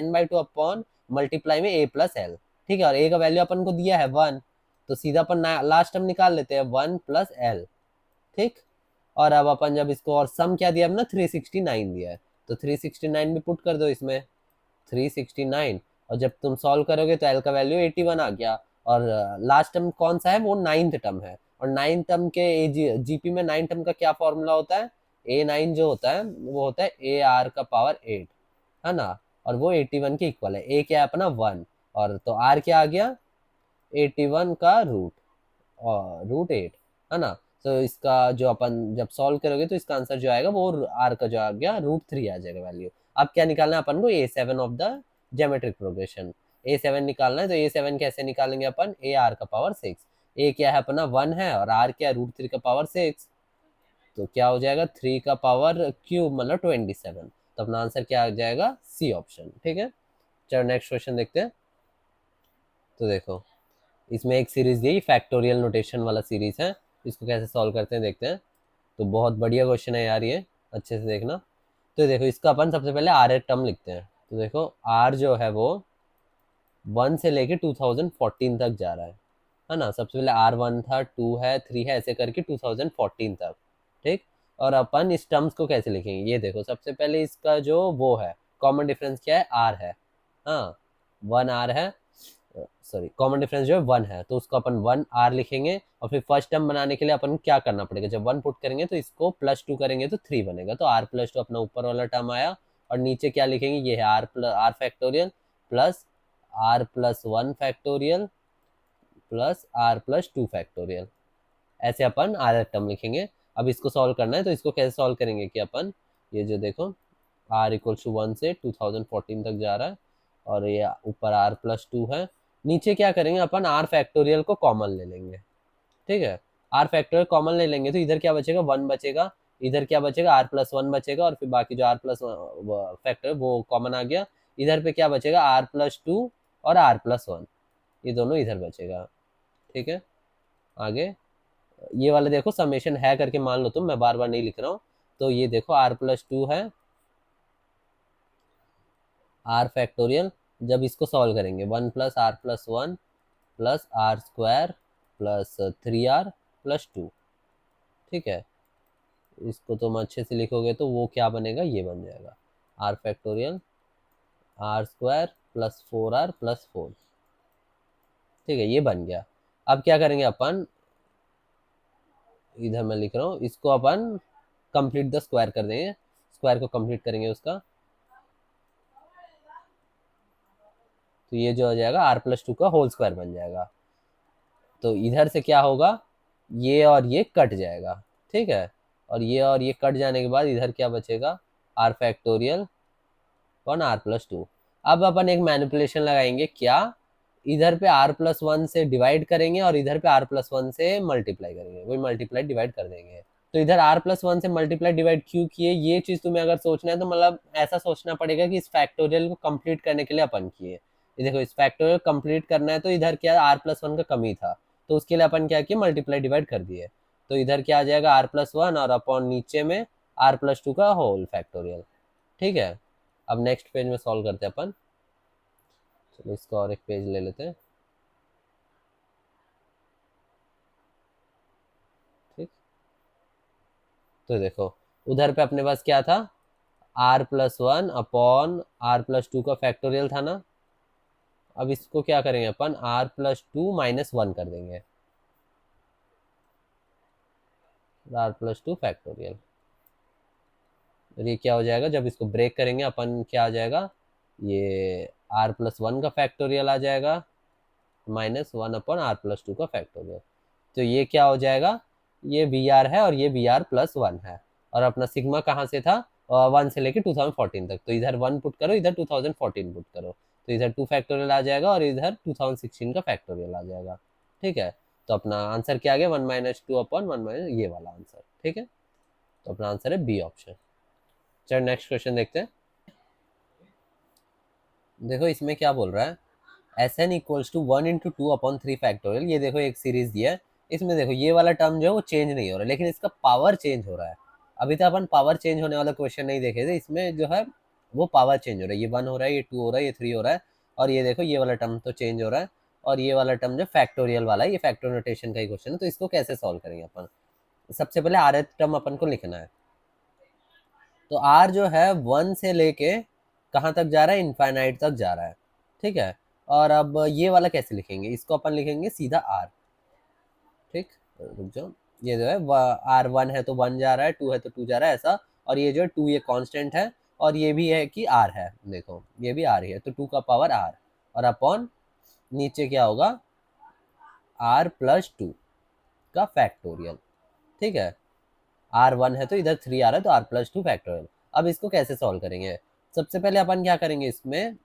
n/2 अपॉन मल्टीप्लाई में a प्लस एल, ठीक है। और ए का वैल्यू अपन को दिया है 1, तो सीधा अपन लास्ट टर्म निकाल लेते हैं 1 प्लस एल, ठीक। और अब अपन जब इसको, और सम क्या दिया अपना 369 दिया है, तो 369 भी पुट कर दो इसमें, 369। और जब तुम सॉल्व करोगे तो एल का वैल्यू 81 आ गया। और लास्ट टर्म कौन सा है, वो 9th टर्म है। और 9th टर्म के जीपी में 9 टर्म का क्या फॉर्मूला होता है, A9 जो होता है वो होता है AR का पावर 8, है ना। और वो 81 के इक्वल है। ए क्या है अपना 1, और तो आर क्या आ गया 81 का रूट, और √8, है ना। तो इसका जो अपन जब सॉल्व करोगे तो इसका आंसर जो आएगा वो आर का जो आ गया √3 आ जाएगा वैल्यू। अब क्या निकालना है अपन को, A7 of the geometric progression. A7 निकालना है, तो A7 कैसे निकालेंगे अपन, ए आर का पावर 6। ए क्या है अपना 1 है, और आर क्या है √3 का पावर 6, तो क्या हो जाएगा 3 का पावर क्यूब मतलब 27। तो अपना आंसर क्या आ जाएगा, सी ऑप्शन, ठीक है। चलो नेक्स्ट क्वेश्चन देखते हैं। तो देखो इसमें एक सीरीज दी, फैक्टोरियल नोटेशन वाला सीरीज है, इसको कैसे सॉल्व करते हैं देखते हैं। तो बहुत बढ़िया क्वेश्चन है यार ये, अच्छे से देखना। तो देखो इसका अपन सबसे पहले आर टर्म लिखते हैं। तो देखो आर जो है वो 1 से लेके 2014 तक जा रहा है ना। सबसे पहले R1 था, 2 है, 3 है, ऐसे करके 2014 तक, ठीक। और अपन इस टर्म्स को कैसे लिखेंगे, ये देखो सबसे पहले इसका जो वो है कॉमन डिफरेंस क्या है, आर है, हाँ 1 आर है, सॉरी कॉमन डिफरेंस जो है 1 है, तो उसको अपन 1 आर लिखेंगे। और फिर फर्स्ट टर्म बनाने के लिए अपन क्या करना पड़ेगा, जब 1 पुट करेंगे तो इसको +2 करेंगे तो 3 बनेगा, तो R+2 अपना ऊपर वाला टर्म आया। और नीचे क्या लिखेंगे, ये है R factorial plus R+1 factorial plus R+2 factorial, ऐसे अपन आर टर्म लिखेंगे। अब इसको सॉल्व करना है, तो इसको कैसे सॉल्व करेंगे कि अपन ये जो देखो R=1 से 2014 तक जा रहा है, और ये ऊपर R+2 है। नीचे क्या करेंगे अपन, आर फैक्टोरियल को कॉमन ले लेंगे, ठीक है। आर फैक्टोरियल कॉमन ले लेंगे तो इधर क्या बचेगा, 1 बचेगा, इधर क्या बचेगा R+1 बचेगा, और फिर बाकी जो R+ फैक्टर वो कॉमन आ गया। इधर पे क्या बचेगा R+2 और R+1, ये दोनों इधर बचेगा, ठीक है। आगे ये वाले देखो समेशन है करके मान लो तुम, मैं बार बार नहीं लिख रहा हूँ। तो ये देखो R+2 है, आर फैक्टोरियल, जब इसको सॉल्व करेंगे 1 + R+1 plus R² plus 3R+2, ठीक है। इसको तुम अच्छे से लिखोगे तो वो क्या बनेगा, ये बन जाएगा are factorial R² plus 4R+4, ठीक है, ये बन गया। अब क्या करेंगे अपन, इधर मैं लिख रहा हूँ, इसको अपन कंप्लीट द स्क्वायर कर देंगे, स्क्वायर को कंप्लीट करेंगे उसका, तो ये जो हो जाएगा R+2 का होल स्क्वायर बन जाएगा। तो इधर से क्या होगा, ये और ये कट जाएगा, ठीक है। और ये कट जाने के बाद इधर क्या बचेगा, आर फैक्टोरियल कौन R+2। अब अपन एक मैनिपुलेशन लगाएंगे, क्या, इधर पे R+1 से डिवाइड करेंगे और इधर पे R+1 से मल्टीप्लाई करेंगे, वही मल्टीप्लाई डिवाइड कर देंगे। तो इधर R+1 से मल्टीप्लाई डिवाइड क्यों किए, ये चीज तुम्हें अगर सोचना है तो मतलब ऐसा सोचना पड़ेगा कि इस फैक्टोरियल को कंप्लीट करने के लिए अपन किए। ये देखो इस फैक्टोरियल कंप्लीट करना है तो इधर क्या R+1 का कमी था, तो उसके लिए अपन क्या किए, मल्टीप्लाई डिवाइड कर दिए। तो इधर क्या आ जाएगा R+1 और अपॉन नीचे में R+2 का होल फैक्टोरियल, ठीक है। अब नेक्स्ट पेज में सॉल्व करते हैं अपन। चलो इसको और एक पेज ले लेते हैं। ठीक, तो देखो उधर पे अपने पास क्या था, r+1 अपॉन r+2 का फैक्टोरियल था ना। अब इसको क्या करेंगे अपन, r+2 -1 कर देंगे, r+2 फैक्टोरियल। और ये क्या हो जाएगा, जब इसको ब्रेक करेंगे अपन, क्या आ जाएगा, ये r+1 का फैक्टोरियल आ जाएगा -1 अपॉन r+2 का फैक्टोरियल। तो ये क्या हो जाएगा, ये वी आर है और ये VR+1 है। और अपना सिग्मा कहाँ से था, 1 से लेके 2014 तक। तो इधर 1 पुट करो, इधर 2014 पुट करो, तो इधर 2 फैक्टोरियल आ जाएगा और इधर 2016 का फैक्टोरियल आ जाएगा। ठीक है, तो अपना आंसर क्या आ गया, 1 - 2 अपॉन 1 ये वाला आंसर। ठीक है, तो अपना आंसर है बी ऑप्शन। चलो नेक्स्ट क्वेश्चन देखते हैं। देखो इसमें क्या बोल रहा है, Sn=1 × 2/3 फैक्टोरियल। ये देखो एक सीरीज दिया है, इसमें देखो ये वाला टर्म जो है वो चेंज नहीं हो रहा है, लेकिन इसका पावर चेंज हो रहा है। अभी तो अपन पावर चेंज होने वाला क्वेश्चन नहीं देखे थे, इसमें जो है वो पावर चेंज हो रहा है। ये 1 हो रहा है, ये 2 हो रहा है, ये 3 हो रहा है, और ये देखो ये वाला टर्म तो चेंज हो रहा है, और ये वाला टर्म जो फैक्टोरियल वाला है, ये फैक्टर नोटेशन का ही क्वेश्चन है। तो इसको कैसे सॉल्व करेंगे अपन, सबसे पहले आर टर्म अपन को लिखना है। तो आर जो है 1 से लेके कहाँ तक जा रहा है, इनफाइनाइट तक जा रहा है। ठीक है, और अब ये वाला कैसे लिखेंगे, इसको अपन लिखेंगे सीधा आर। ठीक, रुक जाओ, ये जो है R1 है तो 1 जा रहा है, 2 है तो 2 जा रहा है, ऐसा। और ये जो है 2 ये कांस्टेंट है, और ये भी है कि R है, देखो ये भी R ही है, तो 2 का पावर R, और अपॉन नीचे क्या होगा, R+2 का फैक्टोरियल। ठीक है, R1 है तो इधर 3 आ रहा है, तो R+2 फैक्टोरियल। अब इसको कैसे सॉल्व करेंगे, सबसे पहले अपन क्या करेंगे इसमें,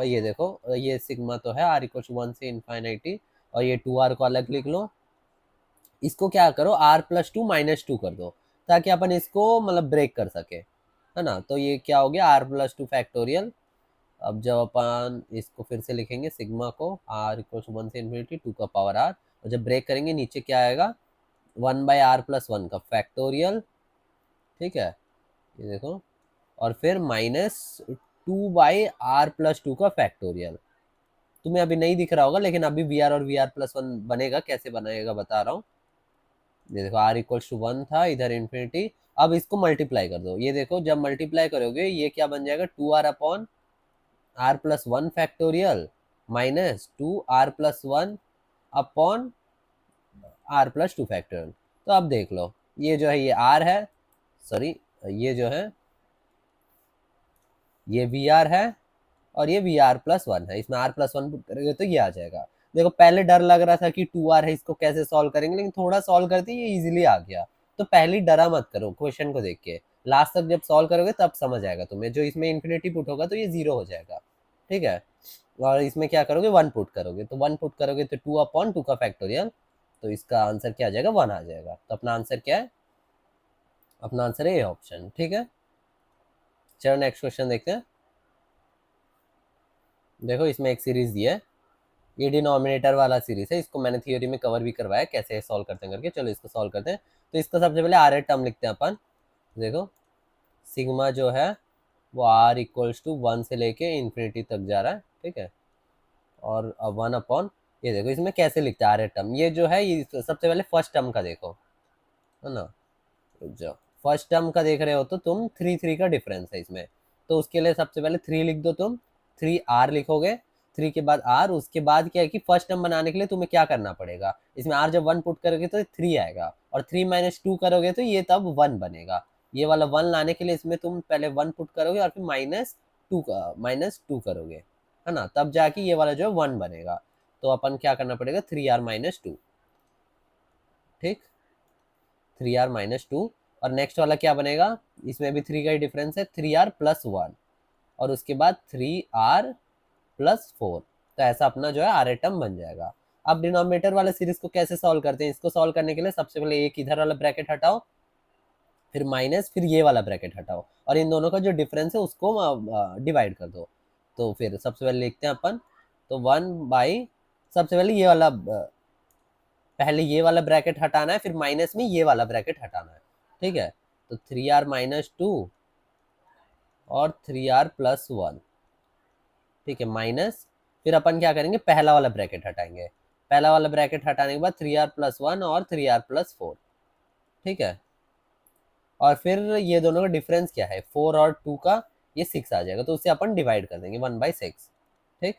ये देखो ये सिग्मा तो है R=1 से इनफाइनाइटी, और ये 2R को अलग लिख लो। इसको क्या करो, R+2 -2 कर दो, ताकि अपन इसको मतलब ब्रेक कर सके, है ना। तो ये क्या हो गया, R+2 फैक्टोरियल। अब जब अपन इसको फिर से लिखेंगे सिग्मा को, R=1 से इन्फिनिटी 2 का पावर R, और जब ब्रेक करेंगे नीचे क्या आएगा, 1/R+1 का फैक्टोरियल। ठीक है, ये देखो, और फिर -2/R+2 का फैक्टोरियल। तुम्हें अभी नहीं दिख रहा होगा, लेकिन अभी VR और VR+1 बनेगा, कैसे बनेगा बता रहा हूँ। ये देखो R=1 था, इधर इन्फिनिटी। अब इसको मल्टीप्लाई कर दो, ये देखो जब मल्टीप्लाई करोगे ये क्या बन जाएगा, 2R upon R+1 factorial -2R+1 upon R+2 factorial. तो अब देख लो, ये जो है ये R है, सॉरी ये जो है ये VR है, और ये VR+1 है। इसमें R+1 पुट करेंगे तो ये आ जाएगा। देखो पहले डर लग रहा था कि 2R है, इसको कैसे सॉल्व करेंगे, लेकिन थोड़ा सॉल्व करते ये इजीली आ गया। तो पहले डरा मत करो क्वेश्चन को देख के, लास्ट तक जब सॉल्व करोगे तब समझ आएगा तुम्हें। जो इसमें इन्फिनिटी पुट होगा तो ये 0 हो जाएगा। ठीक है, और इसमें क्या करोगे, 1 पुट करोगे, तो 1 पुट करोगे तो 2/2 का फैक्टोरियल। तो इसका आंसर क्या आ जाएगा, 1 आ जाएगा। तो अपना आंसर क्या है, अपना आंसर है ए ऑप्शन। ठीक है, चलो नेक्स्ट क्वेश्चन देखते हैं। देखो इसमें एक सीरीज दिया है, ये डिनोमिनेटर वाला सीरीज है, इसको मैंने थियोरी में कवर भी करवाया कैसे सॉल्व करते हैं करके। चलो इसको सॉल्व करते हैं। तो इसको सबसे पहले आर टर्म लिखते हैं अपन। देखो सिग्मा जो है वो R=1 से लेके इन्फिनिटी तक जा रहा है। ठीक है, और 1 अपॉन, ये देखो इसमें कैसे लिखते हैं आर टर्म, ये जो है ये सबसे पहले फर्स्ट टर्म का देखो, है ना। जो फर्स्ट टर्म का देख रहे हो तो तुम 3 का डिफरेंस है इसमें, तो उसके लिए सबसे पहले 3 लिख दो तुम, 3R लिखोगे, 3 के बाद R। उसके बाद क्या है कि फर्स्ट टर्म बनाने के लिए तुम्हें क्या करना पड़ेगा, इसमें R जब 1 पुट करोगे तो 3 आएगा, और 3 - 2 करोगे तो ये तब 1 बनेगा। ये वाला 1 लाने के लिए इसमें तुम पहले 1 पुट करोगे और फिर -2 करोगे, है ना, तब जाके ये वाला जो है 1 बनेगा। तो अपन क्या करना पड़ेगा, 3R - 2। ठीक, 3R - 2, और नेक्स्ट वाला क्या बनेगा, इसमें भी 3 का ही डिफरेंस है, 3R+1, और उसके बाद 3R+4। तो ऐसा अपना जो है आर टर्म बन जाएगा। अब डिनोमिनेटर वाले सीरीज को कैसे सॉल्व करते हैं, इसको सॉल्व करने के लिए सबसे पहले एक इधर वाला ब्रैकेट हटाओ, फिर माइनस, फिर ये वाला ब्रैकेट हटाओ, और इन दोनों का जो डिफरेंस है उसको डिवाइड कर दो। तो फिर सबसे पहले लिखते हैं अपन, तो 1/, सबसे पहले ये वाला पहले ये वाला ब्रैकेट हटाना है, फिर माइनस में ये वाला ब्रैकेट हटाना है। ठीक है, तो 3R - 2, और 3r+1, ठीक है, माइनस, फिर अपन क्या करेंगे, पहला वाला ब्रैकेट हटाएंगे, पहला वाला ब्रैकेट हटाने के बाद 3r+1 और 3r+4, ठीक है, और फिर ये दोनों का डिफरेंस क्या है, 4 और 2 का, ये 6 आ जाएगा, तो उससे अपन डिवाइड कर देंगे 1/6, ठीक।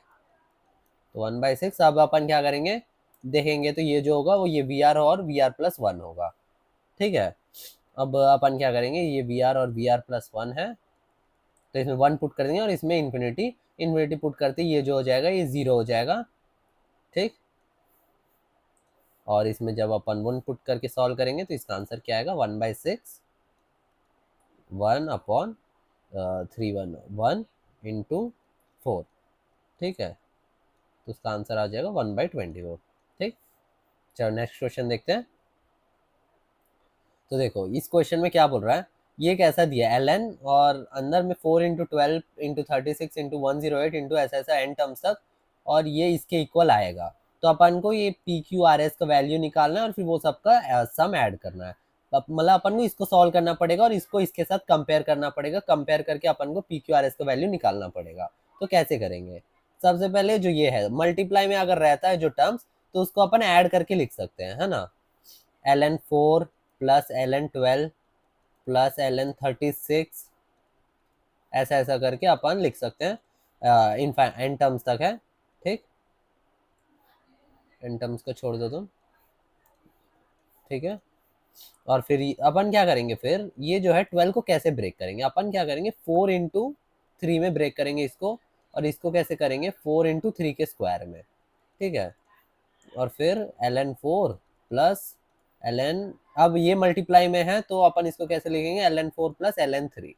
तो 1/6, अब अपन क्या करेंगे, देखेंगे तो ये जो होगा वो ये वी आर और VR+1 होगा, ठीक है। अब अपन क्या करेंगे, ये VR और VR+1 है, तो इसमें 1 पुट कर देंगे और इसमें इन्फिनिटी, इन्फिनिटी पुट करते ये जो हो जाएगा ये 0 हो जाएगा, ठीक। और इसमें जब अपन 1 पुट करके सॉल्व करेंगे तो इसका आंसर क्या आएगा, 1/6 1/311 × 4, ठीक है, तो उसका आंसर आ जाएगा 1/24, ठीक। चलो नेक्स्ट क्वेश्चन देखते हैं। तो देखो इस क्वेश्चन में क्या बोल रहा है, ये कैसा दिया ln और अंदर में 4 × 12 × 36 × 108 इंटू ऐसा ऐसा n टर्म्स तक, और ये इसके इक्वल आएगा, तो अपन को ये PQRS का वैल्यू निकालना है और फिर वो सबका सम ऐड करना है, मतलब अपन को इसको सॉल्व करना पड़ेगा और इसको इसके साथ कंपेयर करना पड़ेगा, कंपेयर करके अपन को PQRS का वैल्यू निकालना पड़ेगा। तो कैसे करेंगे, सबसे पहले जो ये है मल्टीप्लाई में अगर रहता है जो टर्म्स, तो उसको अपन ऐड करके लिख सकते हैं, है ना, ln 4 plus ln 12 plus ln 36, ऐसा ऐसा करके अपन लिख सकते हैं, एन टर्म्स तक है, ठीक, एन टर्म्स को छोड़ दो तुम, ठीक है। और फिर अपन क्या करेंगे, फिर ये जो है 12 को कैसे ब्रेक करेंगे, अपन क्या करेंगे 4 × 3 में ब्रेक करेंगे इसको, और इसको कैसे करेंगे 4 × 3 के स्क्वायर में, ठीक है। और फिर ln 4 प्लस ln, अब ये मल्टीप्लाई में है तो अपन इसको कैसे लिखेंगे, ln 4 प्लस ln 3,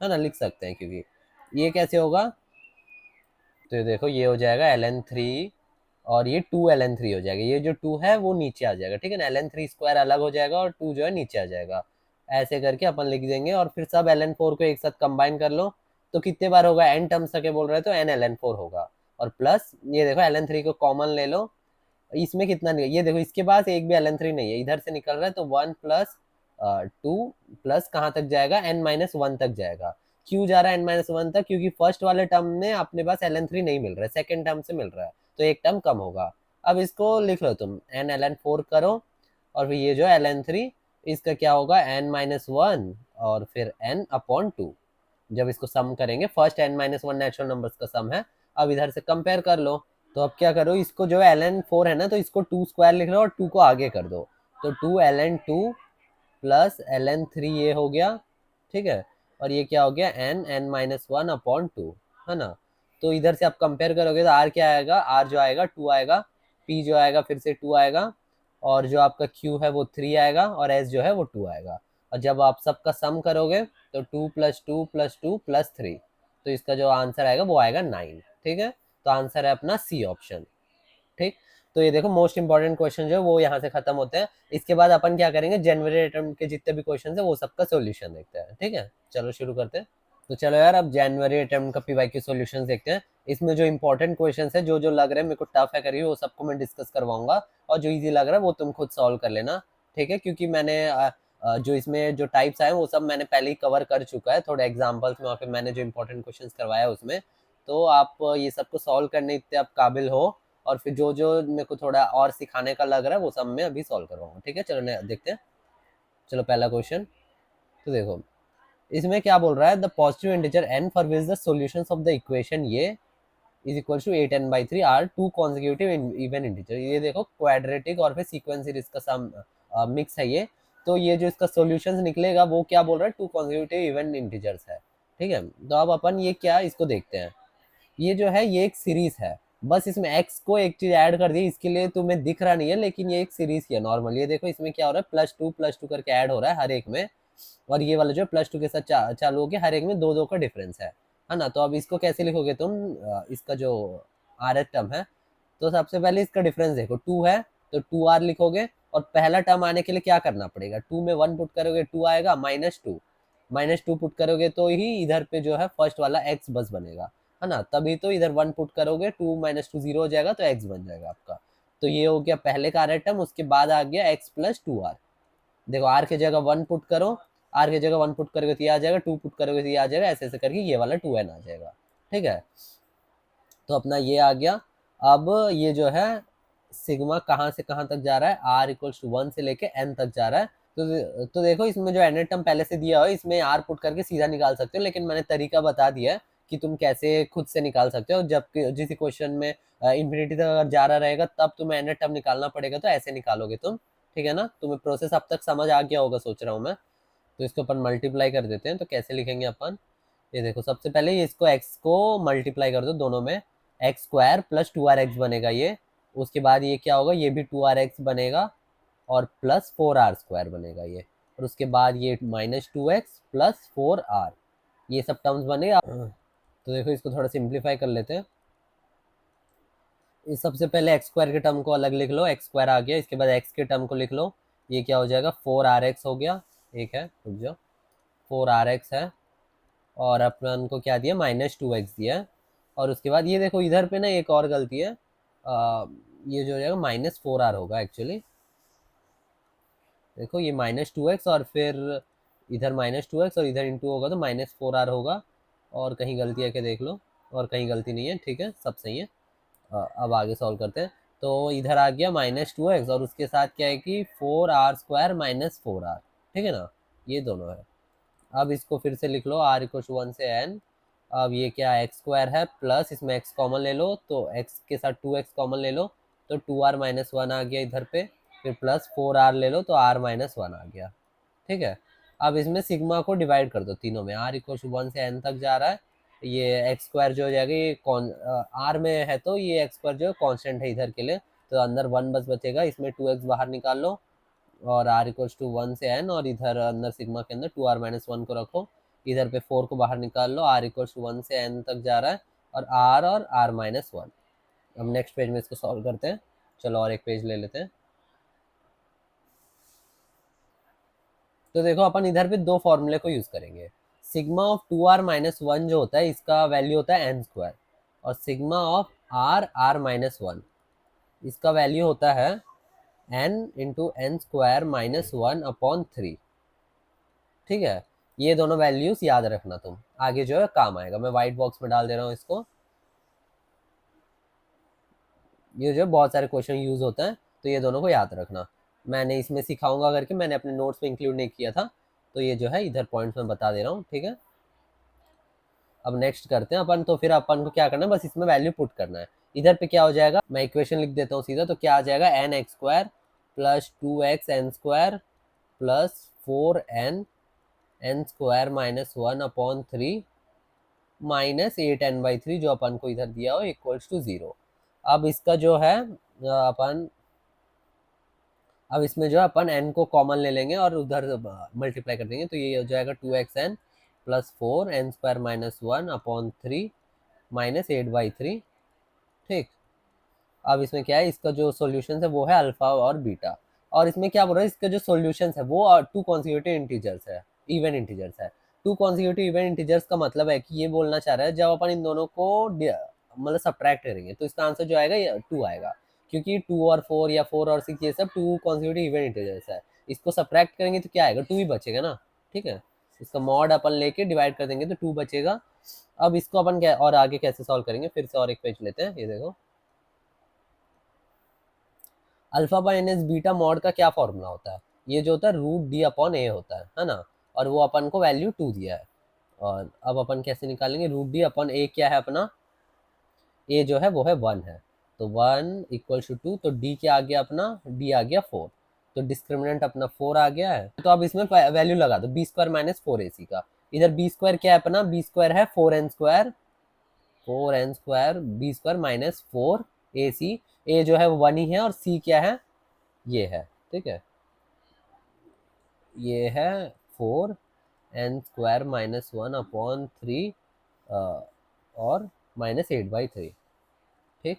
है ना, लिख सकते हैं, क्योंकि ये कैसे होगा, तो ये देखो ये हो जाएगा ln 3 और ये 2 ln 3 हो जाएगा, ये जो 2 है वो नीचे आ जाएगा, ठीक है ना, ln 3 स्क्वायर अलग हो जाएगा और 2 जो है नीचे आ जाएगा, ऐसे करके अपन लिख देंगे। और फिर सब ln 4 को एक साथ कंबाइन कर लो, तो कितने बार होगा, n टर्म्स तक बोल रहे हैं तो n ln 4 होगा, और प्लस ये देखो ln 3 को कॉमन ले लो, इसमें कितना नहीं है, ये देखो इसके पास एक भी ln 3 नहीं है, इधर से निकल रहा है, तो 1 + 2 प्लस कहाँ तक जाएगा, n-1 तक जाएगा, क्यों जा रहा है n-1 तक, क्योंकि फर्स्ट वाले टर्म में अपने पास ln 3 नहीं मिल रहा है, सेकेंड टर्म से मिल रहा है, तो एक टर्म कम होगा। अब इसको लिख लो तुम, n ln 4 करो, और फिर ये जो ln 3, इसका क्या होगा, n-1 और फिर n/2, जब इसको सम करेंगे, फर्स्ट n-1 नेचुरल नंबर्स का सम है, अब इधर से कंपेयर कर लो, तो अब क्या करो, इसको जो ln 4 है ना, तो इसको 2 स्क्वायर लिख लो और 2 को आगे कर दो, तो 2 ln 2 प्लस ln 3 ये हो गया, ठीक है, और ये क्या हो गया, n(n-1/2), है ना। तो इधर से आप कंपेयर करोगे तो r क्या आएगा, r जो आएगा 2 आएगा, p जो आएगा फिर से 2 आएगा, और जो आपका q है वो 3 आएगा, और s जो है वो 2 आएगा, और जब आप सबका सम करोगे तो 2 + 2 + 2 + 3, तो इसका जो आंसर आएगा वो आएगा 9, ठीक है। तो आंसर है अपना सी ऑप्शन, ठीक। तो ये देखो मोस्ट इंपॉर्टेंट क्वेश्चन जो है वो यहाँ से खत्म होते हैं, इसके बाद अपन क्या करेंगे, जनवरी अटेम्प्ट के जितने भी क्वेश्चन है वो सबका सोल्यूशन देखते हैं, ठीक है, चलो शुरू करते हैं। तो चलो यार, अब जनवरी अटेम्प्ट का पीवाईक्यू सॉल्यूशंस देखते हैं। इसमें जो इंपॉर्टेंट क्वेश्चंस है, जो जो लग रहे हैं मेरे को टफ है करिए, वो सबको मैं डिस्कस करवाऊंगा, और जो इजी लग रहा है वो तुम खुद सॉल्व कर लेना, ठीक है, क्योंकि मैंने जो इसमें जो टाइप्स आए वो सब मैंने पहले ही कवर कर चुका है थोड़े एग्जाम्पल्स में, और फिर मैंने जो इंपॉर्टेंट क्वेश्चन करवाया उसमें, तो आप ये सबको सॉल्व करने इतने आप काबिल हो, और फिर जो जो मेरे को थोड़ा और सिखाने का लग रहा है वो सब मैं अभी सॉल्व करवाऊंगा, ठीक है। चलो देखते हैं। चलो पहला क्वेश्चन, तो देखो इसमें क्या बोल रहा है, the positive integer n for which the solutions of the equation ये is equal to 8n/3 are 2 consecutive even integer. ये देखो क्वाड्रेटिक और फिर सीक्वेंस सीरीज का सम मिक्स है ये, तो ये जो इसका सॉल्यूशंस निकलेगा वो क्या बोल रहा है, 2 कॉन्जिक्यूटिव इवन इंटीजर्स है, ठीक है। तो अब अपन ये क्या इसको देखते हैं, ये जो है ये एक सीरीज है, बस इसमें x को एक चीज ऐड कर दी, इसके लिए तुम्हें दिख रहा नहीं है, लेकिन ये एक सीरीज की है नॉर्मल, ये देखो इसमें क्या हो रहा है, +2 करके ऐड हो रहा है हर एक में, और ये वाला जो +2 के साथ चालू हो गया, हर एक में 2 का डिफरेंस है ना। तो अब इसको कैसे लिखोगे तुम, इसका जो आर एच टर्म है, तो सबसे पहले इसका डिफरेंस देखो 2 है, तो 2r लिखोगे, और पहला टर्म आने के लिए क्या करना पड़ेगा, 2 में 1 पुट करोगे 2 आएगा, -2 पुट करोगे तो ही इधर पे जो है फर्स्ट वाला x बस बनेगा, है ना, तभी तो इधर 1 पुट करोगे, 2 - 2 0 हो जाएगा, तो x बन जाएगा आपका। तो ये हो गया पहले का टर्म, उसके बाद आ गया x + 2r, देखो r की जगह 1 पुट करो, आर की जगह 1 पुट करोगे तो ये आ जाएगा, 2 पुट करोगे तो ये आ जाएगा, ऐसे ऐसे करके ये वाला 2n आ जाएगा। ठीक है, तो अपना ये आ गया। अब ये जो है सिग्मा कहाँ से कहाँ तक जा रहा है, आर इक्वल्स टू 1 से लेके n तक जा रहा है। तो देखो इसमें जो एन टर्म पहले से दिया हो, इसमें आर पुट करके सीधा निकाल सकते हो, लेकिन मैंने तरीका बता दिया है कि तुम कैसे खुद से निकाल सकते हो। जबकि जिस क्वेश्चन में इंफिनिटी तक अगर जा रहा रहेगा तब तुम्हें एन टर्म निकालना पड़ेगा, तो ऐसे निकालोगे तुम। ठीक है ना, तुम्हें प्रोसेस अब तक समझ आ गया होगा सोच रहा हूँ मैं। तो इसको अपन मल्टीप्लाई कर देते हैं, तो कैसे लिखेंगे अपन, ये देखो सबसे पहले ये इसको x को मल्टीप्लाई कर दो दोनों में, एक्स स्क्वायर प्लस 2rx बनेगा ये। उसके बाद ये क्या होगा, ये भी 2rx बनेगा और प्लस 4r² बनेगा ये। और उसके बाद ये -2x प्लस 4r, ये सब टर्म्स बनेगा। तो देखो इसको थोड़ा सिंप्लीफाई कर लेते हैं। इस सबसे पहले एक्स स्क्वायर के टर्म को अलग लिख लो, एक्स स्क्वायर आ गया। इसके बाद एक्स के टर्म को लिख लो, ये क्या हो जाएगा 4rx हो गया। एक है, रुक जाओ, 4rx है और अपन को क्या दिया -2x दिया है। और उसके बाद ये देखो इधर पे ना एक और गलती है, ये जो हो जाएगा -4r होगा एक्चुअली। देखो ये -2x और फिर इधर -2x और इधर इंटू होगा तो -4r होगा। और कहीं गलती है क्या देख लो, और कहीं गलती नहीं है, ठीक है सब सही है। अब आगे सॉल्व करते हैं। तो इधर आ गया -2x और उसके साथ क्या है कि 4r² -4r, ठीक है ना, ये दोनों है। अब इसको फिर से लिख लो, r इक्वल 1 से n। अब ये क्या एक्स स्क्वायर है प्लस इसमें x कॉमन ले लो, तो x के साथ 2x कॉमन ले लो, तो 2r - 1 आ गया इधर पे। फिर प्लस 4r ले लो तो r - 1 आ गया। ठीक है, अब इसमें सिग्मा को डिवाइड कर दो तीनों में, r इक्वल 1 से n तक जा रहा है। ये एक्स स्क्वायर जो हो जाएगा, ये आर में है तो ये एक्स स्क्वायर जो है कॉन्स्टेंट है इधर के लिए, तो अंदर 1 बस बचेगा, इसमें 2x बाहर निकाल लो और r इक्वल्स टू 1 से n, और इधर अंदर सिग्मा के अंदर 2r - 1 को रखो, इधर पे 4 को बाहर निकाल लो, r इक्वल्स टू 1 से n तक जा रहा है और r -1। अब नेक्स्ट पेज में इसको सॉल्व करते हैं। चलो और एक पेज ले लेते हैं। तो देखो अपन इधर पे दो फॉर्मूले को यूज करेंगे। सिग्मा ऑफ 2r - 1 जो होता है इसका वैल्यू होता है n स्क्वायर, और सिग्मा ऑफ r -1 इसका वैल्यू होता है n इंटू n स्क्वायर -1/3। ठीक है, ये दोनों वैल्यूज याद रखना तुम, आगे जो है काम आएगा। मैं व्हाइट बॉक्स में डाल दे रहा हूँ इसको। ये जो बहुत सारे क्वेश्चन यूज होता है, तो ये दोनों को याद रखना। मैंने इसमें सिखाऊंगा करके मैंने अपने नोट्स में इंक्लूड नहीं किया था, तो ये जो है इधर पॉइंट्स में बता दे रहा हूँ। ठीक है, अब नेक्स्ट करते हैं अपन। तो फिर अपन को क्या करना है, बस इसमें वैल्यू पुट करना है। इधर पे क्या हो जाएगा, मैं इक्वेशन लिख देता हूँ सीधा, तो क्या आ जाएगा n(x²) plus 2xn² plus 4n n² -1/3 -8n/3 जो अपन को इधर दिया हो इक्वल्स टू 0। अब इसका जो है अपन, अब इसमें जो है अपन n को कॉमन ले लेंगे और उधर मल्टीप्लाई कर देंगे, तो ये हो जाएगा 2xn प्लस 4n² -1/3 -8/3। ठीक, अब इसमें क्या है, इसका जो सॉल्यूशन है वो है अल्फा और बीटा। और इसमें क्या बोल रहा है, इसका जो सॉल्यूशन है वो 2 कॉन्सिक्यूटिव इंटीजर्स है, इवन इंटीजर्स है। 2 कॉन्सिक्यूटिव इवन इंटीजर्स का मतलब है कि ये बोलना चाह रहा है जब अपन इन दोनों को मतलब सब्ट्रैक्ट करेंगे तो इसका आंसर जो आएगा ये 2 आएगा, क्योंकि 2 और 4 या 4 और 6 ये सब 2 कॉन्सिक्यूटिव इवन इंटीजर्स है। इसको सब्ट्रैक्ट करेंगे तो क्या आएगा, 2 ही बचेगा ना। ठीक है, इसका मॉड अपन लेके डिवाइड कर देंगे तो 2 बचेगा। अब इसको अपन क्या और आगे कैसे सॉल्व करेंगे, फिर से और एक पेज लेते हैं। ये देखो, alpha by N S beta mod का क्या फॉर्मूला होता है, ये जो होता है √d/a होता है ना। और वो अपन को वैल्यू 2 दिया है। और अब अपन कैसे निकालेंगे, √d/a क्या है अपना, a जो है वो है 1 है, तो 1 इक्वल्स टू 2, तो d क्या आ गया अपना, d आ गया 4, तो डिस्क्रिमिनेंट अपना 4 आ गया है। तो अब इसमें वैल्यू लगा दो b² - 4ac का। इधर b² क्या है अपना, b² है 4n², 4n² b² - 4ac। a जो है वो 1 ही है और c क्या है, ये है। ठीक है, ये है 4n² -1/3 और -8/3। ठीक,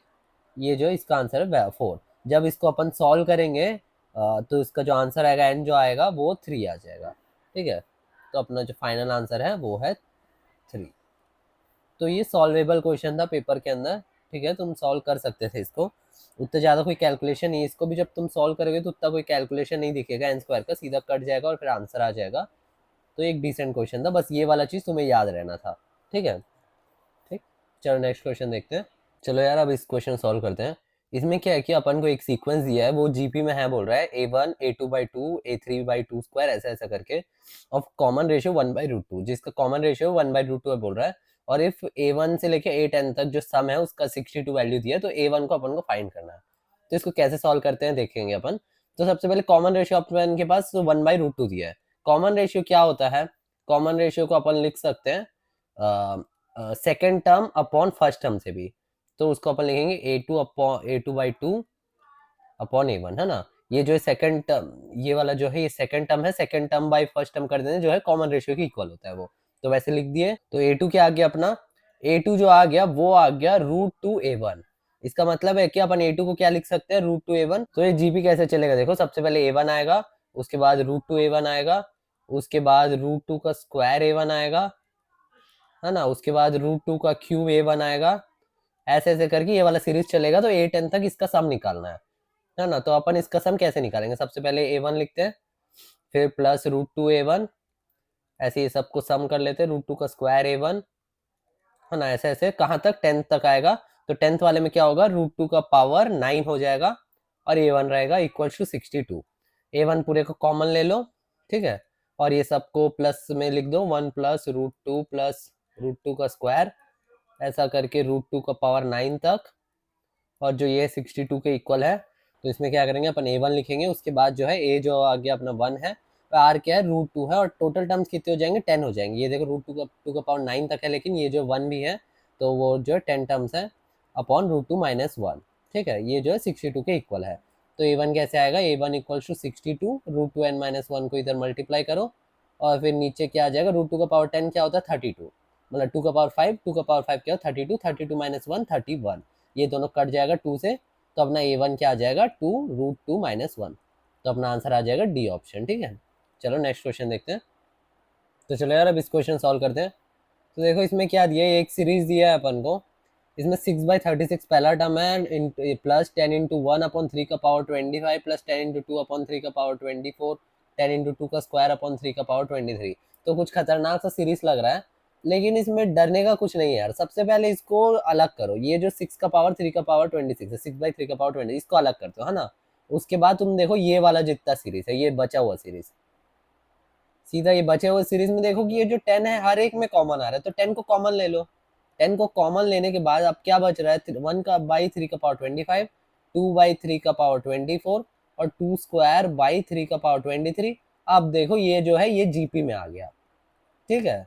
ये जो इसका आंसर है 4। जब इसको अपन सॉल्व करेंगे तो इसका जो आंसर आएगा n जो आएगा वो 3 आ जाएगा। ठीक है, तो अपना जो फाइनल आंसर है वो है 3। तो ये सॉल्वेबल क्वेश्चन था पेपर के अंदर। ठीक है, तुम सॉल्व कर सकते थे इसको, उतना ज़्यादा कोई कैलकुलेशन नहीं है। इसको भी जब तुम सॉल्व करोगे तो उतना कोई कैलकुलेशन नहीं दिखेगा, n² का सीधा कट जाएगा और फिर आंसर आ जाएगा। तो एक डिसेंट क्वेश्चन था, बस ये वाला चीज तुम्हें याद रहना था। ठीक है, ठीक। चलो नेक्स्ट क्वेश्चन देखते हैं। चलो यार अब इस क्वेश्चन सॉल्व करते हैं। इसमें क्या है कि अपन को एक सीक्वेंस दिया है, वो जीपी में है, बोल रहा है a1 a2/2 a3/2 स्क्वायर ऐसा ऐसा करके ऑफ कॉमन रेशियो 1/√2, जिसका कॉमन रेशियो 1/√2 है बोल रहा है। और इफ a1 से लेके a10 तक जो सम है उसका 62 वैल्यू दिया है, तो a1 को अपन को फाइंड करना है। तो इसको कैसे सॉल्व करते हैं देखेंगे अपन। तो सबसे पहले कॉमन रेशियो अपन के पास 1/√2 दिया है। कॉमन रेशियो क्या होता है? कॉमन रेशियो को अपन लिख सकते हैं second term upon first term से भी। तो उसको अपन लिखेंगे a2/2 अपॉन a1, है ना। ये जो है सेकंड टर्म, ये वाला जो है ये सेकंड टर्म है, second term by first term कर देते जो है कॉमन रेशियो के इक्वल होता है वो। तो वैसे लिख दिए। तो a2 क्या आ गया अपना? a2 जो आ गया वो आ गया √2 a1। इसका मतलब है कि अपन a2 को क्या लिख सकते हैं? √2 a1। तो ये जीपी कैसे चलेगा देखो, सबसे पहले a1 आएगा, उसके बाद √2 a1 आएगा, उसके बाद √2 का स्क्वायर a1 आएगा, है ना, उसके बाद √2 का क्यूब a1 आएगा। ऐसे ऐसे करके ये वाला सीरीज चलेगा। तो a10 तक इसका सम निकालना है ना। तो अपन इसका सम कैसे निकालेंगे? सबसे पहले a1 लिखते हैं, फिर प्लस √2 a1, ऐसे ये सबको सम कर लेते हैं, √2 का स्क्वायर a1, है ना। ऐसे ऐसे कहाँ तक? 10th तक आएगा। तो 10th वाले में क्या होगा? √2 का पावर 9 हो जाएगा और a1 रहेगा इक्वल टू 62। a1 पूरे को कॉमन ले लो, ठीक है, और ये सबको प्लस में लिख दो, 1 प्लस √2 प्लस √2 का स्क्वायर, ऐसा करके √2 का पावर 9 तक, और जो ये 62 के इक्वल है। तो इसमें क्या करेंगे अपन? a1 लिखेंगे, उसके बाद जो है a जो आ गया अपना 1 है, r क्या है? √2 है, और टोटल टर्म्स कितने हो जाएंगे? 10 हो जाएंगे। ये देखो √2 का पावर 9 तक है, लेकिन ये जो 1 भी है तो वो जो 10 टर्म्स है अपॉन √2 माइनस 1। ठीक है, ये जो है 62 के इक्वल है। तो a1 कैसे आएगा? a1 equal to 62, √2 n minus 1 को इधर मल्टीप्लाई करो, और फिर नीचे क्या आ जाएगा? √2 का पावर 10 क्या होता है? 32, मतलब 2 का पावर 5, 2 का पावर 5 क्या होता है? 32, 32 माइनस 1 31, ये दोनों कट जाएगा 2 से। तो अपना a1 क्या आ जाएगा? 2 √2 माइनस 1। तो अपना आंसर आ जाएगा डी ऑप्शन। ठीक है, चलो नेक्स्ट क्वेश्चन देखते हैं। तो चलो यार अब इस क्वेश्चन सॉल्व करते हैं। तो देखो इसमें क्या दिया है, एक सीरीज दिया है अपन को। इसमें 6/36 पहला टर्म है, प्लस 10 इंटू 1/3 का पावर 25, प्लस 10 इंटू 2/3 का पावर 24, 10 इंटू 2 का स्क्वायर अपॉन 3 का पावर 23। तो कुछ खतरनाक सा सीरीज लग रहा है, लेकिन इसमें डरने का कुछ नहीं है यार। सबसे पहले इसको अलग करो, ये जो 6 का पावर 3 का पावर 26 है, 6/3 का पावर 20, इसको अलग करते हो, है ना। उसके बाद तुम देखो ये वाला जितना सीरीज है, ये बचा हुआ सीरीज, सीधा ये बचे हुए सीरीज में देखो कि ये जो 10 है हर एक में कॉमन आ रहा है, तो 10 को कॉमन ले लो। 10 को कॉमन लेने के बाद अब क्या बच रहा है? 1/3 का पावर 25, 2/3 का पावर 24, और 2 स्क्वायर बाई 3 का पावर 23। अब देखो ये जो है ये जीपी में आ गया। ठीक है,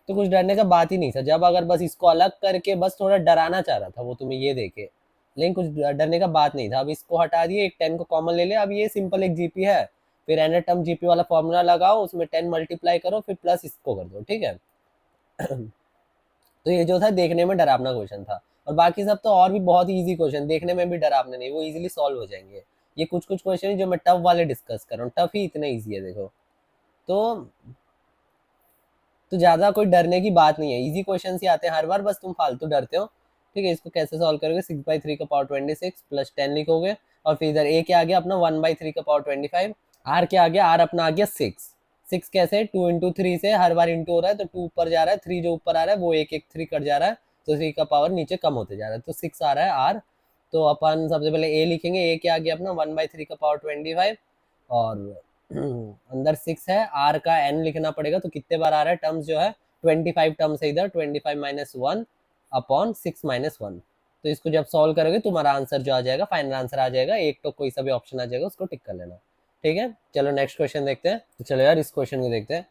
तो कुछ डरने का बात ही नहीं था। जब अगर बस इसको अलग करके बस थोड़ा डराना चाह रहा था वो तुम्हें ये देखे, लेकिन कुछ डरने का बात नहीं था। अब इसको हटा दिए, एक 10 को कॉमन ले ले, अब ये सिंपल एक जीपी है। फिर एन टर्म जीपी वाला फॉर्मूला लगाओ, उसमें 10 मल्टीप्लाई करो, फिर प्लस इसको कर दो। ठीक है तो ये जो था देखने में डरावना क्वेश्चन था, और बाकी सब तो और भी बहुत ही इजी क्वेश्चन, देखने में भी डरावने नहीं, वो इजीली सॉल्व हो जाएंगे। ये कुछ कुछ क्वेश्चन जो मैं टफ वाले डिस्कस कर रहा हूँ, टफ ही इतने इजी है देखो। तो ज्यादा कोई डरने की बात नहीं है, इजी क्वेश्चन ही आते हैं हर बार, बस तुम फालतू डरते हो। ठीक है, इसको कैसे सॉल्व करोगे? 6/3 का पावर 26 प्लस 10 लिखोगे, और फिर इधर ए क्या आ गया अपना? 1/3 का पावर 25। आर क्या आ गया? आर अपना आ गया 6। 6 कैसे? 2 इंटू 3 से हर बार इंटू हो रहा है, तो 2 ऊपर जा रहा है, 3 जो ऊपर आ रहा है वो एक एक 3 कट जा रहा है, तो 3 का पावर नीचे कम होते जा रहा है, तो 6 आ रहा है आर। तो अपन सबसे पहले ए लिखेंगे, ए क्या आ गया अपना? 1/3 का पावर 25, और अंदर 6 है, आर का एन लिखना पड़ेगा, तो कितने बार आ रहा है टर्म्स जो है? 25 टर्म्स है इधर, 25 माइनस 1 अपॉन 6 माइनस 1। तो इसको जब सॉल्व करोगे तुम्हारा आंसर जो आ जाएगा, फाइनल आंसर आ जाएगा, एक तो कोई सा भी ऑप्शन आ जाएगा उसको टिक कर लेना। ठीक है, चलो नेक्स्ट क्वेश्चन देखते हैं। तो चलो यार इस क्वेश्चन को देखते हैं।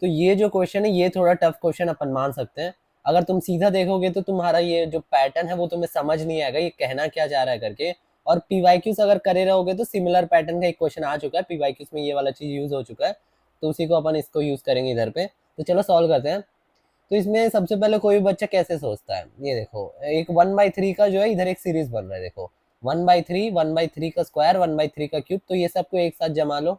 तो ये जो क्वेश्चन है ये थोड़ा टफ क्वेश्चन अपन मान सकते हैं। अगर तुम सीधा देखोगे तो तुम्हारा ये जो पैटर्न है वो तुम्हें समझ नहीं आएगा, ये कहना क्या चाह रहा है करके। और पीवाईक्यूज अगर करे रहोगे तो सिमिलर पैटर्न का एक क्वेश्चन आ चुका है पीवाईक्यूज में, ये वाला चीज यूज हो चुका है, तो उसी को अपन इसको यूज करेंगे इधर पे। तो चलो सॉल्व करते हैं। तो इसमें सबसे पहले कोई भी बच्चा कैसे सोचता है, ये देखो एक 1/3 का जो है इधर एक सीरीज बन रहा है, देखो 1/3, 1/3 का स्क्वायर, 1/3 का क्यूब, तो ये सबको एक साथ जमा लो,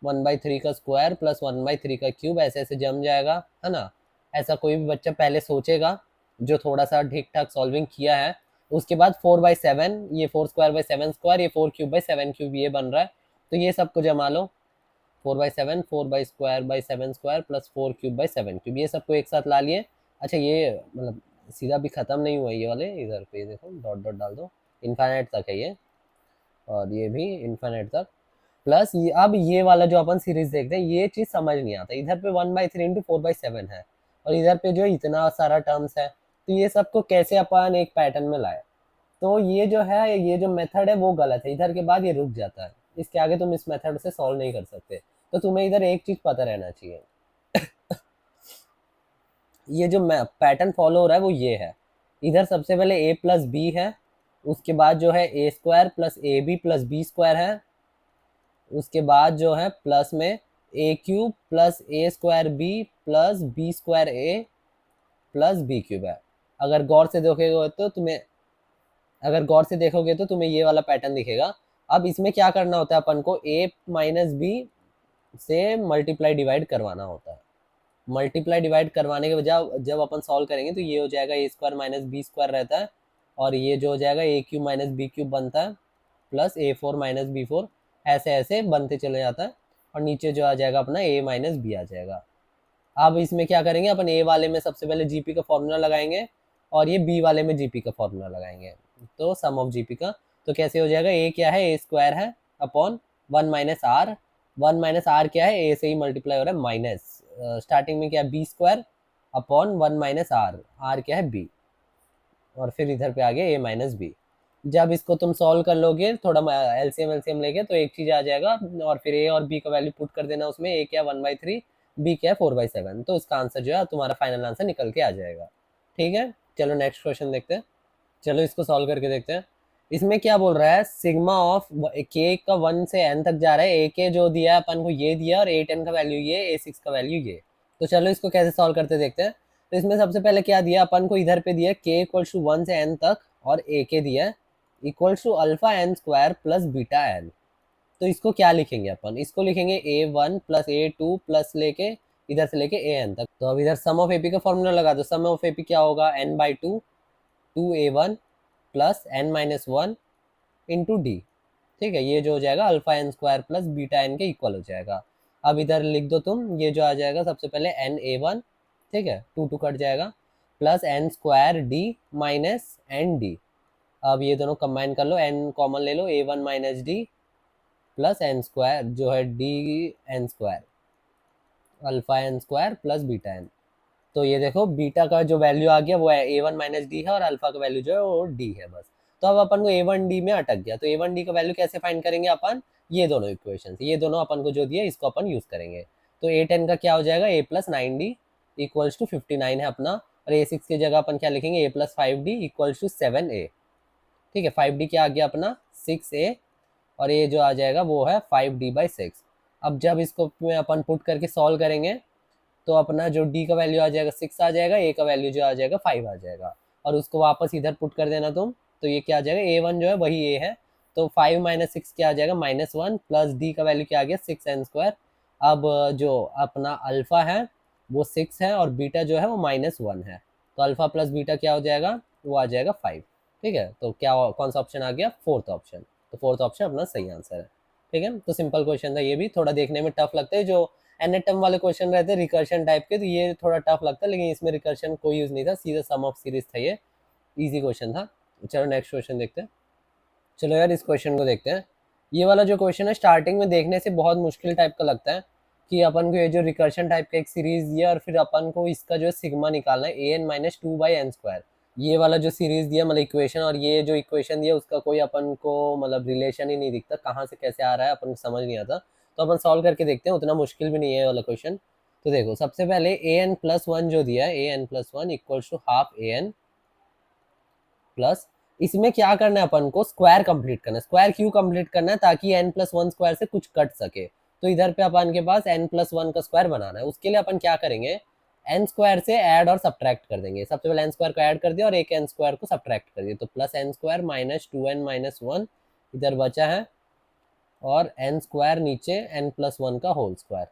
1/3 का स्क्वायर प्लस 1/3 का क्यूब, ऐसे ऐसे जम जाएगा, है ना। ऐसा कोई भी बच्चा पहले सोचेगा जो थोड़ा सा ठीक ठाक सॉल्विंग किया है। उसके बाद 4/7, ये 4 स्क्वायर बाई 7 स्क्वायर, ये 4 क्यूब बाई 7 क्यूब, ये बन रहा है, तो ये सबको जमा लो। 4/7, 4/² प्लस 4³/7³, ये सबको एक साथ ला लिए। अच्छा ये मतलब सीधा भी खत्म नहीं हुआ ये वाले, इधर पे देखो डॉट डॉट डाल दो, इनफाइनाइट तक है ये, और ये भी इनफाइनाइट तक। प्लस ये अब ये वाला जो अपन सीरीज देखते हैं ये चीज समझ नहीं आता, इधर पे 1/3 इंटू 4/7 है, और इधर पे जो इतना सारा टर्म्स है, तो ये सबको कैसे अपन एक पैटर्न में लाए। तो ये जो है, ये जो मेथड है वो गलत है, इधर के बाद ये रुक जाता है, इसके आगे तुम इस मेथड से सॉल्व नहीं कर सकते। तो तुम्हें इधर एक चीज पता रहना चाहिए, ये जो पैटर्न फॉलो हो रहा है वो ये है, इधर सबसे पहले a प्लस बी है, उसके बाद जो है a² plus AB plus B² है, उसके बाद जो है प्लस में a³ plus A²B plus B²A plus B³ है। अगर गौर से देखोगे तो तुम्हें, अगर गौर से देखोगे तो तुम्हें ये वाला पैटर्न दिखेगा। अब इसमें क्या करना होता है, अपन को a माइनस बी से मल्टीप्लाई डिवाइड करवाना होता है। मल्टीप्लाई डिवाइड करवाने के बजाय जब अपन सॉल्व करेंगे तो ये हो जाएगा a² माइनस B² रहता है, और ये जो हो जाएगा a³ माइनस B³ बनता है, प्लस a4 माइनस B4, ऐसे ऐसे बनते चले जाता है, और नीचे जो आ जाएगा अपना a माइनस बी आ जाएगा। अब इसमें क्या करेंगे, अपन ए वाले में सबसे पहले जीपी का फॉर्मूला लगाएंगे, और ये बी वाले में जीपी का फॉर्मूला लगाएंगे, तो सम ऑफ जीपी का। तो कैसे हो जाएगा, ए क्या है, a² है अपॉन 1 - r, 1 - r क्या है, ए से ही मल्टीप्लाई हो रहा है, माइनस स्टार्टिंग में क्या है b² अपॉन 1 - r, r क्या है b, और फिर इधर पे आ गया a माइनस बी। जब इसको तुम सॉल्व कर लोगे थोड़ा एलसीएम एलसीएम लेके, तो एक चीज आ जाएगा, और फिर ए और बी का वैल्यू पुट कर देना उसमें, ए क्या 1/3, बी क्या 4/7, तो इसका आंसर जो है तुम्हारा फाइनल आंसर निकल के आ जाएगा। ठीक है, चलो नेक्स्ट क्वेश्चन देखते हैं। चलो इसको सॉल्व करके देखते हैं। इसमें क्या बोल रहा है, सिग्मा ऑफ के का 1 से n तक जा रहा है, ए के जो दिया है अपन को ये दिया, और A10 का वैल्यू ये, A6 का वैल्यू ये। तो चलो इसको कैसे सॉल्व करते देखते हैं। तो इसमें सबसे पहले क्या दिया अपन को, इधर पे दिया k इक्वल्स टू 1 से n तक, और ए के दिया है equals to alpha n² plus beta n। तो इसको क्या लिखेंगे अपन, इसको लिखेंगे a1 प्लस a2 प्लस लेके इधर से लेके an तक। तो अब इधर सम ऑफ एपी का फॉर्मूला लगा दो, सम ऑफ एपी क्या होगा, n/2 2a1 plus n-1 into D. ठीक है, ये जो हो जाएगा alpha n² plus beta n के इक्वल हो जाएगा। अब इधर लिख दो तुम, ये जो आ जाएगा सबसे पहले na1, ठीक है, 2 कट जाएगा, plus n² D minus N D. अब ये दोनों कंबाइन कर लो, n कॉमन ले लो, a1 minus D plus n² जो है D n², alpha n² plus beta n। तो ये देखो बीटा का जो वैल्यू आ गया वो है a1 माइनस डी है, और अल्फा का वैल्यू जो है वो डी है बस। तो अब अपन को a1 डी में अटक गया, तो a1 डी का वैल्यू कैसे फाइंड करेंगे अपन, ये दोनों इक्वेशन, ये दोनों अपन को जो दिया इसको अपन यूज करेंगे। तो a10 का क्या हो जाएगा, a plus 9d equals to 59 है अपना, और a6 की जगह अपन क्या लिखेंगे, a plus 5d equals to 7a। ठीक है, 5d क्या आ गया अपना 6a, और ये जो आ जाएगा वो है 5d/6। अब जब इसको में अपन पुट करके सॉल्व करेंगे, तो अपना जो d का वैल्यू आ जाएगा 6 आ जाएगा, a का वैल्यू जो आ जाएगा 5 आ जाएगा, और उसको वापस इधर पुट कर देना तुम, तो ये क्या आ जाएगा, a1 जो है वही a है, तो 5 माइनस 6 क्या आ जाएगा, -1, प्लस d का वैल्यू क्या आ गया 6n²। अब जो अपना अल्फा है वो 6 है, और बीटा जो है वो -1 है, तो अल्फा प्लस बीटा क्या हो जाएगा, वो आ जाएगा 5। ठीक है, तो क्या कौन सा ऑप्शन आ गया, फोर्थ ऑप्शन। तो फोर्थ ऑप्शन अपना सही आंसर है। ठीक है, तो सिंपल क्वेश्चन था ये भी, थोड़ा देखने में टफ लगता है, जो एनएटम वाले क्वेश्चन रहते हैं रिकर्शन टाइप के, तो ये थोड़ा टफ लगता है, लेकिन इसमें रिकर्शन कोई यूज नहीं था, सीधा सम ऑफ सीरीज था, ये इजी क्वेश्चन था। चलो नेक्स्ट क्वेश्चन देखते हैं। चलो यार इस क्वेश्चन को देखते हैं। ये वाला जो क्वेश्चन है स्टार्टिंग में देखने से बहुत मुश्किल टाइप का लगता है, कि अपन को ये जो रिकर्शन टाइप का एक सीरीज दिया, और फिर अपन को इसका जो सिग्मा निकालना है an-2/n²। ये वाला जो सीरीज दिया मतलब इक्वेशन, और ये जो इक्वेशन दिया उसका कोई अपन को मतलब रिलेशन ही नहीं दिखता, कहाँ से कैसे आ रहा है अपन को समझ नहीं आता। तो अपन सॉल्व करके देखते हैं, उतना मुश्किल भी नहीं है वाला क्वेश्चन। तो देखो सबसे पहले an+1 जो दिया है, an+1 equals to half an plus, इसमें क्या करना है अपन को, स्क्वायर कंप्लीट करना है। स्क्वायर क्यों कंप्लीट करना है, ताकि n+1 स्क्वायर से कुछ कट सके। तो इधर पे अपन के पास n+1 का स्क्वायर बनाना है, उसके लिए अपन क्या करेंगे, n² से ऐड और सब्ट्रैक्ट कर देंगे। सबसे पहले n² को ऐड कर दिया और एक n² को सब्ट्रैक्ट कर दिया, तो प्लस n² माइनस 2n-1 इधर बचा है, और n² नीचे n+1 का होल स्क्वायर।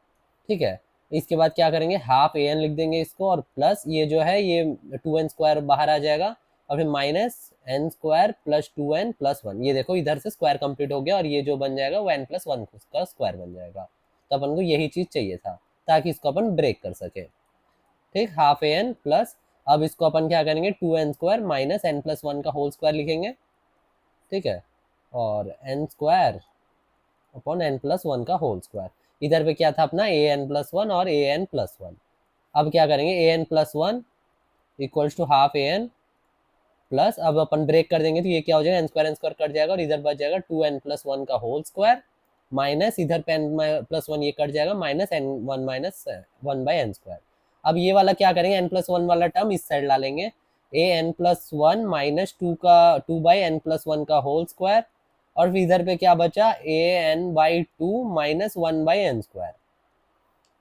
ठीक है, इसके बाद क्या करेंगे, हाफ an लिख देंगे इसको, और प्लस ये जो है ये 2n² बाहर आ जाएगा, और फिर माइनस n² प्लस 2n+1। ये देखो इधर से स्क्वायर कंप्लीट हो गया, और ये जो बन जाएगा वो n+1 का स्क्वायर बन जाएगा। तो अपन को यही चीज चाहिए था ताकि इसको अपन ब्रेक कर सके। ठीक, हाफ ए एन प्लस, अब इसको अपन क्या करेंगे, 2n² minus n plus one का होल स्क्वायर लिखेंगे। ठीक है, और n² upon n plus one का होल स्क्वायर। इधर पे क्या था अपना ए एन प्लस वन और ए एन प्लस वन। अब क्या करेंगे, a n plus one equals to half a n plus, अब अपन ब्रेक कर देंगे तो ये क्या हो जाएगा, n² n² कट जाएगा और इधर बच जाएगा 2n प्लस वन का होल स्क्वायर माइनस इधर पे n प्लस वन ये कट जाएगा minus n one minus one by n²। अब ये वाला क्या करेंगे, n प्लस वन वाला टर्म इस साइड ला लेंगे, a n plus one minus two by n plus one का होल स्क्वायर, और फिर इधर पे क्या बचा, a n by two minus one by n²।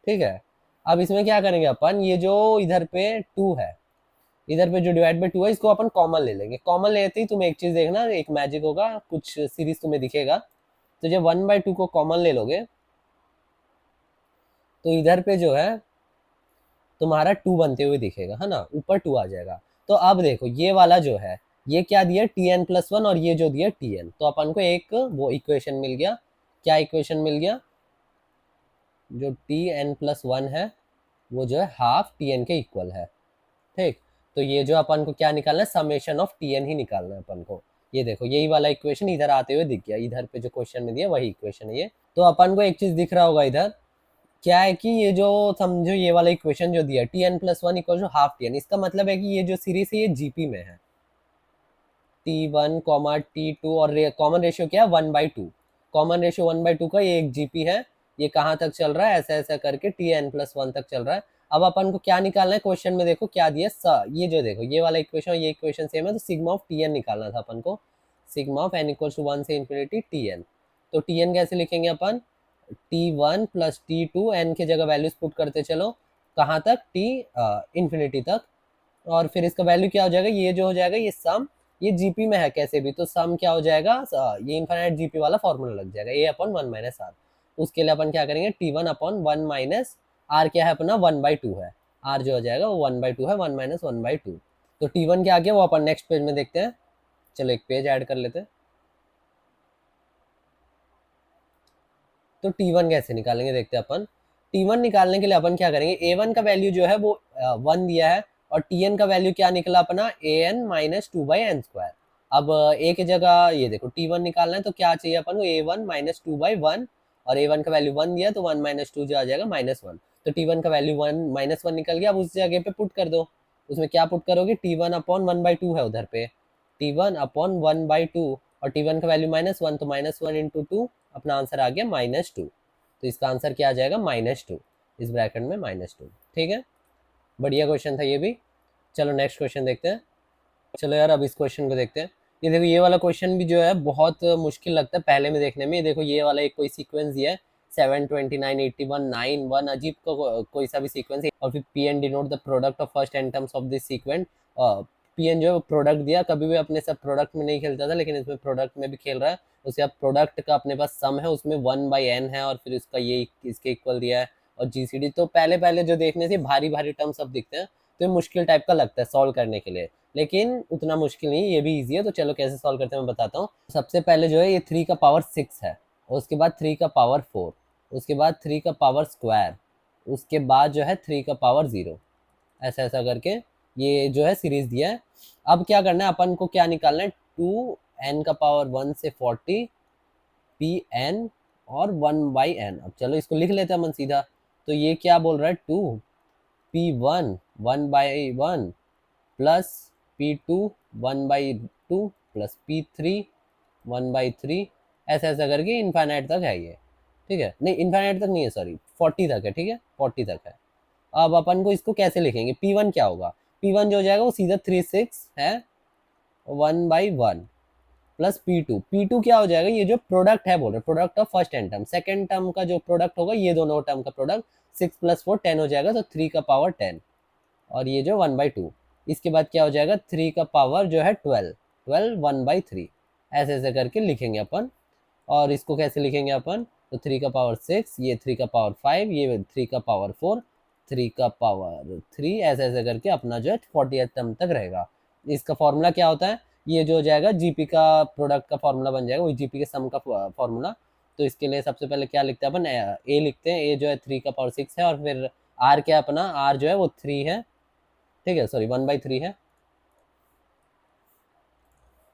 ठीक है, अब इसमें क्या करेंगे अपन, ये जो इधर पे टू है, इधर पे जो डिवाइड बाई टू है, इसको अपन कॉमन ले लेंगे। कॉमन लेते ही तुम एक चीज देखना, एक मैजिक होगा, कुछ सीरीज तुम्हें दिखेगा। तो जब 1/2 को कॉमन ले लोगे तो इधर पे जो है तुम्हारा 2 बनते हुए दिखेगा, है ना, ऊपर 2 आ जाएगा। तो अब देखो ये वाला जो है, ये क्या दिया, tn प्लस वन, और ये जो दिया tn, तो अपन को एक वो इक्वेशन मिल गया। क्या इक्वेशन मिल गया, जो tn प्लस वन है वो जो है हाफ tn के इक्वल है। ठीक, तो ये जो अपन को क्या निकालना है, समेशन ऑफ tn ही निकालना है अपन को। ये देखो यही वाला इक्वेशन इधर आते हुए दिख गया, इधर पे जो क्वेश्चन में दिया वही इक्वेशन है ये। तो अपन को एक चीज दिख रहा होगा इधर, क्या है कि ये जो समझो ये वाला इक्वेशन जो दिया tn plus one equal to half tn, इसका मतलब है कि ये जो सीरीज है ये जीपी में है, t1 t2, और कॉमन रेशियो क्या है, 1/2। कॉमन रेशियो 1/2 का ये एक जीपी है। ये कहाँ तक चल रहा है, ऐसा ऐसा करके tn प्लस वन तक चल रहा है। अब अपन को क्या निकालना है, क्वेश्चन में देखो क्या दिया, ये जो देखो ये वाला इक्वेशन ये इक्वेशन सेम है, तो सिग्मा ऑफ tn निकालना था अपन को। Sigma of n equal to 1 से इन्फिनिटी tn। तो tn कैसे लिखेंगे अपन, t1 प्लस t2, n की जगह वैल्यूज पुट करते चलो, कहाँ तक, t इन्फिनिटी तक, और फिर इसका वैल्यू क्या हो जाएगा, ये जो हो जाएगा ये सम, ये जीपी में है कैसे भी, तो सम क्या हो जाएगा, ये इनफाइनाइट जीपी वाला फॉर्मूला लग जाएगा, A upon one minus R. उसके लिए अपन क्या करेंगे, T one upon one minus R क्या है अपना 1/2 है, आर जो हो जाएगा वो 1/2 है, 1 माइनस 1/2। तो टी वन क्या आ गया वो अपन नेक्स्ट पेज में देखते हैं। चलो एक पेज ऐड कर लेते हैं। तो टी वन कैसे निकालेंगे देखते हैं अपन। टी वन निकालने के लिए अपन क्या करेंगे, ए वन का वैल्यू जो है वो 1 दिया है, और टी एन का वैल्यू क्या निकला अपना, a n minus two by n square. अब ए की जगह ये देखो टी वन निकालना है, तो क्या चाहिए अपन को, a one minus two by one, और ए वन का वैल्यू 1 दिया, तो 1 माइनस टू जो आ जाएगा -1। तो टी वन का वैल्यू 1 -1 निकल गया। अब उस जगह पे पुट कर दो, उसमें क्या पुट करोगे, टी वन अपॉन 1/2 है उधर पे, टी वन अपॉन 1/2, और टी वन का वैल्यू -1, तो -1 इंटू टू, अपना आंसर आ गया -2। तो इसका आंसर क्या आ जाएगा, -2, इस ब्रैकेट में -2। ठीक है, बढ़िया क्वेश्चन था ये भी। चलो नेक्स्ट क्वेश्चन देखते हैं। चलो यार अब इस क्वेश्चन को देखते हैं। ये देखो ये वाला क्वेश्चन भी जो है बहुत मुश्किल लगता है पहले में देखने में। ये देखो ये वाला एक कोई सीक्वेंस दिया है, 7 29 81 9 1, अजीब कोई सा भी सीक्वेंस है, और फिर P N denote the product of first N terms of this sequence. P N जो प्रोडक्ट दिया, कभी भी अपने सब प्रोडक्ट में नहीं खेलता था, लेकिन इसमें प्रोडक्ट में भी खेल रहा है। उसके बाद प्रोडक्ट का अपने पास सम है, उसमें 1/n है, और फिर इसका ये इसके इक्वल दिया है, और जीसीडी। तो पहले पहले जो देखने से भारी भारी टर्म सब दिखते हैं, तो ये मुश्किल टाइप का लगता है सॉल्व करने के लिए, लेकिन उतना मुश्किल नहीं, ये भी इजी है। तो चलो कैसे सॉल्व करते हैं मैं बताता हूँ। सबसे पहले जो है ये 3 का पावर 6 है, उसके बाद 3 का पावर 4, उसके बाद 3 का पावर स्क्वायर, उसके बाद जो है 3 का पावर 0, ऐसा ऐसा करके ये जो है सीरीज दिया है। अब क्या करना है अपन को, क्या निकालना है, 2n का पावर 1 से 40 पी एन और 1/n। अब चलो इसको लिख लेते हैं अपन सीधा। तो ये क्या बोल रहा है, 2p1 1/1 plus p2 1/2 plus p3 1/3, ऐसा ऐसा करके इनफाइनाइट तक है ये। ठीक है, नहीं इनफाइनाइट तक नहीं है, सॉरी 40 तक है। ठीक है, 40 तक है। अब अपन को इसको कैसे लिखेंगे, p1 क्या होगा, p1 जो हो जाएगा वो सीधा 36 है 1/1 प्लस p2 क्या हो जाएगा, ये जो प्रोडक्ट है बोल रहे, product of first N term, second term का जो प्रोडक्ट होगा, ये दोनों टर्म का प्रोडक्ट, 6 + 4 10 हो जाएगा, तो 3 का पावर 10, और ये जो 1/2। इसके बाद क्या हो जाएगा, 3 का पावर जो है 12 1/3, ऐसे ऐसे करके लिखेंगे अपन। और इसको कैसे लिखेंगे अपन, तो 3 का पावर 6, ये 3 का पावर 5, ये 3 का पावर 4, 3 का पावर 3, ऐसे ऐसे करके अपना जो है 40th टर्म तक रहेगा। इसका फॉर्मूला क्या होता है, ये जो हो जाएगा जीपी का प्रोडक्ट का फॉर्मूला बन जाएगा, वही जीपी के सम का फॉर्मूला। तो इसके लिए सबसे पहले क्या लिखते हैं अपन, ए लिखते हैं। ए जो है 3 का पावर 6 है, और फिर आर क्या अपना, आर जो है वो 3 है, ठीक है, सॉरी 1/3 है।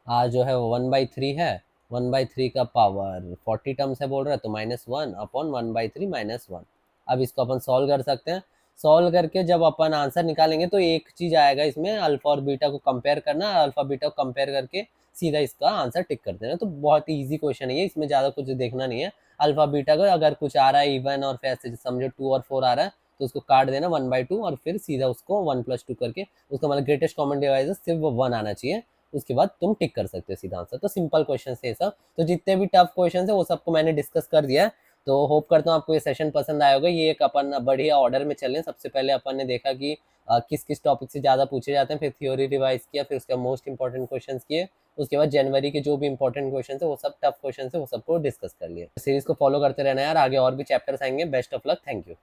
आर जो है वो 1/3 है। 1/3 का पावर 40 टर्म्स है बोल रहा है, तो -1/1/3 -1। अब इसको अपन सॉल्व कर सकते हैं। सॉल्व करके जब अपन आंसर निकालेंगे तो एक चीज आएगा इसमें, अल्फा और बीटा को कंपेयर करना, अल्फा बीटा को कंपेयर करके सीधा इसका आंसर टिक कर देना। तो बहुत ही ईजी क्वेश्चन है ये, इसमें ज्यादा कुछ देखना नहीं है। अल्फा बीटा को अगर कुछ आ रहा है इवन, और फिर ऐसे समझो 2 और 4 आ रहा है, तो उसको काट देना 1/2, और फिर सीधा उसको 1+2 करके, उसका मतलब ग्रेटेस्ट कॉमन डिवाइजर सिर्फ वो 1 आना चाहिए, उसके बाद तुम टिक कर सकते हो सीधा आंसर। तो सिंपल क्वेश्चन है सब। तो जितने भी टफ क्वेश्चन है वो सबको मैंने डिस्कस कर दिया है। तो होप करता हूँ आपको ये सेशन पसंद आया होगा। ये एक अपन बढ़िया ऑर्डर में चले। सबसे पहले अपन ने देखा कि किस किस टॉपिक से ज़्यादा पूछे जाते हैं, फिर थ्योरी रिवाइज किया, फिर उसका मोस्ट इंपॉर्टेंट क्वेश्चन किए, उसके बाद जनवरी के जो भी इंपॉर्टेंट क्वेश्चन है वो सब टफ क्वेश्चन है वो सबको डिस्कस कर लिए। सीरीज को फॉलो करते रहना यार, आगे और भी चैप्टर्स आएंगे। Best of luck, thank you.